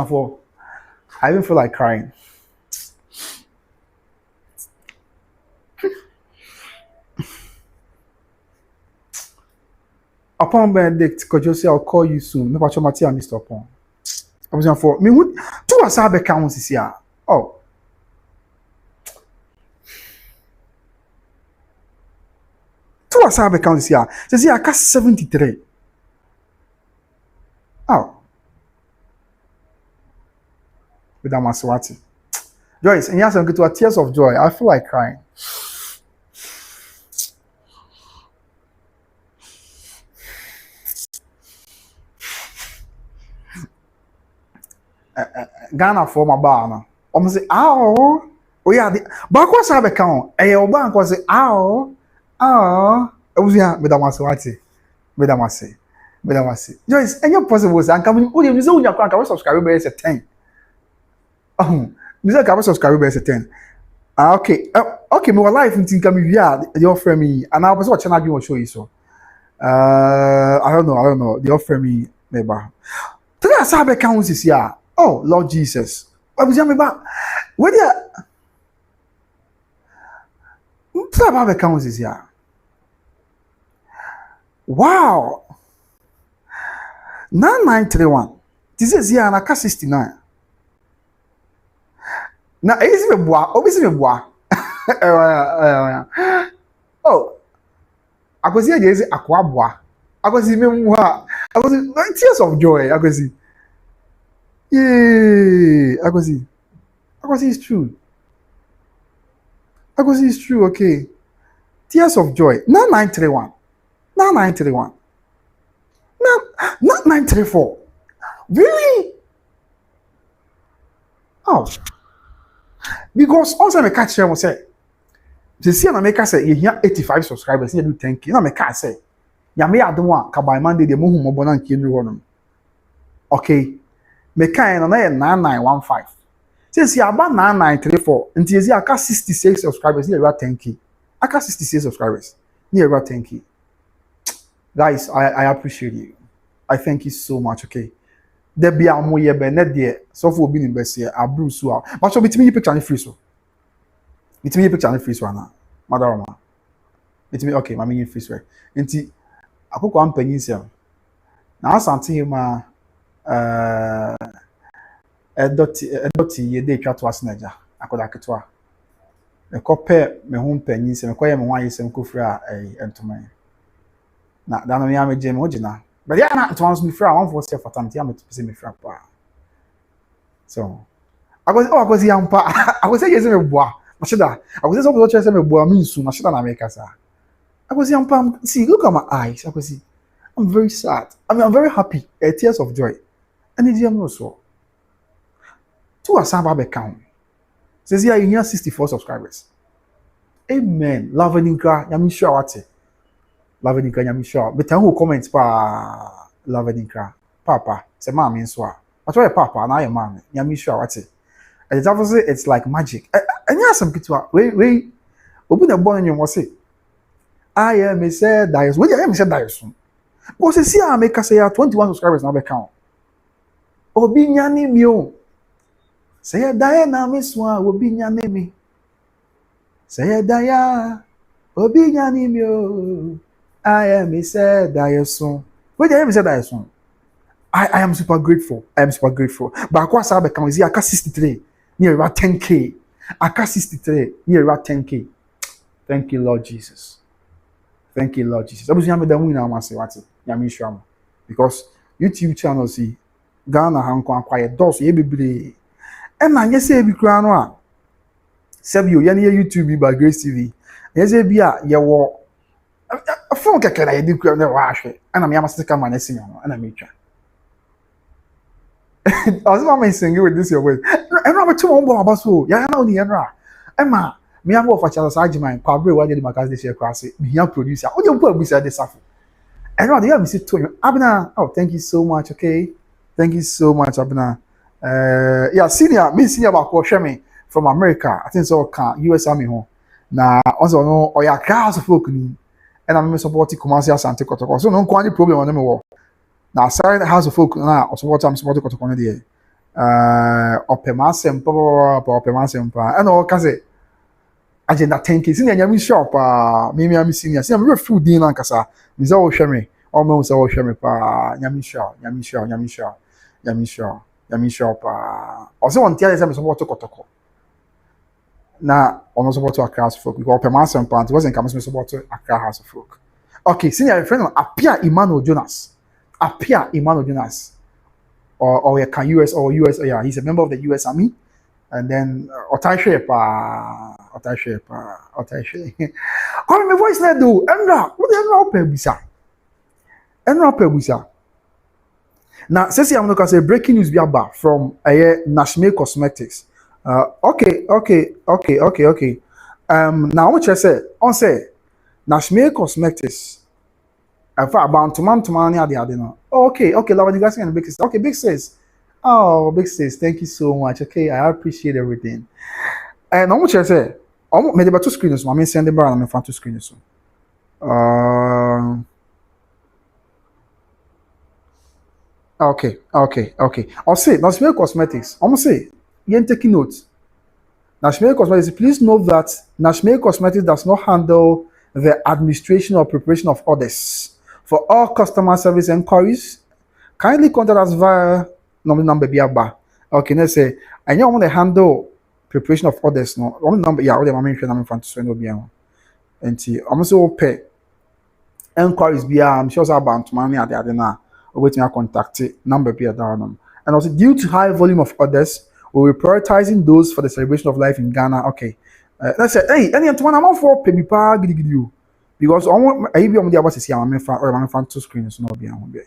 for I even feel like crying. Upon Benedict, could you say I'll call you soon? No, but Mati and Mr. Upon. I was for me. Two Asabe counts this year. Oh, two Asabe counts this year. Says here I cast 73. Oh, with that Maswati. Joyce, and yes, I'm going to a tears of joy. I feel like crying. Ghana for my bar now. Say, oh yeah, but what's have account? A bank was say, oh, I was here, Madam Aswati, Joyce, and your possible was I'm coming. Oh, you know, your account, I was subscriber base at 10. Mr. Cabot subscriber base at 10. Okay, more life in coming here, the offer me, and I was watching you will show you so. I don't know, the offer me, neighbor. Tell us how accounts is here. Oh, Lord Jesus. What was your back? Where the Trap accounts is here. Wow. 9931. This is here and I 69. Now, is me bois, obviously me bois. Oh, I was here, yes, aqua bois. I was in tears of joy. I was see. Yeah, I was see it's true. It's true, okay. Tears of joy. Not 931. Not 931. Not 934. Really? Oh. Because also I catch them say See, na make say you hear 85 subscribers, you do 10K. Na make say, ya me adom a ka by Monday de mo hu mo bona nke nri wonom. Okay. Make na 9915. Since you about 9934, until you aka 66 subscribers, near about 10K. Aka 66 subscribers, near about 10K. Guys, I appreciate you. I thank you so much, okay? There be a more year, but not there. So for being in best year, I bruise you out. But so between you picture and free so. Between you picture and free so now. Madam, between okay, my meaning free so. Until I could go and penny sell. Now, Asantehene, edoti ye de twa to asnaja akoda ketwa me kope me ho mpanyin se me koye me ho ayesem kofura entoman na dano me ameje me ogina but ya na to me fra one for self atam ti am to se me fra pa so agozi yampa agozi yeze me boa mashida agozi so so me boa me nsu mashida na me kasa agozi yampa see look at my eyes agozi I'm very sad. I mean, I'm very happy. Tears of joy. And it's also. To a Saba account. Says here you have 64 subscribers. Amen. Love and Accra, yami sure what it. Love and Accra, yami sure. But who comments pa Love and Accra? Papa, say mommy and swa. I try papa and I am mommy. Yami sure what it. And it's obviously it's like magic. And you have some kids wait. Open the bone and you must say. I am said dies. What I am said dies soon. Because see I make us say 21 subscribers now account. Obi nyani mio. Say daya na miswa obi nyane mi. Say daya obi nyane mi. I am said daya son. Wait, I am said daya son. I am super grateful. I am super grateful. But akwa sa become is aka 63 near about 10K. Aka 63 near about 10K. Thank you, Lord Jesus. Thank you, Lord Jesus. Obuzi nyame da mu na amase wate. Nyame hwam. Because YouTube channel see Ghana hanko akwaye dos ye bebre. And I just say, be crown one. Sebio, yan YouTube by Grace TV. Yes, be a yaw. A phone can I do crown the wash. And I'm Yamasa come and I sing and I make you. I was not singing with this your way. And I'm a 2 about so. Yeah, I know the Enra. Emma, me am of a child's argument. Probably what did my cousin this year cross it. Me young producer. Oh, you put me said this stuff. And now the other sit to you. Abna, oh, thank you so much. Okay. Thank you so much, Abna. Yeah, senior about me from America. I think so can US Army home. Na also no or ya class of folk ni. And I'm supporting Kumasi Asante Kotoko. So no any problem on them war. Now sorry house of folk na support I'm supporting Kotoko there. Opema sempa and all can say agenda 10K senior nyami shop me senior senior me food din ankasa. Me say o hwe me. O me say o hwe me pa nyami shop. Yami shop also on tia say support Kotoko. Na on support Accra House of Folk because permanent plant wasn't coming support Accra House of Folk. Okay, senior friend appear Emmanuel Jonas. Or can US yeah, he's a member of the US Army. And then Otaishe. Oh, my voice not do. Enra, what the Enra Pebusa. Now, since I'm going to say breaking news biaba from Sh0wdown Cosmetics. Okay. Now what I say? On say Sh0wdown Cosmetics. About to man the Okay, love you guys and big sis. Okay, big sis. Oh, big sis, thank you so much. Okay, I appreciate everything. And how much I say? Maybe about 2 screens. I mean, send the bar and I'm in 2 screens. Okay. I'll say Sh0wdown Cosmetics. I'm gonna say, you're taking notes. Sh0wdown Cosmetics, please note that Sh0wdown Cosmetics does not handle the administration or preparation of orders. For all customer service inquiries, kindly contact us via number biaba. Okay, let's say I know want to handle preparation of orders. No, number yeah, all the mention I'm in front of Sh0wdown. And I'm also pay inquiries biya. I'm sure about money at the other now. Wait me contact number be down. And also due to high volume of orders, we'll be prioritizing those for the celebration of life in Ghana. Okay. Let's say, hey, any one I'm for pay me pa you. Because I be on the about to see I'm in front 2 screens, no be on be.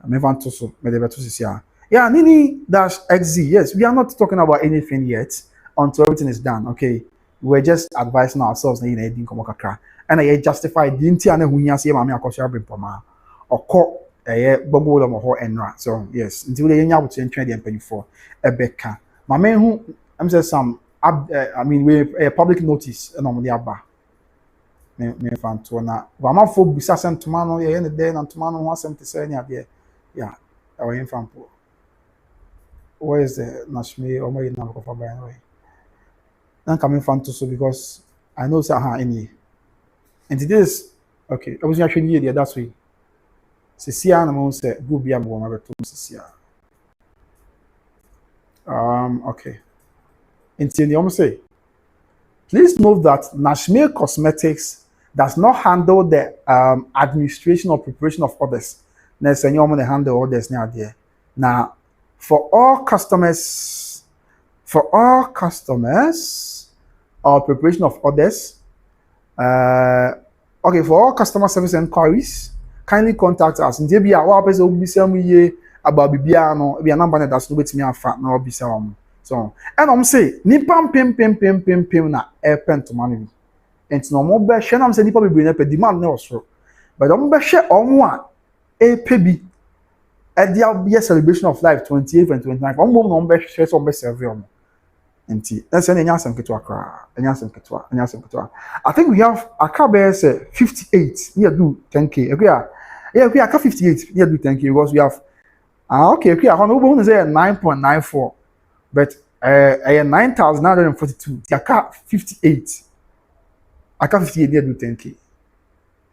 I'm in front to me the to see. Yeah, Nini dash XZ. Yes, we are not talking about anything yet until everything is done. Okay. we're just advising ourselves na yɛ na yɛdi nkɔmɔ kakra ɛna yɛ justify di nti a na ehu ase yɛ maame Akosua abempɔmaa ɔkɔ ɛyɛ gbogbo lɔmɔ hɔ ɛnra so yes nti wode yɛnya abotua ntwɛn deɛ mpanyinfoɔ ɛbɛka maame hu ɛm sɛ some I mean we public notice ɛna ɔmo de aba me fa ntoɔ na wamanfoɔ bisa sɛ ntoma no yɛyɛ ne dɛn na ntoma no ho asɛm te sɛ ne adeɛ yeah ɛwɔ yɛn fa mpo where is the nashme ɔmo yɛ nam kɔfa ban no na nka me fa nto so because I know sɛ aha ɛnie nti this okay ɛbusua hwɛ ne yie deɛ da so yi sisia na mo sɛ group bi abɔ ma bɛto sisia okay nti ne ɔmo say please note that Nashme Cosmetics does not handle the administration or preparation of orders. Na sɛ nyɛ ɔmo na handle orders ne adeɛ. Now, for all customers, or preparation of orders, okay, for all customer service inquiries, kindly contact us. Nti bi a wa pɛ sɛ obisa mu yie about bibia no, bi a number na da so betumi afa na obisa wɔn. So, and I'm say, nipa pim na airpen to money. And no more be share am say nipa be na pe demand na osoro. But I'm be share omo a e pe bi e dia be celebration of life 28 and 29. Omo no be share so be serve omo. Enti, na say nya asem keto akra, nya asem keto. I think we have Accra be say 58 near do 10k. We Accra 58 near do 10k because we have okay, I know say 9.94. But 9,942. Aka 58. Aka 58 near do 10k.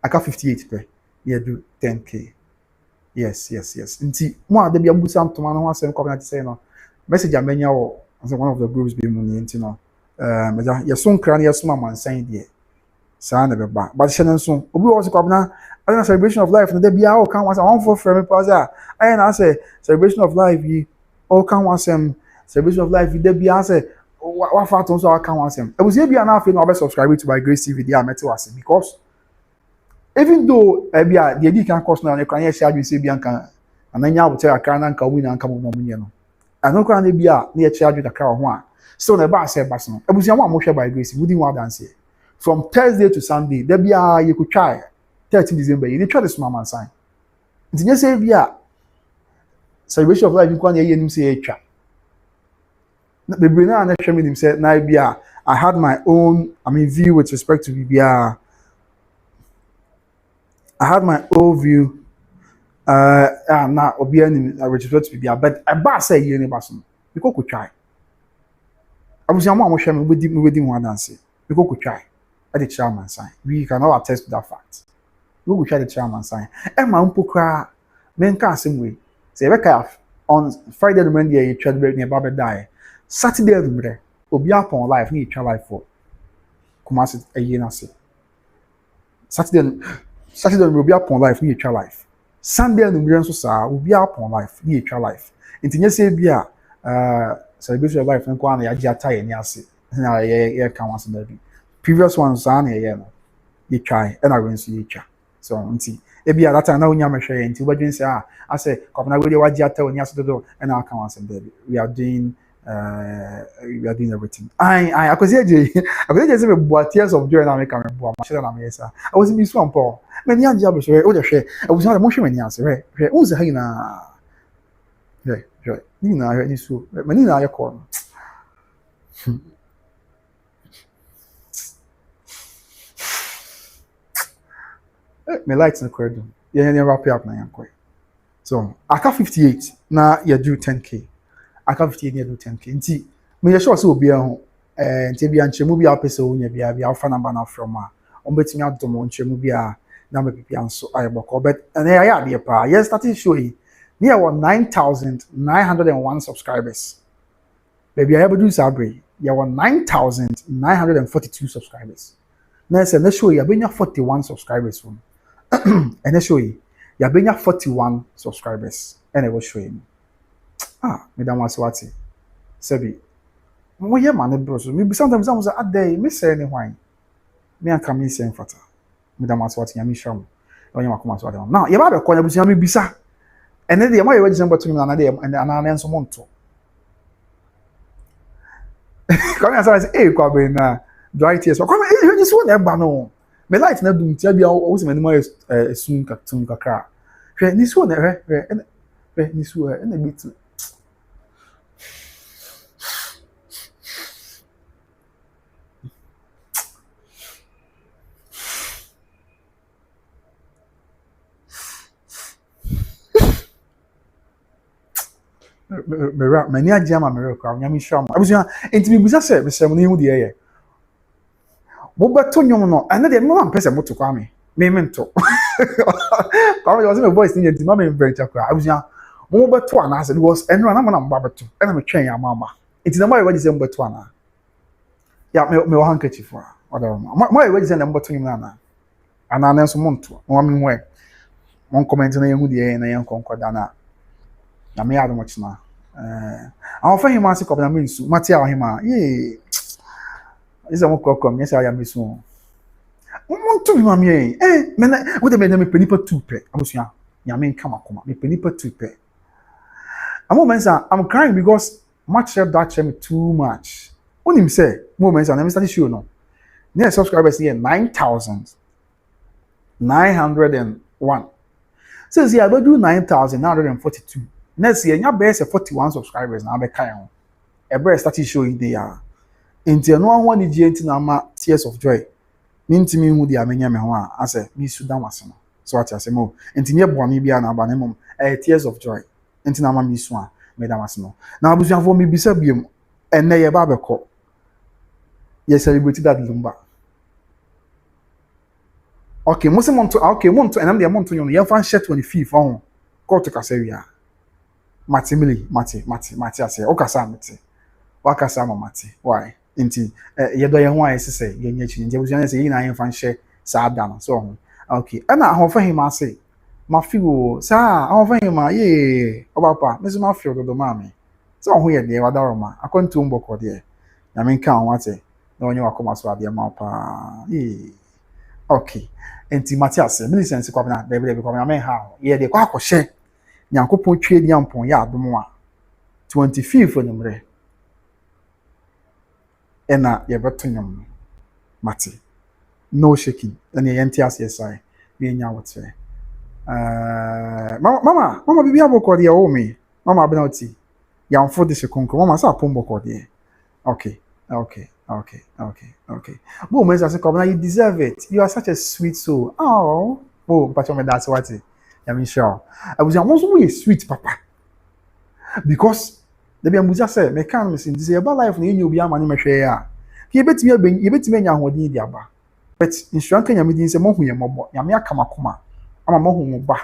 Aka 58 per near do 10k. Yes. Nti mo ade bia mbusa ntoma no ho asem community say no. Message amenya wo as one of the groups be mu ni nti no. Meja yeso nkra na yeso mansan de. Sa na beba. But she nso obi wo se kwabna na celebration of life no de bia o kan was one for frame pause a. Aye na say celebration of life yi o kan wasem celebration of life there be answer what fact on so I can answer. I was here be an half no subscribe to my Grace TV there metal was because even though be the can cost now you can share you say bianca and then you tell Accra na nka win and come no money no. I no can be a near charge with Accra ho a. So the bar say bas no. I was here one more share by Grace we didn't want dance here. From Thursday to Sunday there be you could try 13 December you try the small man sign. It's just say be a celebration of life you can hear him say try. The Brina and Shamin said, Naibia, I had my own, view with respect to Bibia. I had my own view, now, Obian, with respect to Bibia, but I bass say, you never son. We could try. I was young, I'm sharing with him one dance. We could try at the chairman sign. We cannot attest to that fact. We will try the chairman sign. And my uncle cry, men can't same way. Say, on Friday, the Monday, you tried to break near Baba die. Saturday rumre obi upon life ni twa life for Kumasi ayi na se Saturday obi upon life ni twa life Sunday rumre nso sa obi upon life ni twa life ntinye se bia celebration of life nko ana ya gi ata ye ni ase na ye kan waso na bi previous ones ana ye no ye twa e na renso ye twa so nti e bia that time na onya mehwe ye nti obadwen se I say kopna we dey wagi ata oni ase dodo e na kan waso na bi we are doing everything. I could say tears of joy and I come and I was in this one, Paul. Many young jobbers were older share. I was not a motion many answer. Who's a hyena? Nina, I heard this. Manina, I call. My lights in the corridor. Yeah, wrap up now. So, I got 58. Now you do 10k. I can 58 near do 10k. Nti me sure say obi ho nti bia nchemu bia pese onya bia fa number na from a ombetimi adomo nchemu bia na me bia nso ayeboko but and ya de pa yes starting show yi near 9,901 subscribers baby I able do sabre ya 9,942 subscribers na say na show yi abenya 41 subscribers from and na show yi ya abenya 41 subscribers and I was showing Madam Waswati. Sebi. Mo ye man bro so me sometimes I was a day me say any wine. Me an come say fata. Madam Waswati ya mi sham. Onye makoma so now ye ba be konya busia me bisa. Ene de ye mo ye December to me na de na enso monto. Come and say kwa be na dry tears. Come on, this one ever no. Me light na dum tia bia wo se me no sun ka tun kakra. Hwe this one this one na bit. Mera mani agya ma mera kwa nyame hwa ma abusua enti bi busa se mesem no hu de ye mo beto nyom no ene de mo am pese moto kwa me mento kwa me was my voice ni enti ma me venture kwa abusua mo beto ana ase because enro na mo na mba beto ena me twen ya mama enti na mo ready se mo beto ana ya me wa handkerchief wa oda mo ready se na mo beto nyom na ana na nso monto mo me ho mon comment na ye hu de ye na ye nkonkoda na me ado mo china awon fa hima se ko na mensu mate a hima ye isa mo kokom yes aya mesu mo to mi ma me me na wo de me penipa tupe amusua nyame nka makoma me penipa tupe moments I'm crying because much share that share me too much onim say moments na me start show no near subscribers here 9,901 says here I do 9,942 next year nya best 41 subscribers na be kan ho e bre start showing there enti no ho ni die enti na ma tears of joy mintimi hu dia menya me ho a ase mi Sh0wdown wase no so ati ase mo enti nye boni bia na ba ne mom tears of joy enti na ma mi su a me da wase no na abusuafo mi bisa biem enne ye ba beko ye celebrate that Lumba okay mo se monto enam de monto nyo ye fan share 25 on ko to kasawia mate ase o kasa mate wakasa mate why enti ye do ye ho aye sese ye nya chi nje buzian se yi na ye fan share sa da no so okay ana ahofa him ase ma fi o sa ahofa him ye obapa me so ma fi ododo ma me so ho ye de wada roma akontu mboko de na me nka ho ate na onye wakoma so ade ma pa okay enti mate ase milisense kwa na de kwa na me ha ye de kwa akoshe nyankopon twe di ampon ya adom a 25 onumre ena ye beto nyom mate no shaking ena ye ntia sai be nya wote mama bibi aboko de o me mama abena oti ya mfo de sekonko mama sa pombo ko de okay bo me say come na you deserve it you are such a sweet soul oh but me that's what ya me sure I was almost we sweet papa because the be amuja say me kan me sin say about life na enye obi amane mehwe ya ye betimi anya hodin di aba but insuran kan nyame din say mo hu ye mobo nyame akamakoma ama mo hu mo ba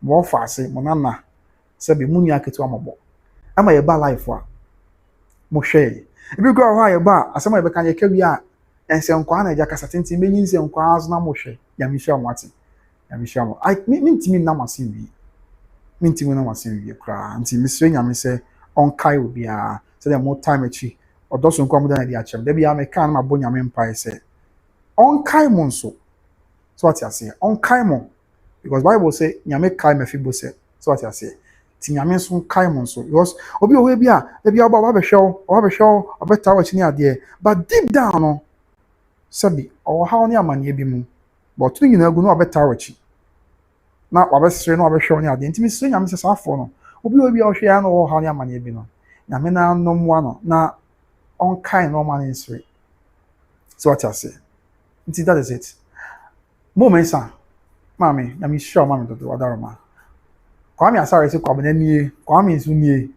mo fa ase mo nana say be munu aketu amobo ama ye ba life a mo hwe ebi go ha ye ba asema ye be kan ye kawi a ense nkwa na ja kasa tenti menyi nse nkwa azu na mo hwe nyame hwe amwate nyame hwe amo I mintimi na masin wi kra nti misre nyame say onkai obi a say the more time echi odoso nkwa mu dan di achem da bia me kan ma bo nyame mpai say onkai mo nso so what you say onkai mo because Bible say nyame kai mefibo say so what you say ti nyame nso kai mo nso because obi owe bia da bia oba be hwew obeta wa chini ade but deep down no sabi o ha oni amane bi mu but tu nyina gu no obeta wa chi na wabesere no wabehwe oni ade ntimi sire nyame sesa afo no obi obi a ohwe ya no wo ha oni amane bi no nyame na nomwa no na on kind no man in so what I say that is it moments mami na me sure mami do wadaroma kwami asare se kwabena nie kwami nso nie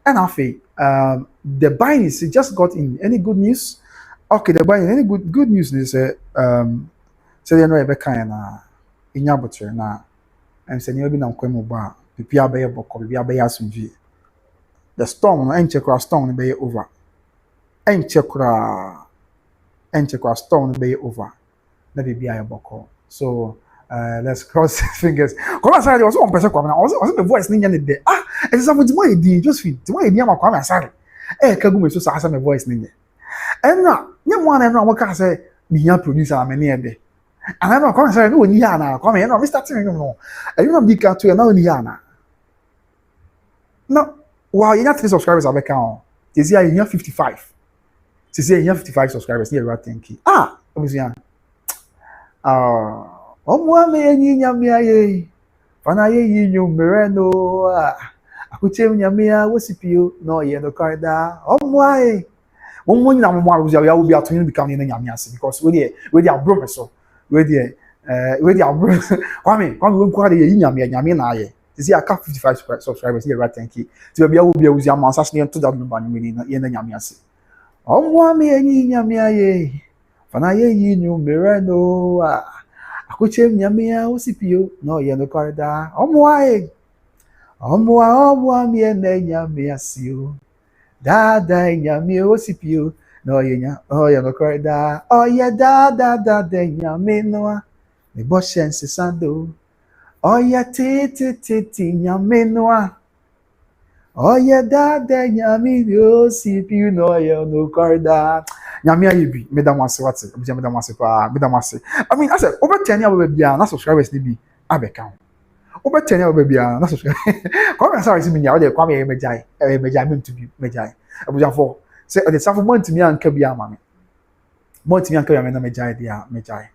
and afi the buying is just got in any good news okay the buying any good news is say they know Rebecca na inya botre na em se ne obi na nkwemu ba pipi abaye bokko pipi abaye asumvi the storm no enche kra storm no be over enche kra storm no be over na pipi abaye bokko so let's cross fingers come aside was one person come na also the voice ni nya ne de it is about my di just fit the way di am kwame aside kagu me so sa my voice ni nya enna nya mo na no ka say me nya producer am ne e de and I don't come say no ni ya na come here no Mr. Ting no you know big cat to na ni ya na no wow you got 3 subscribers abeka on this year you have 55 To say you have 55 subscribers, near about 10K. Ah, obviously, Omwa me enyi nyame aye. Fana ye yinyo mereno. Akuche nyame a wosipio no ye no karda. Omwa e. Omwa nyina momwa wo ya wo bi ato become ne nyame ase because we dey abro so. We dey abro. Kwame we kwa dey nyame na aye. Is here 55 subscribers here right 10K. Ti be bi a wo zia mansa ne to that number ni ye na nyame ase. Omwa me enyi nyame aye. Fana ye yinyo mereno. Akuche nyame a wosipio no ye no karda. Omwa mi ene nyame asio. Dada nyame wosipio no ye no karda. Oh yeah dada nyame noa. Me bo shense sando. Oh yeah titi nyame noa. Oh yeah dada nyame wosipio no ye no karda. Nyame ayebi medam wase wate obia medam wase pa medam wase. I mean I said over 10 years bia na subscribers ni bi abeka ho. Over 10 years bia na subscribe. Come sorry see me nya we kwame mejai me to be mejai. Obia for say the safo month me anka bia ma me. Month me anka bia me na mejai dia mejai.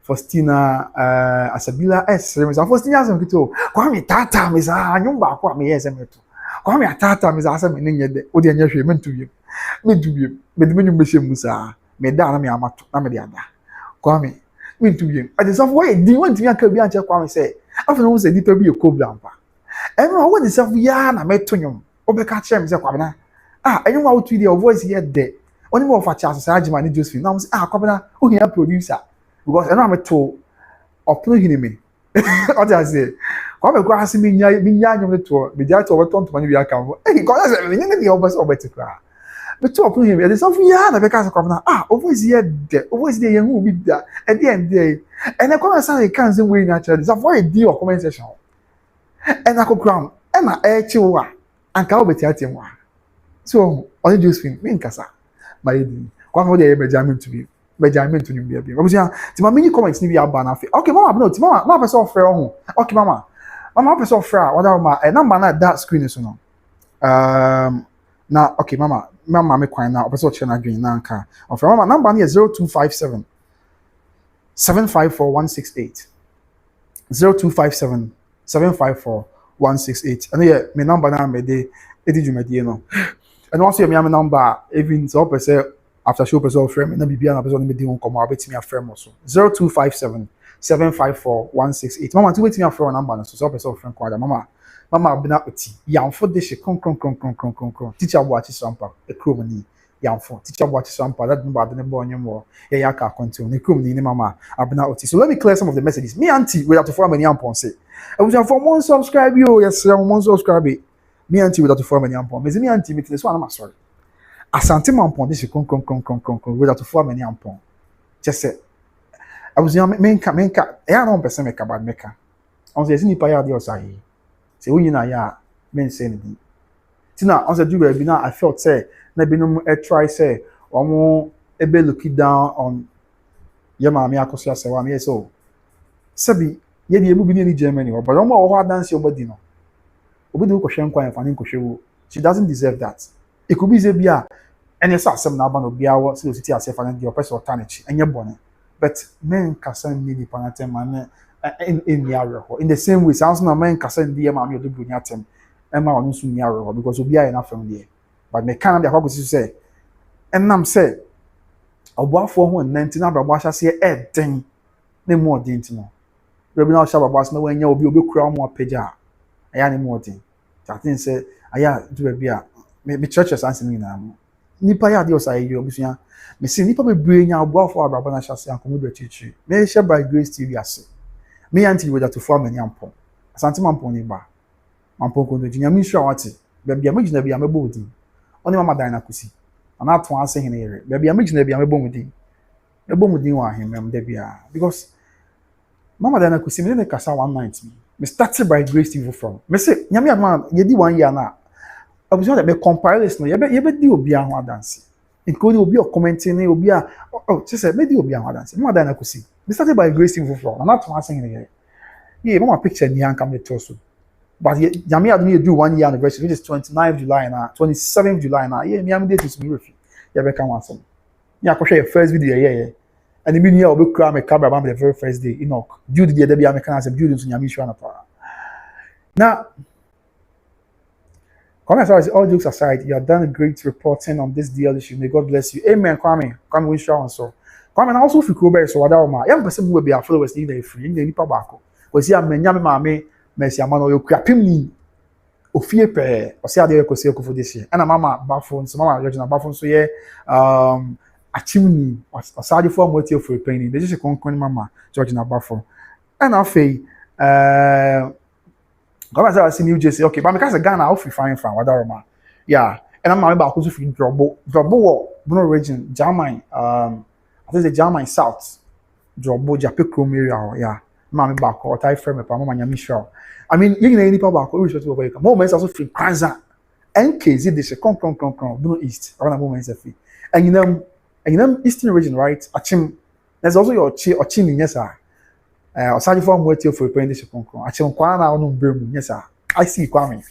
Faustina Asabila S me Faustina asem kito kwame tata me sa anyum ba kwa me yes me to. Kwame tata me sa asem me nye de odi anya hwe me to bi. Me dubiem me de menum behye musa me da na me amato na me de ada kwame me dubiem ade so why di want me aka bi anche kwame say afa no say nipa bi e cobra mpa enro wo de self ya na me to nyom obeka kire me say kwame na enyo wa wotu dey voice here there oni mo fa cha so agima ni Josephine na mo say kwame na o here producer because enro me to opno hini me what I say kwame kwa hasi me nya nyom to me ja to weton to mani bi aka mo because say me nya dey obese obetikra. But talk to him. There's something na because of over here there. Over here you will be there. At the end day. And I come say can say we naturally. That's why do your comment section. And I go crown. And I chiwa. And ka obeti atem wa. So, only Josephine me nkasa. My lady. Kwa ho dey Benjamin to be. Benjamin to be be. Obusia, ti ma mini comments ni bi aba na fe. Okay, mama, no, ti mama, na person offer ho. Okay, mama. Mama person offer. What ma number na that screen is no. Now, okay, mama me kwan na opeso che na dwen na nka ofra mama number na 0257 754 168 0257 754 168 and yeah me number na me de edijumadi no and also me am number even so person after show person ofra me na bibia na person me di won komo abetimi afra mo so 0257 754 168 mama tu wetimi afra number na so person ofra kwada mama abena oti yamfo de she kon teacher bo achi sampa e krom ni yamfo teacher bo achi sampa that number de bo onyem wo e yaka continue ne krom ni mama abena oti. So let me clear some of the messages. Me auntie we have to form any ampon say e was for one subscribe you yes one subscribe me auntie we have to form any ampon me auntie me this one am sorry Asantehene ampon de she kon we have to form any ampon just say I was menka e na person make bad meka on say ni pa ya de osahi say when na ya men say anything tina on say do be na I felt say na be no try say omo ebe looking down on ya maami Akosua Serwaa me so sabi ye de emu bi ni Germany but omo o ho dance obodi no obodi ko hwe nkwan fa ni ko hwe wo she doesn't deserve that. It could be say bia ene sa asem na aba no bia wo say ositi ase fa na de opese otanichi enye bone but men kasan ni di panatem man in the area in the same way sounds na men kasan di maami Odobroni atem ema onu su ni area because obi aye na fam there but me kan dey akwago say enam say obuafo ho 19 na brabo ahya se eden na mu odin tino rebi na ohya brabo na wanya obi kura mo apagya aya ne mu odin that thing say aya do be a me churches answer ni na nipa ya de osai yo bisua me say nipa bebre nya obuafo abrabo na ahya se ankomo do chichi me share by grace TV ase me anti we that to form any ampon Asantehene ampon ni ba ampon ko do jinya mi sure wati be me gina bia mebo odin oni mama dan na kusi ana ato ase hene yere be me gina bia mebo mudin wa hemem da bia because mama dan na kusi me kasa one night me started by grace TV from me say nyame ama ye di 1 year na abuso that me compile this no ye be di obi a ho dance including obi o commenting obi a say me di obi a ho dance mama dan na kusi me started by grace TV from ana ato ase hene yere yeah mama picture ni an come the torso but nyame adu me do 1 year anniversary which is 29th July na 27th July na yeah me am date to me refi ye be kan wasom Yeah, I share your first video, yeah. And the media will be crying my camera about the very first day. Enoch, Jude the other day, I'm a building to Yamisha. Now, Kwame, as all jokes aside, you have done a great reporting on this deal issue. May God bless you. Amen, Kwame. Kwame, we share on so. Kwame, now also if you could be so, what young person will be a followers in the free in the Nipa Bako. Was here, men, yammy, mammy, Messi, Amano, you crapping me. Ofie pe ɔsɛ adeɛ kɔ sɛ kofo this year ɛna mama bafo nso mama regional bafo nso yɛ achimni ɔsade fo mo tie for pain de just konkon mama George na bafo ɛna afei gɔma sɛ asi new jersey okay ba me ka sɛ Ghana ofi fine wadaroma yeah ɛna mama ba ko so fi drobo wɔ Bono region German I think the German South drobo Jape Chrome area yeah mama ba ko tai frame pa mama nyami show I mean, you know, Nipa Bako, we should go back. Moments also free Kwanzaa. NKZ, they say, come, Bruno East, around moments of free. And you know, Eastern region, right? Achim, there's also your chin in yes, sir. Aside from what you for paying this, Achim Kwana on Birmingham, yes, sir. I see Kwame.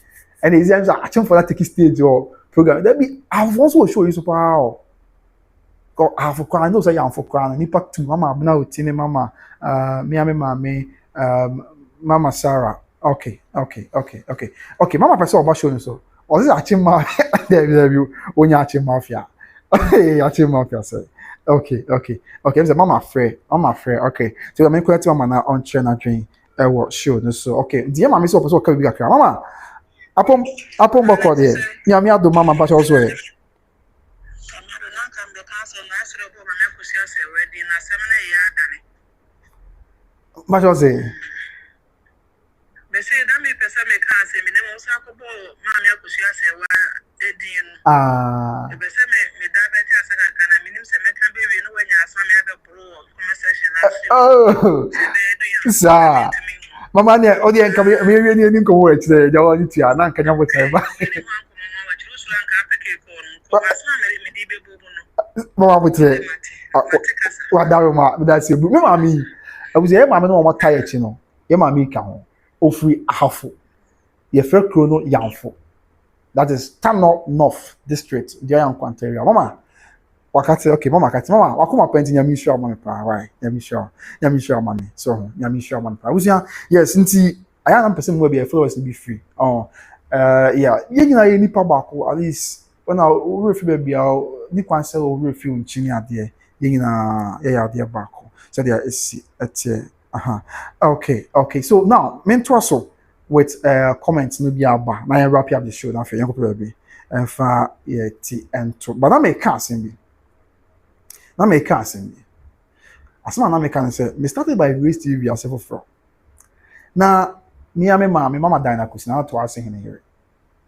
And it's Achim for that ticket stage or program. That be, I've also show you super how. I have for Kwana, those are young for Kwana, Nipa to Mama, now, Tine Mama, Miami, Mama Sarah. Okay. Mama person about showing so. Or this actually my you when you actually mafia. Hey, actually mafia say. Okay. I'm saying mama free. Okay. So I'm going to mama na on train and train. What show so. Okay. Dear mama so person come bigger. Mama. Apom bako there. Yeah, me ado mama but also. But also. They say that me person me can't say me name also akobo mama Akosua Serwaa edin. They say me da better Saga kana me nim say me can be we no when you ask me ebe pro conversation last. Sa. Mama ne odi en kam me ni ko wo etre ja wo ni tia na nka nya bo tare ba. Mama bo tare. Wa daroma da se bu. Mama mi. Abuze e mama no mo tai echi no. Ye mama mi ka ho. Ofri ahafo ye frɛ kuro no Yamfo, that is Tano North District dia Yankwanteria. Mama wakati okay mama kati mama wakoma penti nyami sure mama pa why nyami sure mama so nyami sure mama pa usia yes nti aya na person mo be followers be free yeah ye nyina ye nipa bako at least when I refi be ni kwansel o refi unchini ade ye nyina ye ade bako so there is at okay. So now, mentor so with comments no be aba. Now I wrap up the show. Now for young people be and for and to. But that may cast in me. As man, I can say. Me started by Grace TV as a from. Now me and my mama died na kusi. Now to Asantehene here.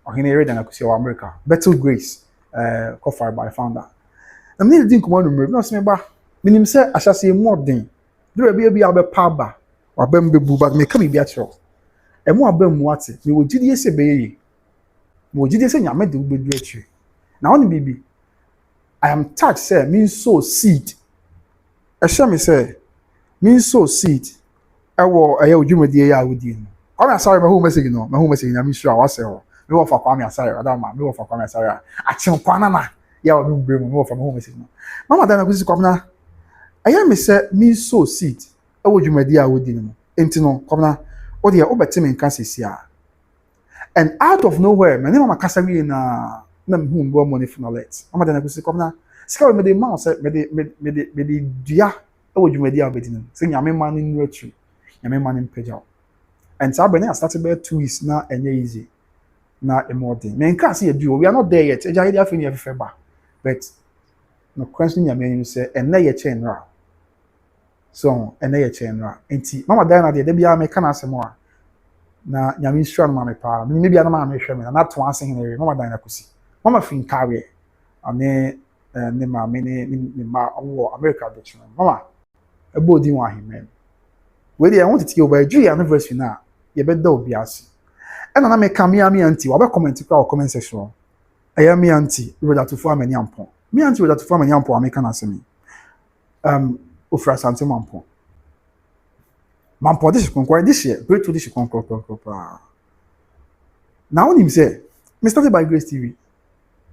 Ahene died na kusi of America. Battle Grace, co-fired by founder. I'm nearly didn't come on remember. No, say me ba. Me say I shall say more thing. There be a paba or bembe but me come be at show. And more bem what we will GDS be. Mo GDS nyame de be do atri. Na one bibi. I am touched say mean sow seed. E share me say mean sow seed. E wo aye odwumadi ya wodi no. Kwame Asare me who message no. Me who message na me sure wa say ho. Me wo fa Kwame Asare ada ma me wo fa Kwame Asare. A chen kwana na ya wo mbre mu me wo fa me who message no. Mama da na kusi kwamna I am say me sow seed. I would you my dear would you know? Come now, oh dear, over Tim and Cassis and out of nowhere, my name of Cassari na whom born money from the let. I'm not going to say, come now, scour me the mouse, me dear, I would you my dear wedding, saying I'm a man in retreat, I'm a man in Pejal. And Sabine started by 2 weeks now and easy. Now a more thing. Men can't see a duo, we are not there yet. I idea for you ever, but no question your man say, and lay a chain round. So and they chain ra enti mama dan na de bia me kana asemo a na nyame sure mama me pa me bia na mama me hwe me na to Asantehene mama dan na kusi mama fin carry ane ne ma me ne ma wo America do chino mama e bo di wa himen we dey want to take over Julia anniversary na ye be da obi ase e na me kam ya me anti wa be comment kwa comment section aya me anti we da to for amani ampon me anti we da to for amani ampon me kana asemi ofra Asante Mampo this conquer this year great to this conquer now him say me started by Grace TV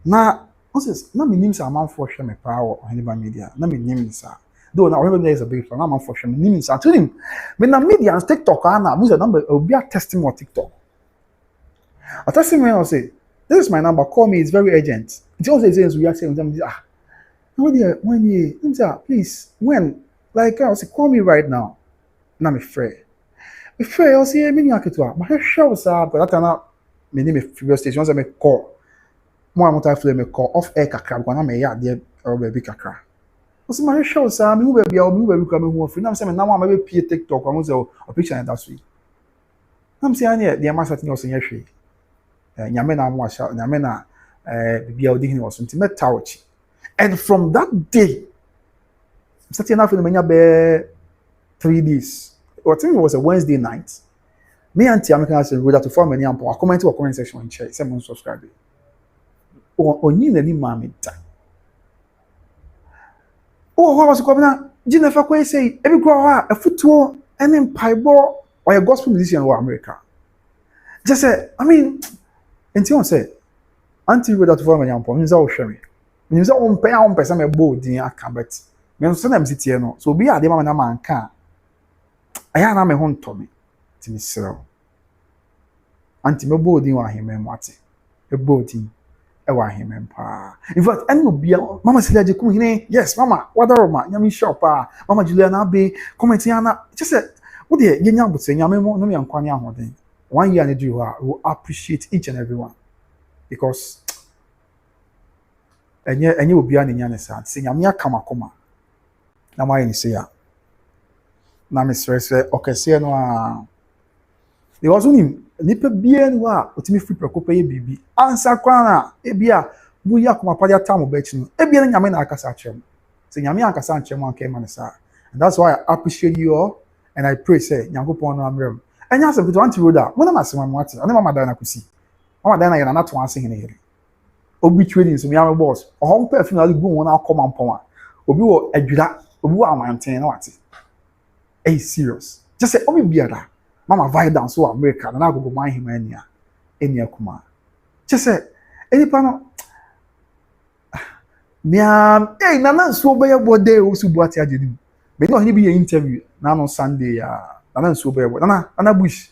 na says, na me names a man for share me power or anybody media. Na me names are. Though now remember there is a big fan, na man for share me names are. To him, me na media and TikTok ana, musa number will be a testimony TikTok. A testimony will say, this is my number, call me, it's very urgent. It also says we are saying when you please, when like I say, call me right now. Na me free. Me free, I say me ni aketua. Ma hwehwe sa but that na me ni me previous station once me call. Mo amota fle me call off air kakra because na me ya de or baby kakra. I say ma hwehwe sa me hu baby a me baby kwa me hu free. Na me say me na ma be pie TikTok am say o picture na that sweet. Na me say anya de ma setting also nya hwe. Nyame na mo asha nyame na bibia odi hini also nti meta ochi. And from that day starting now for me nya be 3 days. I think it was a Wednesday night. Me and Tia American said, "Roda to form any ampo." I comment to a comment section in chat. Say, subscribe. Onyi na ni mami ta. What was coming out? Jennifer Kwei say, "Every grow a football and then pieball or a gospel musician in America." Just say, I mean, until on say, "Auntie Roda to form any ampo." Means all share me. Means all pay on person me bold in aka, but me no send them sit here no. So be a dey man na man kan. Aya na me ho ntomi. Ti me sero. Anti me boldin wa hemem wate. E boldin e wa hemem pa. In fact, any obia mama Celia je kum hine. Yes, mama, wadaroma, nyame shop pa. Mama Juliana be comment yana. Just say, wo de ye nya botse nyame mo no me ankwane ahoden. 1 year na do we will appreciate each and everyone because enye obia ne nya ne sa. Se nyame akamakoma. Na ma ye ni se ya. Na me stress okese no a there was only nipa bien wa otimi free prekopa ye bibi ansa kwana ebia bu ya kuma pa ya tamu bechi no ebia na nyame na akasa achem se nyame akasa achem anke man sa and that's why I appreciate you all and I pray say nyankopon no amrem enya se bitu anti roda mo na masema mo ate ane mama da na kusi mama da na ye na to ase hene here obi trading so me am boss ohom pa finally gu won akoma mpon a obi wo adwira obi wo amanten na wate hey serious just say obi biara mama vie down so America na go man him enia kuma just say enipa no miam hey na so be bode o su buati ajedim me no be interview na no Sunday ya na so be na bush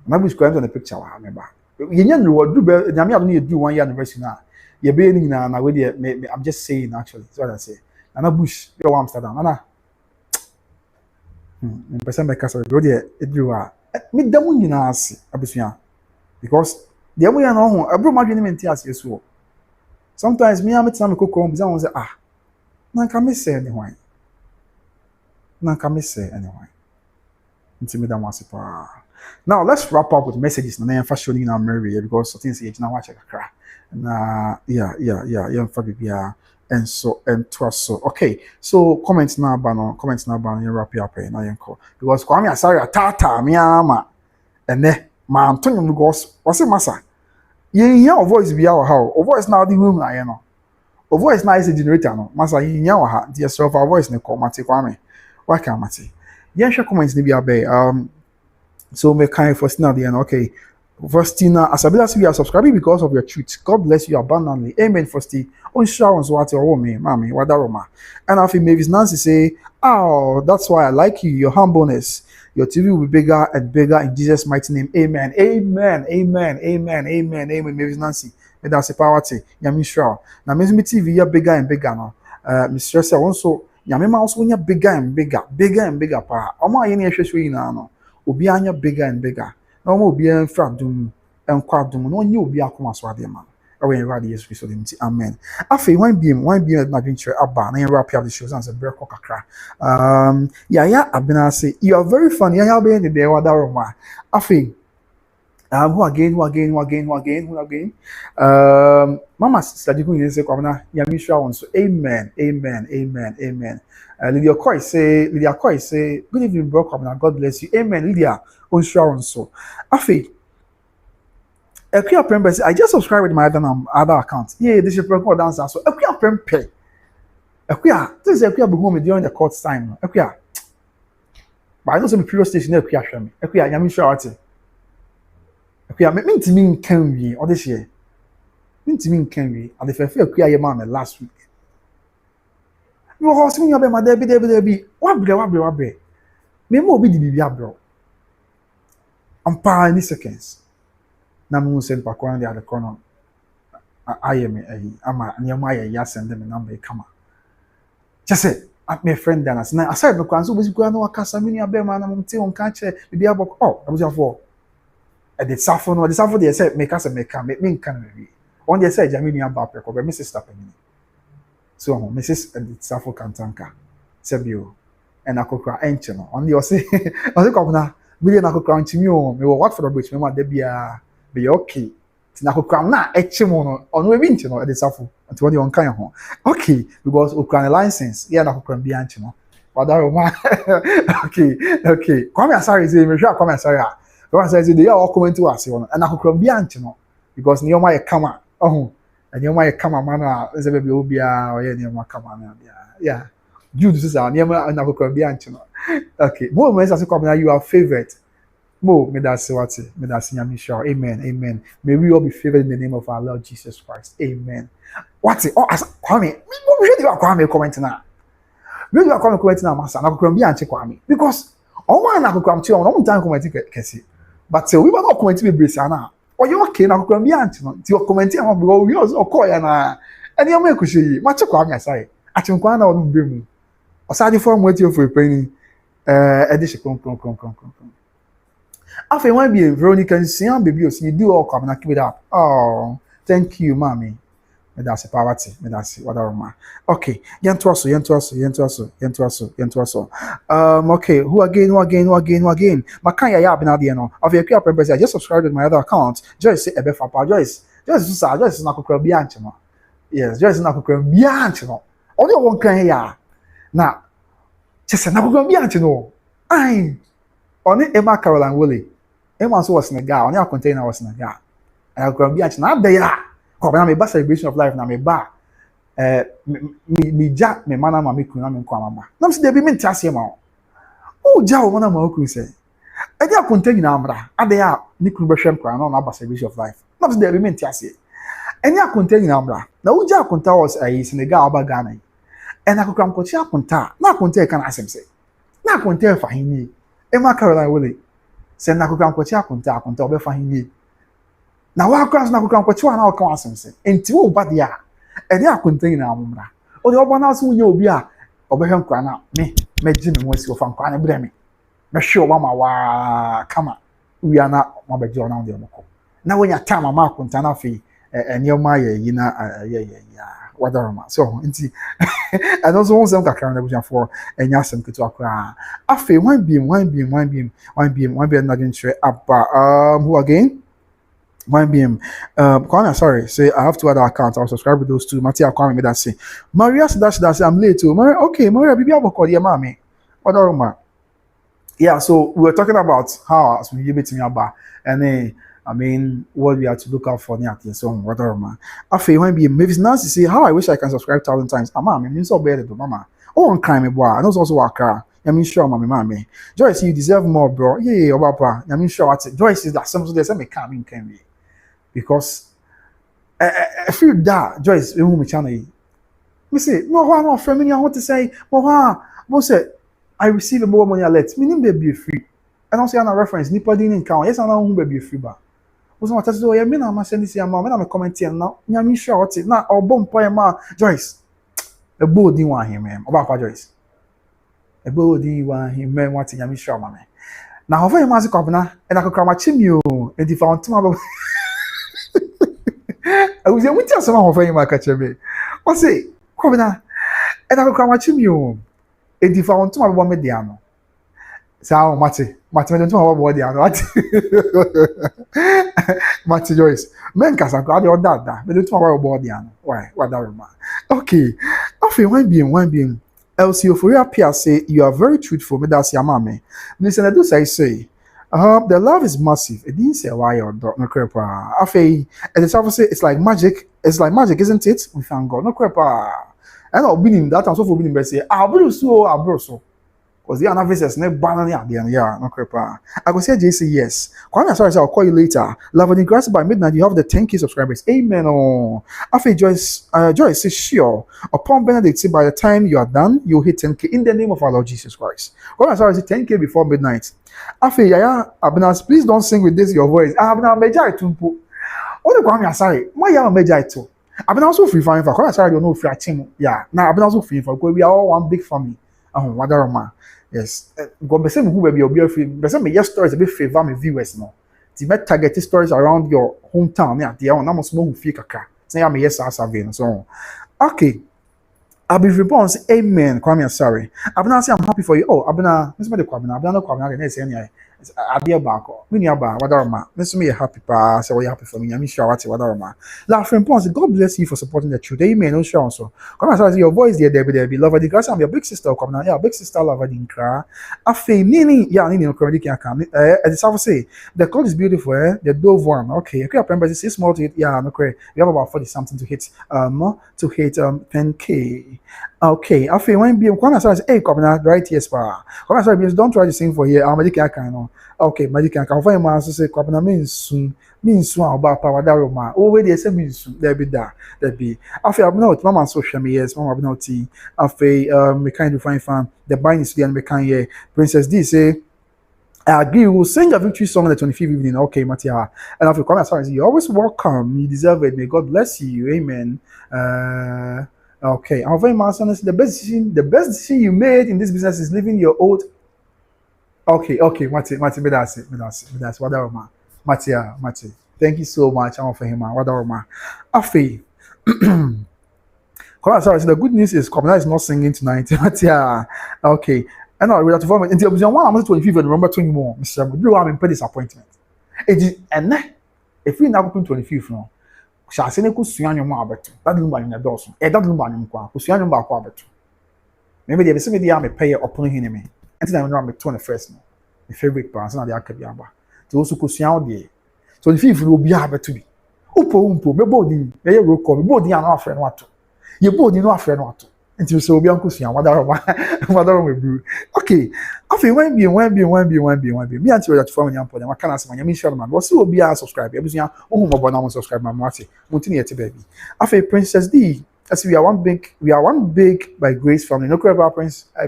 ko enter the picture wa me ba yenya no wadu be nyame ado na do 1 year anniversary na ye be ni na we dey I'm just saying actually so what I say na bush you Amsterdam na person make us go there edruwa me damu nyina ase abusua because the way na ho abro madwene menti ase so sometimes me am tina me kokon biza won say na ka me say anyway nti me damu ase pa. Now let's wrap up with messages na fa showing na Mary because so things na watch Accra na yeah fa bibia and so and so okay so comments na ba you wrap up na yenko because Kwame Asari atata me ama ene ma antonyo because wase masa yen ya voice bia wa ha o voice na the room na ye no o voice na is a generator no masa yen ya wa ha the self voice ne ko mate Kwame wa ka mate yen hwe comments ni bia be so me kind first now the okay. Faustina, Asabila, we are subscribing because of your truth. God bless you abundantly. Amen. Fausti, on Sh0wdown, your woman, mommy, wadaroma. And I think Mavis Nancy say, "Oh, that's why I like you. Your humbleness. Your TV will be bigger and bigger in Jesus' mighty name. Amen. Amen. Amen. Amen. Amen. Amen." Mavis Nancy, may that's a power to Yami Sh0w. Now, Mavis TV, you're bigger and bigger now. Mr. Sir, also, Yami also when you're bigger and bigger, bigger and bigger. Pa, Oma yeni yeshwe na Obi anya bigger and bigger. No more be en fradum en kwadum no nye obi akoma so ade ma ewe Awurade Yesu Kristo dem ti amen. Afi wan bi na adventure aba na wrap up the show and say break kakra ya abena say you are very funny ya be in the wadaroma afi who again mama study who is say kwamna ya mi Sh0wdown so amen. Lydia Koy say good evening bro kwamna God bless you amen Lydia on Sh0wdown so afi Akosua Prem say I just subscribed with my other account yeah this is record dancer so Akosua Prem pay Akosua this is Akosua be home during the court time Akosua but I know some previous station Akosua hwe me Akosua ya mi Sh0wdown Akosua me ntimi nkan wi o de hye ntimi nkan wi ade fefe akua ye ma me last week me ho so nya be ma debi wabre me mo obi di bibi abro ampa ni seconds na mo send pa kwa dia de kono aye me ama nyama aye ya send me number kama chese at my friend dan as na aside no kwan so obi kwa na wakasa me ni abe ma na mo ti on ka che bibi aboko oh abuja for e de safo no de safo de say me ka me nkan me on dey say Jamie aba preko be my sister penny so Mrs. Safo Kantanka sebio and akokra enche no on dey say o say come na million akokra nchimi o me what for the bridge me ma da bia be okay tin akokra na eche mo no ono e bi nche no dey Safo until when you on kan ho okay because okra license yeah na akokra bi anche no wadaro ma okay come asari say me hwa come asari a come asari say dey all comment to ase no and akokra bi anche no because ni o ma ye kama oh, and you might come a man, as a baby, Obia, or any of my come on. Yeah, you do this, and you might never come be anchor. Okay, more men as a come now, you are favorite. More, may that say what? May that sing, I'm sure. Amen. May we all be favored in the name of our Lord Jesus Christ. Amen. What's it? Oh, as Kwame, we really are Kwame commenting now. We are commenting now, Master. I could be anchor Kwame because all one I could come to on time commenting, Cassie. But we were not commenting with Brisana. Or you okay na kokra bi anti no ti o comment am bro we also okoya na ene am ekushi ma che kwa anya sai achenkwa na onu be mu osade form wati of repairing edition kon afa wan bi Veronica nsia baby o si do all come na keep it up oh thank you mommy me da se poverty me da se whatever ma okay yento aso okay who again makan ya abina de no of your cure purpose I just subscribed to my other account Joyce say ebe fa pa Joyce na kokra bi anche no yes Joyce na kokra bi anche no only one kan ya na chese na kokra bi anche no ai oni Emma Caroline Willie Emma so was Senegal oni a container was Senegal na kokra bi anche na de ya ko na me ba celebration of life na me ba me ja me mana ma me kuna me kwa mama nam se de bi me ntiase ma o ja o mana ma o ku se e dia contain na amra ade ya ni kunu behwem kwa na ba celebration of life nam se de bi me ntiase eni akonta na amra na o ja akonta was Senegal aba Ghana e na kokram ko chi akonta na akonta e kana asem se na akonta e fa hini e ma Caroline Wole se na kokram ko chi akonta obe fa hini na wa akra na kokram ko chi wa na o kan asem se enti wo ba dia eni akonta na amra o de oba na so nya obi a obehwe nkwa na me gi me mwasi ofa nkwa na bre me hwe oba ma wa kama wi ana ma ba gi ona o de moko na wonya time ma akonta na fe eni o ma ye yina wadaroma so nti and also won some kakra na bujan for enya asem ketu akra afi one beam na gen share apa who again one beam Kwame sorry say I have two other accounts I'll subscribe to those two Matia Kwame me that say Maria dash I'm late too Maria okay Maria bibi aboko dia mami wadaroma yeah so we were talking about how as we give it to me about and then I mean, what we have to look out for near so whatever man. After when be maybe Nancy say how I wish I can subscribe 1,000 times. Mama, I mean so better to mama. Oh, on crime boy. I know also Accra. I mean sure, mommy. Joyce, you deserve more, bro. Yeah, Obapa. I mean sure. Joyce is that something they say me come can be because I feel that Joyce we me channel. Me say no friend me I want to say mo say I receive more money alert. Meaning be free. And also a reference. Nipa didn't count. Yes, I know who be free ba. Was not as though I mean, I'm sending this amount. I'm commenting now. I'm sure what's it now. Or bomb poema Joyce. A bold didn't want him, man. About Joyce. A bold didn't want him, man. What's it? I'm sure, man. Now, over your massive copna, and I could come at you and if I want to. I was going to tell someone over your catch me. What's it? Copna, and I could come at you and if I want to. One mediano. So, Mati don't know what they are not. Mati Joyce. Men casa got your dad, but don't know about the ano. Why? What that man? Okay. After one being. LCO for your peer say you are very truthful, but that's your mommy. Listen, I do say, the love is massive. It didn't say why or no crepa. After and the travel say it's like magic. It's like magic, isn't it? We thank God. No crepa. And I'll be in that. I'm so for being say, I'll be so. Was the analysis ne banana at the end? Yeah, no crepa. I go say JC yes. Kwame sorry, I'll call you later. Love and grass by midnight. You have the 10K subscribers. Amen. Oh, after Joyce says sure. Upon Benedict, say by the time you are done, you'll hit 10K in the name of our Lord Jesus Christ. Kwame sorry, say 10K before midnight. After Yaya Abinas, please don't sing with this your voice. I have now major tumpo. What the Kwame sorry? Why you major too? I've been also free for Kwame sorry, you know free team. Yeah, now I've been also free for because we are all one big family. What are yes, go be say who be your free. Be say me yes stories a bit favor my viewers no. The met target stories around your hometown. Yeah, they are na mo small who feel kaka. Say I'm yes as avain so. Okay. I'll be response, amen. Kwame, sorry. I've been saying I'm happy for you. Oh, I've been Miss Medi Kwame. I've been no Kwame. I say any. I be back. Me ni aba. What are ma? Miss me happy pa. Say what you happy for me. I'm sure what are ma. La friend Ponce, God bless you for supporting the truth. Amen. No sure also. Kwame, sorry. Your voice there, Debbie. Love the grass. I'm your big sister. Kwame. Yeah, big sister. Love the Accra. Afe nini. Yeah, nini. No Kwame can come. As I say, the code is beautiful. The Dove one. Okay. Okay. Remember this is small to hit. Yeah, no correct. We have about 40 something to hit. To hit 10K. Okay, I feel when be one says, hey, come right here, spa. Come sorry, don't try to sing for here. I'm a can no. Okay, magic can come find my answer say, come means soon about power daroma. Oh, wait, there's a means soon. There be that. There be. I feel I'm not mama social media, yes, mama not tea. I feel me kind of find fan. The binding is and me can hear. Princess D say, I agree. We'll sing a victory song on the 25th evening. Okay, Matia. And after comment, sorry, you're always welcome. You deserve it. May God bless you. Amen. Okay, I'm very much honest. The best decision you made in this business is leaving your old. Okay, Mati, bedasi. Whatever, ma. Mati. Thank you so much. I'm for him, whatever, ma. Afi. Sorry, so the good news is Komina is not singing tonight. Matia. Okay. And I read to form until one 25th and remember 20 more. Mr. Do I'm in disappointment. It is and if we now open 25th now. Shall ne kusua nyom abeto that Lumba in the doors that Lumba nyom kwa kusua nyom ba kwa abeto maybe they say me dey am pay opono hini me enti na me to the first no my favorite part na dey akabi aba to also kusua o dey so the fifth will be abeto bi umpo me body me ye roko me body an afre no ato ye body no afre no ato enti so obi an kusua wadaro me bru okay afi when be me anti that for me ampo na kana se manyame share man wo obi a subscribe ebusua ohun obo na mo subscribe ma mate muntini yete baby afi Princess D as we are one big by grace family no crave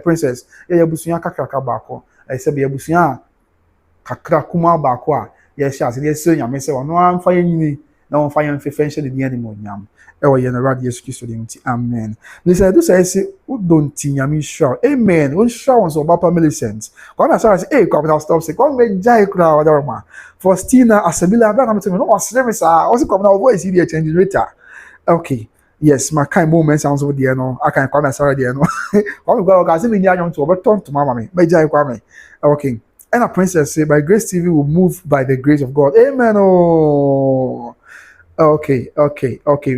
princess ya ebusua kakaka baako I say be ebusua kakra kuma baako a ye sha se ye se nyame se wono amfa ye nyini na wonfa ye mfefenhye de dia ni mo nyam ewo ye na radio Yesu Kristo de nti amen listen do say don't nyame sure amen won sure on so papa Millicent come as say hey come now stop say come me jai kra whatever ma Faustina Asabila ba na me no was service o say come now voice here change later okay yes my kind moment sounds over there no I can come as there no come go ga say me nya nyom to obeton to mama me jai kwa me okay and a princess say by grace TV will move by the grace of God amen oh. Okay.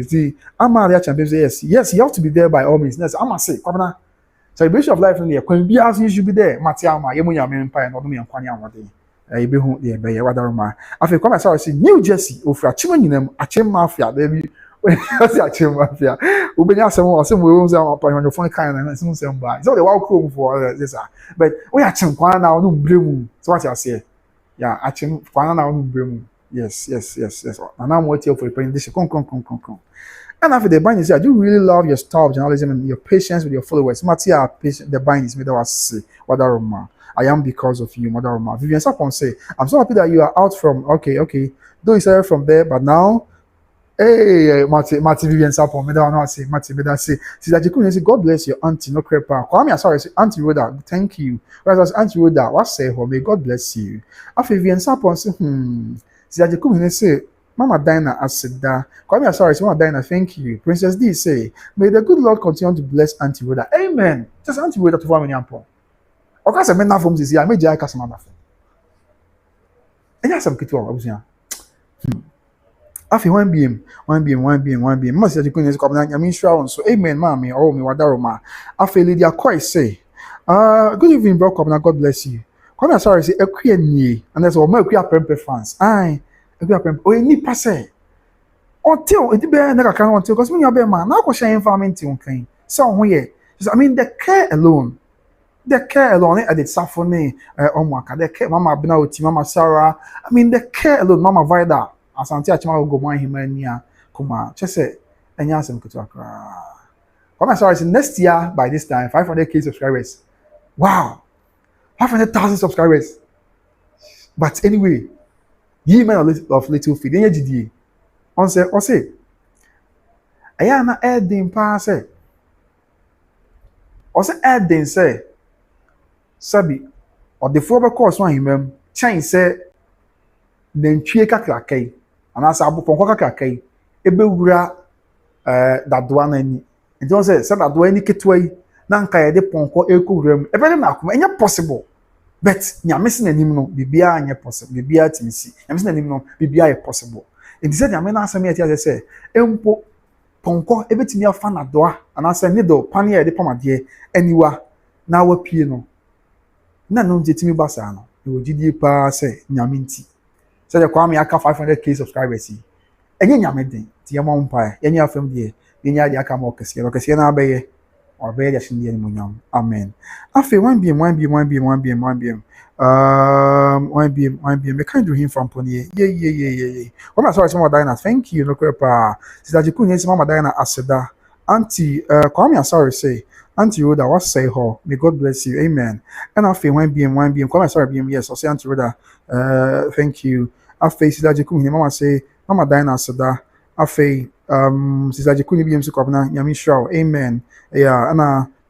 See, I'm Maria Champion say yes, you have to be there by all means. Yes, I'm say, come on. Celebration of life in there. When be as you should be there. Matiama, yemu ya me empire, no me ankwani amode. You be who there be whatever ma. I feel come as I say New Jersey, ofra chima nyinem, achim mafia, baby. When I say achim mafia, ubenya asem we won say on your phone kind and some say buy. So the walk home for this but we achim kwana na no bremu. So what I say? Yeah, achim kwana na no bremu. Yes. And I'm waiting for you. This come. And after the bindings, I do really love your style of journalism and your patience with your followers. Matia, the bindings, made us say, Wadaroma. I am because of you, Wadaroma. Vivian Sapon say, I'm so happy that you are out from. Okay. Though you started from there, but now, hey, Mati, Vivian Sapon, made I say, Mati, made I say, that you couldn't say, God bless your auntie, no crepa. Kwame, sorry, say, Auntie Rhoda, thank you. Whereas Auntie Rhoda, what say, may God bless you. After Vivian Sapon say, See that you say, Mama Dinah Asida. Kwame sorry, Mama Dinah, thank you. Princess D say, may the good Lord continue to bless Auntie Rhoda. Amen. Just Auntie Rhoda to form an ampo. Okay, so many from this year, I made Jai Casamana. And yes, some kid to Abusia. Afi one beam. Must you couldn't come down. I mean, sure. So, amen, mammy. Oh, me, Wadaroma. Afi Lydia Koi say, good evening, bro. God bless you. Kwame sorry say ekwe nie and that's all my ekwe apempe fans ai ekwe apempe o ni pase until it be na kakra until cause me your be man na ko shine farming tin kan so ho ye I mean the care alone The care alone, I did Safone, Omwaka, the care, Mama Benauti, Mama Sarah. I mean, the care alone, Mama Vida, Asantehene go my Himania, Kuma, Chese, and Yasim Kutuakra. Mama Sarah is next year by this time, 500K subscribers. Wow, 500,000 subscribers. But anyway, ye man of little feet, then you on say, I am not adding pass. Or say, adding say, Sabi, or the four course one him, Chain say, then Chieka Krakai, and as Abu Ponka Krakai, Ebura that one any. And don't say, that do any kitway, Nanka de Ponko Eku Rem, a very mark, and possible. But you're missing a nimno, Bibia and your possible, Bibia Timisi, I'm missing a nimno, Bibia possible. And he said, I mean, answer me as I say, Empo Ponko, everything you're fan at door, and I said, Nido, Pania de Pomadia, anywhere, now a piano. No, Jimmy Bassano, you will GD pass, Yaminti. Said the Kwame Aka 500K subscribers. And yen Yamedin, Tiamon Pie, any of them dear, the Yaka Mocus, Yokasiana Bay, or Bay Yashin Munyam. Amen. After 1 BM, 1 BM, I can't do him from Pony. Yeah. What my sorry, some Diana, thank you, no crepa. Sister Jikun, Mama Diana Aseda, Auntie, Kwame, sorry, say. Auntie Rhoda, what say ho? May God bless you, amen. And I feel 1 BM, come sorry, BM, yes, I'll say Auntie Rhoda, thank you. I face Sister Jikun, Mama say, Mama Diana Aseda, I feel, Sister Jikun, BM, Sukabna, Yamin Shaw, amen. Yeah, and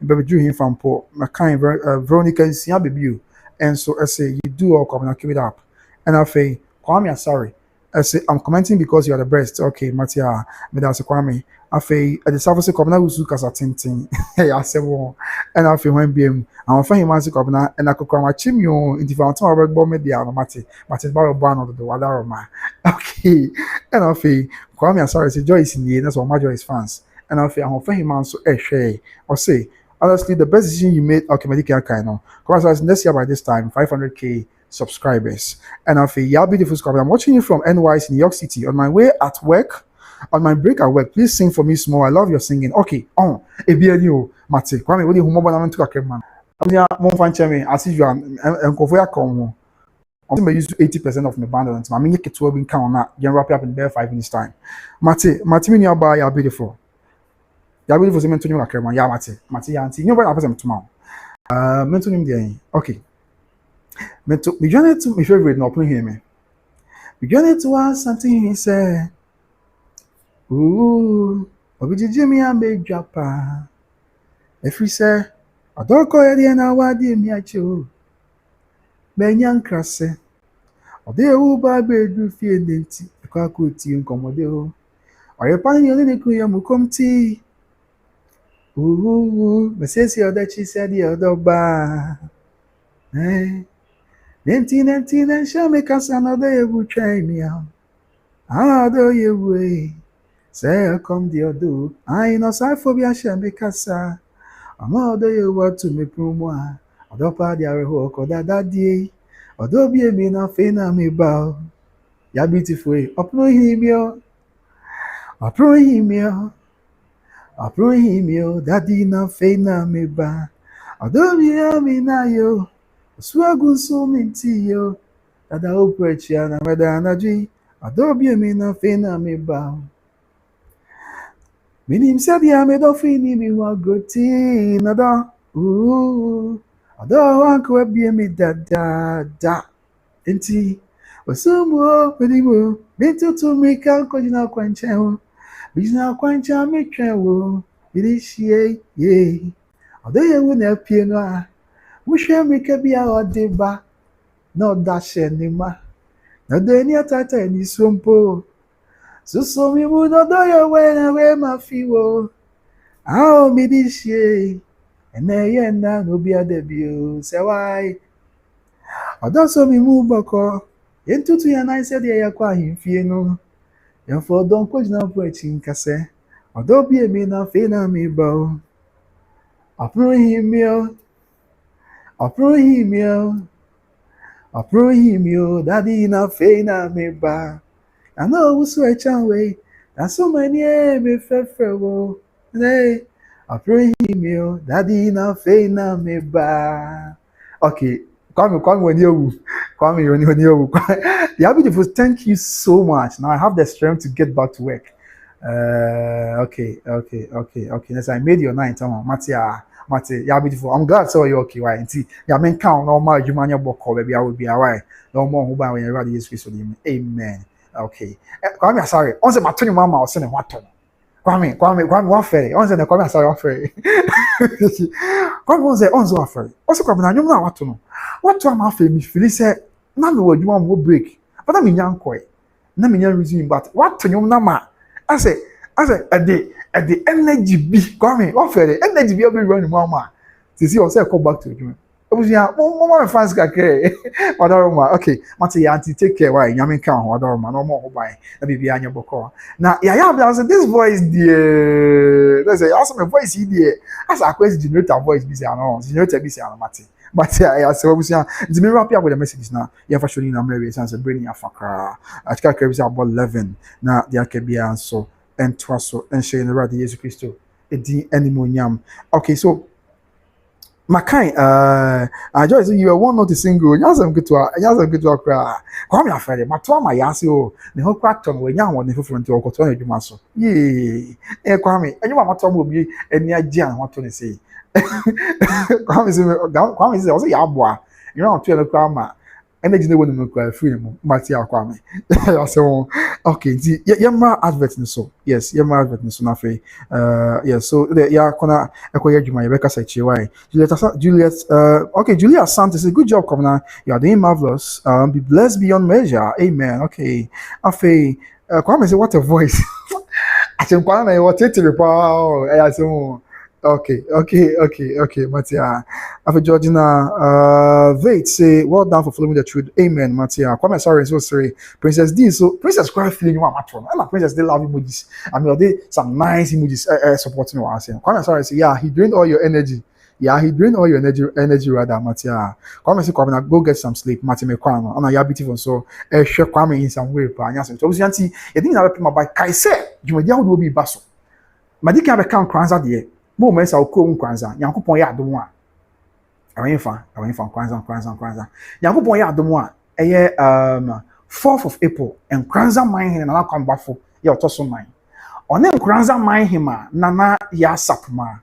baby drew him from Port, my kind, Veronica, is your baby. And so I say, you do all come and keep it up. And I say, Kwame, sorry. I say, I'm commenting because you are the best. Okay, Matia, but that's a Kwame. I say, at the surface of Kobna, who's Lucas at Tintin. Hey, I say, well, and I feel when BM, I'm find him as a Kobna, and I could come at Chimio in the fountain of Red Bomb Media, Mati, Mati Barrow Barn of the Wadaroma. Okay, and I feel, Kwame, sorry, say, Joyce in the end, that's what my Joyce fans. And I feel, I'm find him as a share, or say, honestly, the best decision you made, okay, medical kind of. Because next year by this time, 500K subscribers. And I feel, yeah, beautiful subscribers. I'm watching you from NYC, New York City. On my way at work, on my break at work, please sing for me small. I love your singing. Okay, Ebianio, Mate, Kwame, what do you want to talk about? I'm going to I see you and Kofoya come. I'm going to use 80% of my band. I'm going to get to a count on that. You wrap up in there 5 minutes time. Mate, Mini, you're beautiful. You're beautiful. So, mention you like yeah, Mate, auntie. You know what I'm tomorrow. Mention him there. Okay. Mention me. Join to my favorite. No, please hear me. We join to Asantehene say. Ooh, Obi Jimmy and Big Japa. If we say, I don't call it in our dear Miacho. Benyan Crasse. Or they will buy bedroom field denti. The Kakuti and Commodeo. Or your pioneer Liniku come tea. Ooh, but says your that she said the other bar. Eh? 19 and shall make us another will try me out. How do you way? Say, come the other. I know Saphobia shall make us. I'm all do you want to make promo. Although party are work or that day. Although be a mean of fame, me bow. Ya beautiful. Approve him, yo. Approve him, yo. Approve him, yo. Daddy na fame, me bow. Although be a mean, yo. Swagun so minty, yo. That I hope and I'm a energy. Although be a mean of fame, me bow. Minim said ya made of fini me wa good tea nada. Ooh, although uncle be me da. Enti, osumo pedimo, bento to make uncle jina kwanchen. Bijina kwanchen me twen wo. Bidishie ye. Although you win a piano, we shall make a be our deba. No dash anima. No deni atata ni sompo. So me would not do your way away my few. I'll be this year. And then no be a debut. Say why? Although so me move back into to your nice idea quite in Fieno. And for don't coach now preaching casse. Although be a mean of fina me bow. Approve him yo. Approve him yo. Approve him yo. Daddy na fina me bow. I know who's so a way. And so many me faithful. Nay, I pray him, daddy na fe na me ba. Okay, Kwame, when you, Kwame, when you, yeah, beautiful. Thank you so much. Now I have the strength to get back to work. Okay. Yes, I made your night, Matia. Mate, yeah, beautiful. I'm glad so you're okay, right? See, yeah, men count no more. You man, your book, baby, I will be alright. No more who buy when you're ready. Jesus Christ, amen. Okay. Kwame, sorry. On the maternity mama, I was saying what? Kwame, what ferry? On the Kwame, sorry, what ferry? Kwame, on the what ferry? Also, Kwame, I know what to know. What to am after me? Phyllis said, "None of you want to break." But I'm in young koi. Na me young reason, but what to you, Nama? I say, at the energy be Kwame, what ferry? Energy be running, mama. To see yourself come back to you. Mama fans kakere. Odobroni. Okay, mate ya auntie take care why nyame kan Odobroni no more buy. Na bibi anya boko. Na ya say this voice there. Let's say ask my voice here. As a question generator voice be say no. Generator be say no mate. But I say obusia the me wrap up with the messages now. Ya fa showing na mary sense bring ya Accra. Atika kare be say about 11 na dia ke bia so entwa so enhye ne rade Jesus Christo. Edi animonyam. Okay, so Makai, I just you are one not a single. Nyasem kitu akra. Kwame afere, matwa ma yase o. Ne ho kwato no nya won ne foforo nti okoto na adwuma so. Ye. Kwame, anyuma matwa ma obi ani agye an ho to ne sei. Kwame se o se ya aboa. You know to le kwa ma. Energy ne wonu kwa free mu. Mati Kwame. I say okay, yamma advert ni so. Yes, yamma advert ni so na fe. Yes, so ya kona ekoya adwuma Rebecca say chiwai. Juliet Asante says good job coming. You are doing marvelous. Be blessed beyond measure. Amen. Okay. Afe Kwame say what a voice. I say Kwame na what it report. I say Okay, Matia. After Georgina, Vate say, well done for following the truth. Amen, Matia. Kwame, sorry, so sorry. Princess D, so Princess cry feeling you want matron. And Princess, they love emojis. I mean, they some nice emojis supporting what I'm saying. Kwame, sorry, say, yeah, he drained all your energy. Yeah, he drained all your energy rather, Matia. Kwame say, Kwame, go get some sleep. Matia me kwano. And I beautiful so. Sure, Kwame in some way. Pa, nyase. So, obviously, you think I will by Kai say, you will be basso. Madika be count kranza de. Mo mensa okro nkwanza Nyankopon ya adom a awenfa nkwanza Nyankopon ya adom a eye 4th of April nkwanza man hin na kwambafo ya otoso man one nkwanza man hin ma na ya sapma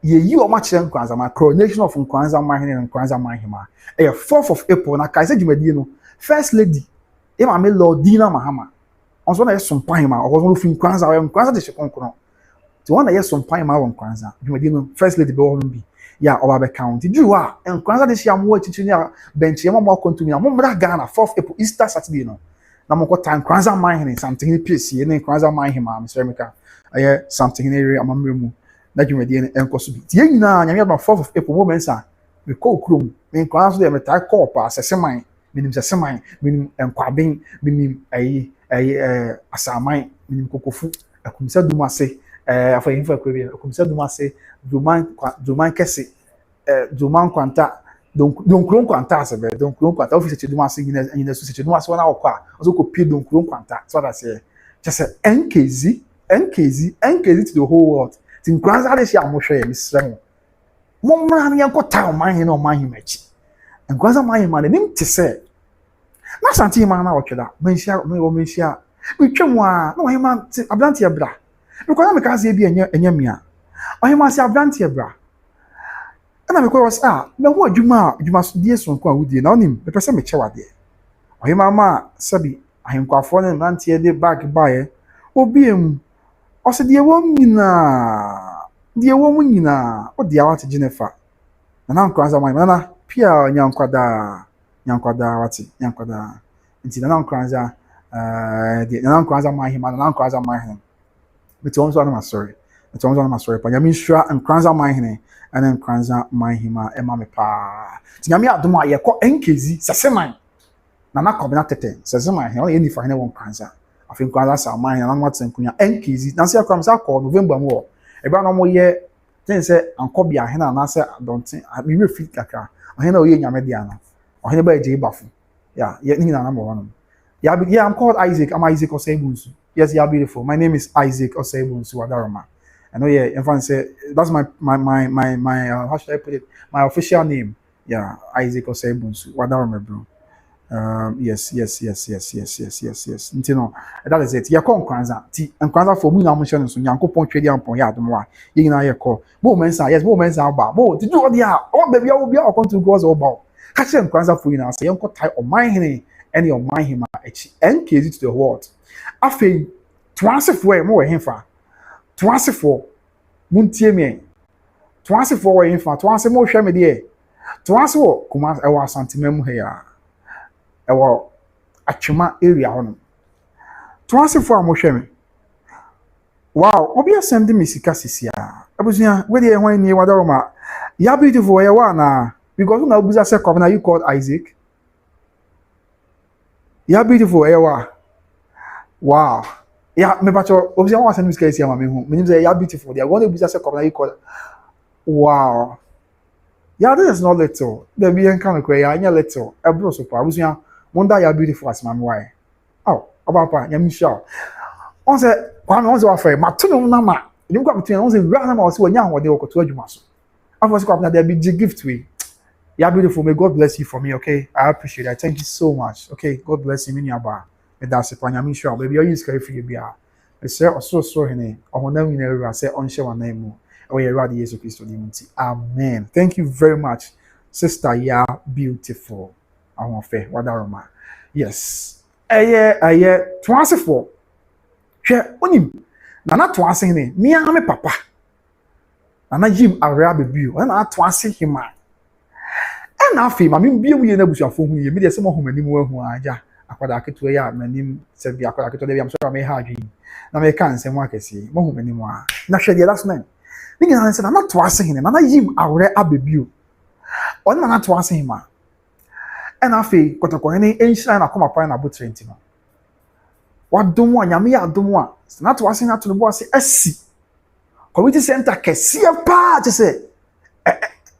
ye yi o ma kire nkwanza ma coronation of nkwanza man hin na nkwanza man hin ma eye 4th of April na kaise dwumadie no first lady e ma me Lord Dina Mahama onso na yeso mpan ma o fi nkwanza de shekonkron the one that yes some time out on Kwanza. You first lady be on be. Yeah, or be county. Do and Kwanza this year more teaching ya bench ya more continue. Mumra Ghana 4th April Easter Saturday no. Na mo ko time Kwanza mine something in PC and Kwanza mine him am Mr. Mika. Aye something in area amamre mu. Na dwumadi en koso bi. Tie nyina nyame ba 4th of April moment sa. Me ko krom. Me Kwanza de me tai call pa seseman. Minim seseman, minim enkwaben, minim asaman, minim kokofu. Akumisa dumase. After info kwebe komisa duma se duman kese duman kwanta don kron kwanta se be don kron kwanta office che duma se nyina so che duma se na okwa ozo ko pie don kron kwanta so that say just say nkz to the whole world tin kranza de sia mo hwe misrem mo mra na yanko town man he no man he machi nkranza man he man nim te se na Asantehene man na otweda menhia me twemu a na wo man abranti ebra because I'm kaze bi enya mia ohima se abrantie bra na me ko was me ho adwuma so die so nko awudie na onim me pese me chewade ohima ma sabi ahenkwafo ne nantie de bag bae obiem ose die wo nyina o dia wate Jennifer na nkranza man na pia nyankwada wate nyankwada nti na nkranza na nkranza man hima na nkranza man hima but also I'm sorry. But nyame shura nkranza man hene ana nkranza man hima ema me pa. Ti nyame adom a ye ko nkezi seseman. Na kobina tete. Seseman he only for hene won nkranza. Afi nkranza sa man hene na nwat nkunya nkezi. Na se akram sa ko November mo. Eba no mo ye ten se ankobia hene na se adonten. Me we fit kakra. Hene o ye nyame dia na. Hene ba je bafu. Yeah, ye ni na number 1. Yeah, I'm called Isaac. I'm Isaac Osebunsu. Yes, you are beautiful. My name is Isaac Osebunsu Wadaroma. I know, yeah, in fact, say that's my how should I put it? My official name. Yeah, Isaac Osebunsu. What I remember. Yes. You know, that is it. You call Kwanza. Ti and Kwanza for me now mention so Yanko Pon Trade Pon ya Domwa. You know, you call. Moments are yes, moments are about. Mo, did you dia? Oh, baby, I will be out to go as about. Catch them Kwanza for you now. Say, Yanko tie on my henny, any of my him, and case to the world. I feel twice for more him for. Twice for Muntie me. Twice for him for. Twice more share me there. Twice for Kumas, I was Asantehene here. Ɛwɔ Atwema area hɔ no. Toasefo a mohwɛ me. Wow, obi asɛm me sika sisia. Abusua, where dey hwan ni wadaroma. Ya beautiful ya wa na because na obuza say come na you called Isaac. Ya beautiful ya wa. Wow. Ya me bacho obuza wa asɛm me sika sisia ma me hu. Me nim say ya beautiful. They want obuza say come na you called. Wow. Yeah, this is not little. The be kind of cray, ya little. A bro so pa. Abusua Monda ya beautiful as my why. Oh, about yam sure. On say, one was afraid, Matuno Nama. You got between on the random or so young or they were to you muscle. I was going to there be gift we. Yeah, beautiful. May God bless you for me, okay? I appreciate it. Thank you so much. Okay, God bless you, Miniaba. And that's it. I'm sure. Baby, you use carry for you. I say, so hene. Or never never I say, on share one name. Oh, you're right. Jesus Christ. Amen. Thank you very much, Sister. Yeah, beautiful. I want fair. What aroma? Yes. Twice for. Share onim. Nana twice hene. Me and me papa. Nana Jim Arab baby. And I twice him. And I feel, I mean, be we never shall phone you. Me the same home anymore. Who I ja. Akwada ketu ya. My name said be akwada ketu. I'm sorry, I may have dream. Na me can't say more. Can see. More home anymore. Na share the last name. Nigga, I said I'm not twice hene. Nana Jim Arab baby. On nana twice him. And I feel kotoko any ancient akoma pa na botre ntino. Wadomo anyame ya adomo na to wase na to no bo ase asi. Community center kese pa je say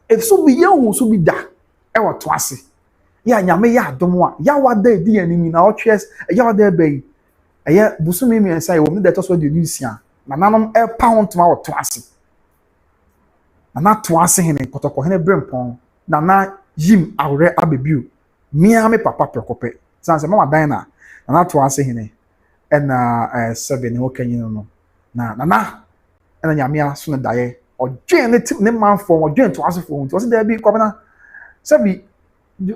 if so be yan so be da e wo to ase. Ya anyame ya adomo ya wada edi animi na o twes ya wada e bai. Eye busumi mi ensa e wo me de to so de nusia. Na nanom e pound ma wo to ase. Na to ase hene kotoko hene brempon na Jim awre abebiu. Me papa prekope. Sanse mama dina na to ase hene. Na sebe ne okanyi no na na nyame aso na daye odwen ne tip ne manfo odwen to ase fo nti o se da bi kwabena sebe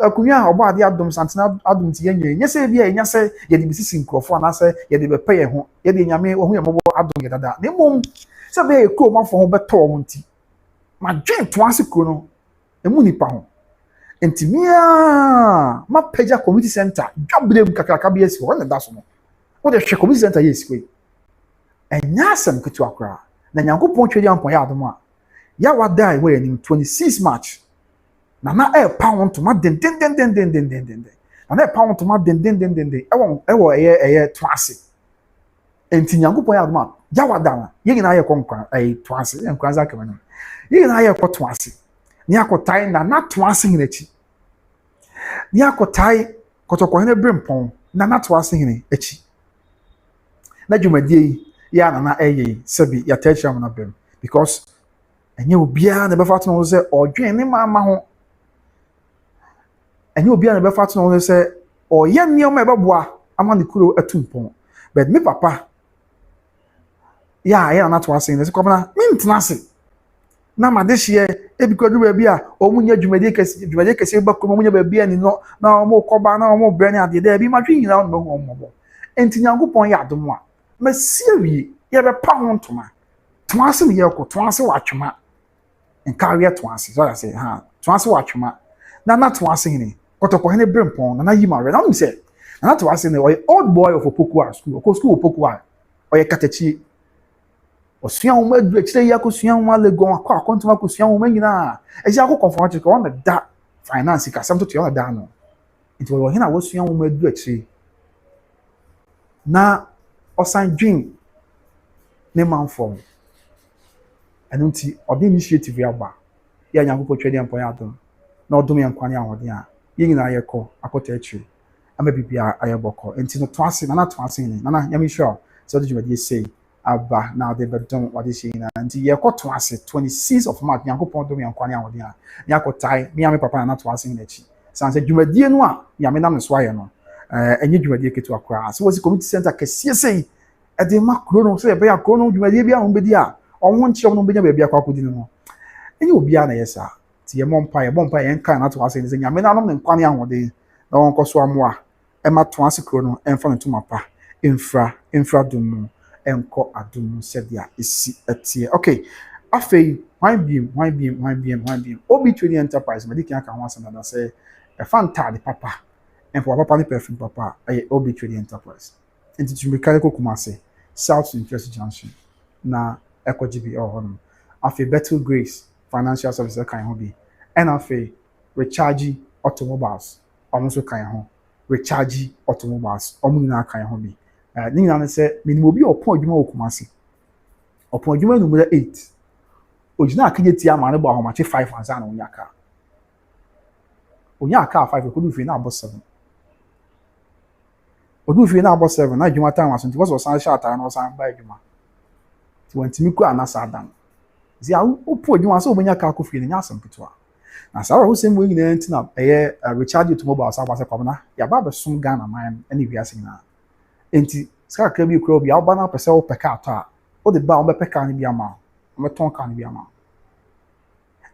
akunya obo ade adom santena adom ti yenye nye se bia enya se ye de bisisi nkrofo na se ye de bepe ye ho ye de nyame wo hu ye mobo adom ye dada ne mom sebe ye kro manfo ho beto ho nti ma dwen to ase kro no emu nipa ho nti mia ma peja community center dwabrem kakraka bia si ho na da so no what the community center yes kwe enya sam ketu akra na nyankopon twedi ampon ya adom a ya wada we anim 26 March na e pound to ma den na e pound to ma den ewo eye twase enti nyankopon ya adom a ya wada na ye nyina ye konkwan twase enkwan za kama no ye nyina ye ko twase ni akotai na twase hinachi ni akotai kotoko hene brempon na twase hine achi na dwumadie ya na eye sebi ya techam na bem because enye obia na befa to no se odwen ne mama ho enye obia na befa to no se oye nioma ebeboa ama ne kuro atumpon but me papa ya na to asen ne se kwabana mentnase na madehye ebikodu ba bia omunya dwumadie kese ba ko omunya ba bia ni no na omo koba na omo brane ade da bi matwe nyina no ho omo enti nyankopon ya adom a masiewie ye be pa ho ntoma toase me ye ko toase wa atwema enkawe toase so I say ha toase wa atwema na toase hene kotoko hene brempon na yi mare na me say na toase ne old boy of Opokua school ko school Opokua oye katachi osua ho madu akire ya ko sua ho legon akọ akontoma ko sua ho manyina eji akọ confront ko on da finance ka sam to to da no it was hena wo sua ho madu akire na osan dream ne manfo enu nti odi initiative ya ba ya nyankopɔ twedi ampɔ ya adom na odom ya nkwane ahode a ye nyina ayekɔ akɔta akire ama bibia ayebɔkɔ enti no toase na toase ne na nyame sure so de dwumadi sei aba now they bedon what is in and ye got to us 26th of March Yankopon do me ankwane awodin a yakotai me ame papa na to ase nchi san se dwumadie no a ya me nam so aye no enye dwumadie ketu akra so was community center kese sei e de makro no so ye be akro no dwumadie bia ho bedi a onwo nche no benya ba bia kwa kodi no enye obi a na yesa ti ye mompa ye nkan na to ase ni se nya me na nam nkwane awodin na won koso amoa e ma to ase kro no emfa no to mapa infra dum enko adum sedia isi etie okay afei why beam obi trading enterprise mediki aka ho asem na say e fanta de papa enpo papa ni perfume papa obi trading enterprise enti tumika ko Kumasi South Interest Junction na ekogibi ohonum afei Battle Grace Financial Services kan ho bi and afei Recharge Automobiles omo kan ho Recharge Automobiles omo nyina kan ho bi ni nyina say minimum obi opon adwuma wo Kumasi opon adwuma number 8 ojina akije ti ama ne bo ahomache 5 anza na onyaka onyaka 5 ko du fi na abo 7 odu fi na abo 7 na adwuma time aso nti wo so san sha atare na san ba adwuma ti wantimi ku anasa adan zi a opo adwuma so obenya ka ko fi ne nya asem ketwa na sawa wo sem wo nyina nti na Recharge Automobiles abase kwabna ya ba be sum Ghana man ene wiase nyina enti ska ka bi kro bi a ba na pese wo peka ato a o de ba wo be peka ni bi ama o ton kan bi ama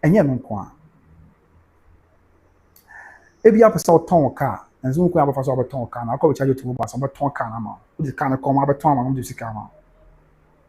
enye no nko a e bi a pese wo ton ka enzo nko a ba fa so wo ton ka na akọ Recharge Automobiles wo ton ka na ma o de ka na ko ma be ton ma no de sika ma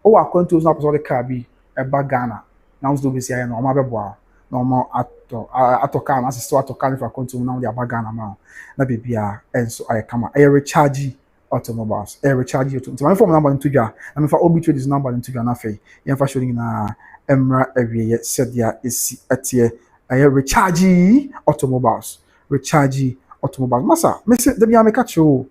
o wa kwanto na pese wo de ka bi e ba Ghana na wo do bi sia no ma be boa na mo ato ka na asisto ato ka ni fa kwanto na wo de aba Ghana ma na bibia enso aye kama Recharge Automobiles Recharge Automobiles my phone number into ja na me fa obi trade is number into ja na fe yen fa showing na emra awie sedia esi atie Recharge Automobiles masa me say da bia me ka cho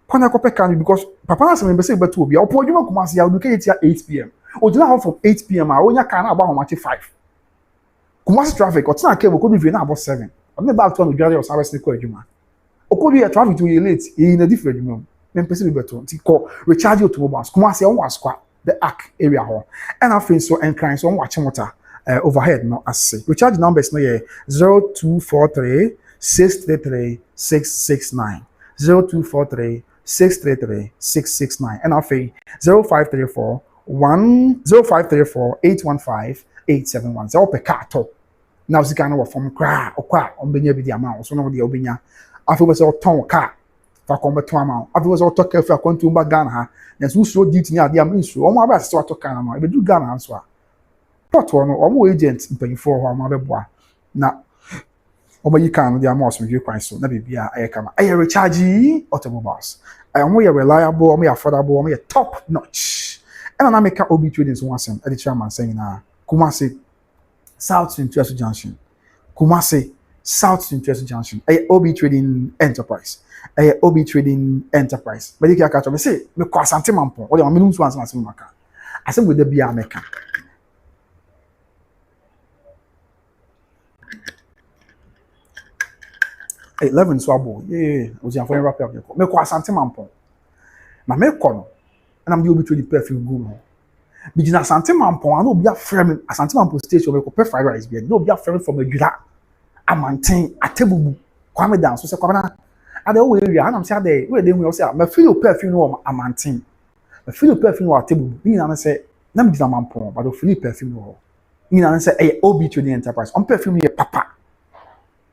kwana ko peka ni because papa na se me say beto obi opo adwuma Kumasi ya oduke yetia 8 pm ojina ho from 8 pm a onya ka na agba ho machi 5 Kumasi traffic otina ke ko du na about 7 I'm back to on the or service ko adwuma okodu traffic to late in a different adwuma me pese be beto ti ko Recharge Automobiles Kumasi on waskwa the arc area ho and I so encline so on watch water overhead no as Recharge numbers no ye 0243 633 669 0243 633 669 and I 0534 815 871 so pe kato now sika na from kra okwa ombenya bi di amount so no de obenya afi we so ton car fa ko beto amount afi we so to ka fa kontu ba Ghana ha na so so duty ni ade am nsu o mo aba so to car na ma e be du Ghana so a port no o mo agent mpanyifo ho ma be boa na o ma yika no de amount so kwan so na bibia aye kama aye Recharge Automobiles mo ye reliable mo ye affordable mo ye top notch and na make obi trading so wasem e the chairman saying na Kumasi South Interest Junction Kumasi South Interest Junction obi trading enterprise obi trading enterprise but you can catch me say me ko Asante Mampo o de me num so ansem asem maka asem go da bia meka 11 so abo o just for wrap up me ko Asante Mampo na me ko no na me obi trading perfume go no bi jina Asante Mampo na obi afrem Asante Mampo station me ko pe fried rice bi no obi afrem from Adwira amanten atebubu kwame dan so se kwabana ade o we area na me say ade we dey hu say me feel perfume no amanten me feel perfume no atebubu ni na say na me jina Mampo but o feel perfume no ni na say obi trading enterprise on perfume ye papa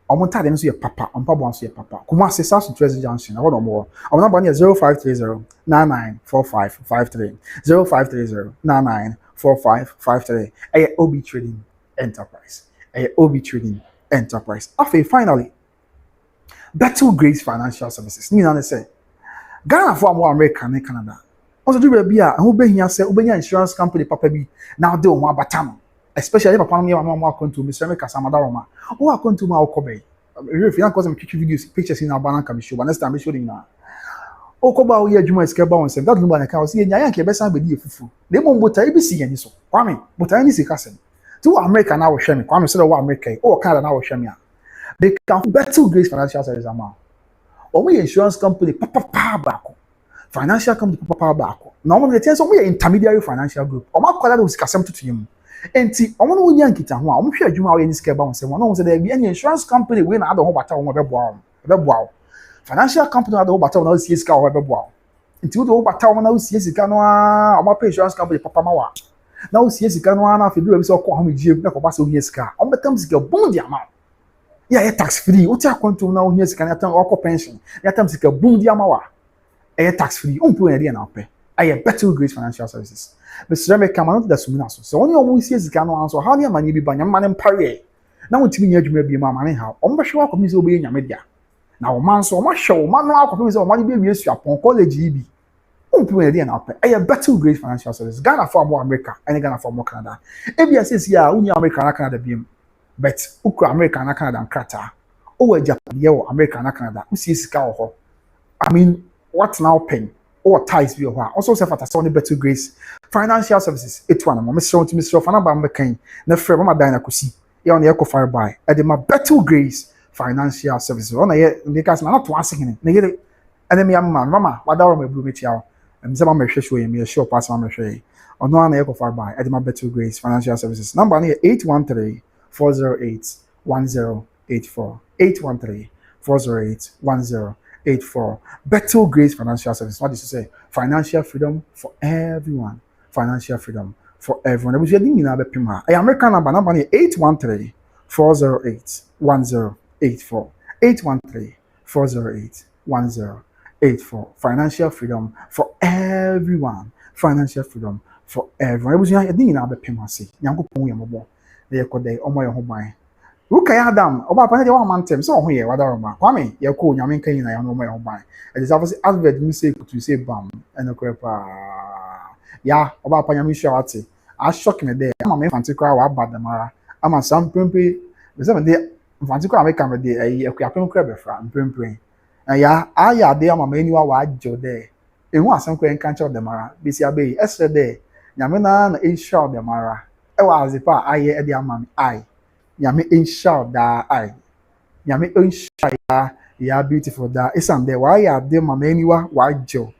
omo tade nso ye papa on pabo nso ye papa Kumasi South Interest Junction na wodo mo omo number na 0530 994553 0530 994553 obi trading enterprise obi trading enterprise after finally Battle Grace Financial Services ni na say Ghana for more America and Canada also do be a who be here say ubenya insurance company papa bi now dey on abatam especially papa no ma account to Mr. Kasamada Roma who account to ma okobe if you cause me videos pictures in abana can be show but next time be showing na okoba wo ye adwuma iska ba won say that Lumba na ka say nya yan ke be san be di efufu na mo mbota e bi si yan so kwame bota ni si kasem to America na wo hwe me kwame say wo America o Canada na wo hwe me a they can Battle Grace Financial Services ama o mo insurance company papa bako financial company papa back. Now one of the things we intermediary financial group. Oma kwala do sikasem tutu yim. Enti omo no wonya nkita ho a omo hwe adwuma we ni sika ba won no say there be any insurance company we na ado ho bata wo beboa. Financial company na ado ho bata wo na wo sie sika wo beboa. Enti wo do ho bata wo na wo sie sika no a omo pay insurance company papa ma wa. Na wo sie sika no a na afi do we say okọ ho mejie na ko ba say wo hie sika. Omo betam sika boom di amount. Yeah, tax free. What you want to now? Yes, can you tell me pension? You tell me say boom di amawa. Tax free. Umpu eri na ope. Better Grace Financial Services. But Serwaa come out that's so. So when you always see can answer how your money be ban your man pare. Now what me adwuma bi ma money how. Omba hwe akomi say obe nyame dia. Na o man so o ma hwe o man no akomi say o money be wi asu apon college yi bi. Umpu eri na ope. Better Grace Financial Services. Ghana for more America and Ghana for more Canada. Ebia says ya unya America na Canada bi. But ukra America na Canada and Accra. Oh, Japan, yeah, America and Canada. Who sees scout? I mean, what now pen? Or ties be or also self at a Better Grace Financial Services. It's one of my Mr. Fanabamba Kane, the friend of my Dina Kusi, you on the Echo Fire by, and my Better Grace Financial Services. On a year, because I'm not asking it. And then me, Mama, what are my blue metal? And some of my show me a show pass on my shay. On one Echo Fire by, and my Better Grace Financial Services. Number 813 408 1084. 813-408-1084. Better Grace Financial Service. What did you say? Financial freedom for everyone. Financial freedom for everyone. I was reading in Abepima. A American number 813-408-1084. 813-408-1084. Financial freedom for everyone. Financial freedom for everyone. I was reading in Abepima. Say, Yanko Pong Yamobo. They called the Omoy Hobby. Sh0wdown, oba pa de 1 month so ho ye wadaroma kwame ye ko nyame kan na ya no mo ban it is obviously advert me say to say bam eno krepa ya oba pa nyame hwa ate a shock me there ama me fanti kwa wa badamara ama sam prempe be say me de fanti kwa me kan me de akuyapem kra be fra prempe ya aya de ama me niwa wa ajo there ehu asem kwa nkan cha odemara be si abe esre there nyame na Sh0wdown e wa azipa aye e de ama me ai Yami Sh0wdown. Yami Sh0wdown. Ya beautiful da. Isam there. Why ya de mama anywa wajo.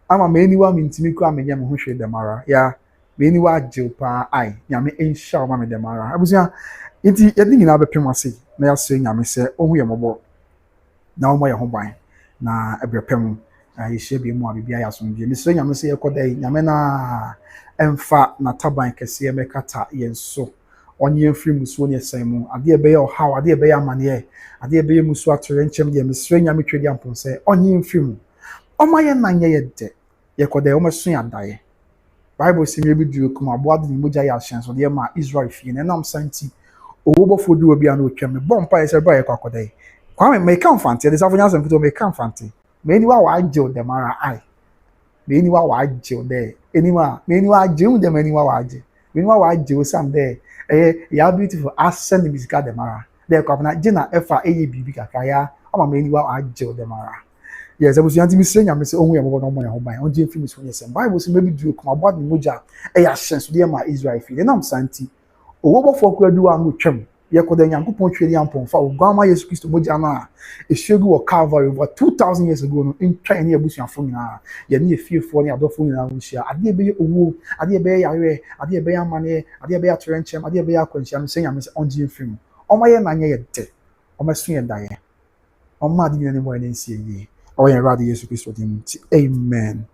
Ama meniwa mintimi kwa menya mo hwe demara. Ya meniwa jo pa ai. Yami Sh0wdown mama demara. Abusia inti yedi nyina bepem ase. Na ya so nyame se ohu ye mobo. Na omo ye ho ban. Na ebrepem yehye bi mu abibia ya so ndie. Misro nyame se yekoda nyame na emfa na taban kese mekata yenso. Onye mfiri musuo ne san mu ade ebe o haw ade ebe amane ade ebe musuo atore nchem de mesre nyame twedi ampon se onye mfiri mu omaye nanye ye de ye kode o maso ya daye bible se mebi duro kuma aboade ni moja ya hyen so de ma Israel fie ne nam santi owo fodu obi an otwem bompa ye se ba ye kwakoda kwame me kan fante de safonya sam fito me kan fante me ni wa agye de mara ai me ni wa agye de eniwa me ni wa agye de me ni wa agye me ni wa agye sam de ya beautiful ascend the musical demara there ko na gina efa bibi kakaya ama me niwa agel demara yes abusu yanti misre nyame se ohun ye mo no mo ye ho ban on je film so yesem bible se maybe do kuma board ni moja ya hyenso de ma Israel fi nam santi owo bofo ko adu anu twem ye ko da nyankopon tweli ampon fa ogwama Yesu Kristo moja na ehwegu wo Calvary over 2000 years ago no in try ni abusu afo nyina ye ne fiefo ne adofo nyina ho hia ade ebe ye owo ade ebe ye yare ade ebe ye amane ade ebe ye atorenchem ade ebe ye akwanchia no se nyame se onje film omaye nanye ye de omaso ye daye omma ade nyina ne mo ne nsie yi o ye rade Yesu Kristo dim amen.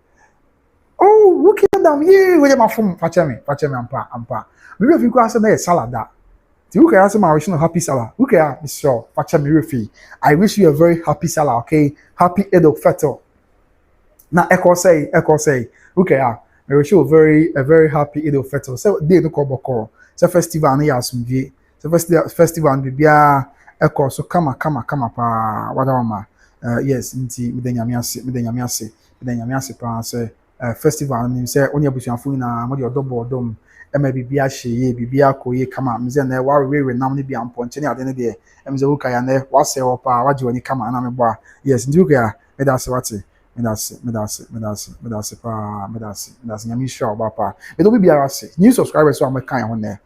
Oh, look at them. Yeah, we my phone. Patch me ampa. Maybe if you go ask me salada. You can ask my wish no happy Salah. Okay, Mr. Patch me refi. I wish you a very happy Salah, okay? Happy Eid al-Fitr. Now Echo say, okay, I wish you a very happy Eid al-Fitr. So day no ko. So festival na yasumdie. So festival bibia Echo so kama pa wadama. Yes, nti medanyame ase pa say festival mean say onye abusuafo na mo de odobodom ema bibia hyeye bibia koye kama mze na warewe nam ne bia mponche ne ade ne de emze wo kaya ne wase wo pa waje wani kama na me boa yes ndi ukaya me da se wate me da se pa nyame Sh0wdown ba pa me do bibia ase new subscribers so amakan ho ne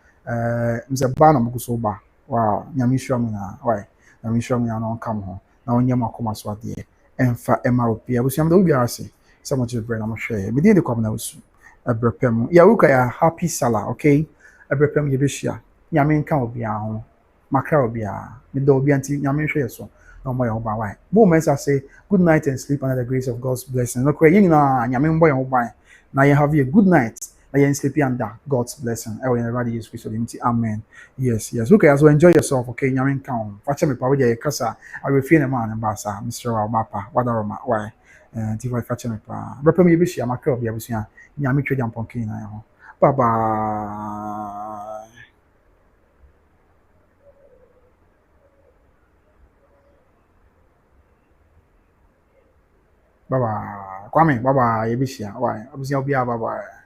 mze ba na mo so ba wow nyame Sh0wdown na why nyame Sh0wdown na on kam ho na onye makoma so ade emfa ema opia abusuam do bibia ase So much bread I'm share. Me dey come na usu. Ebrepem. Ya wuka ya happy sala, okay? Ebrepem ye beshia. Nyame nka obi ho. Makra obi a. Me do obi anti nyame hwe so. No more your why. Moments I say good night and sleep under the grace of God's blessing. No kra yin na nyame mbo your why. Na you have a good night. Na you sleepy under God's blessing. I will never use Christ amen. Yes, yes. Okay, so enjoy yourself, okay? Nyame nka ho. Watch me pa we dey kasa. I will feel the man and basa. Mr. Obapa. Wadaroma. Why? Nti fa fa kyerɛ me paa brɛpɛ mu yɛbɛhyia makra obi abusua nyame twɛ gya mpɔnke na ho bye bye bye bye kwame bye bye yɛbɛhyia why abusua obi a bye bye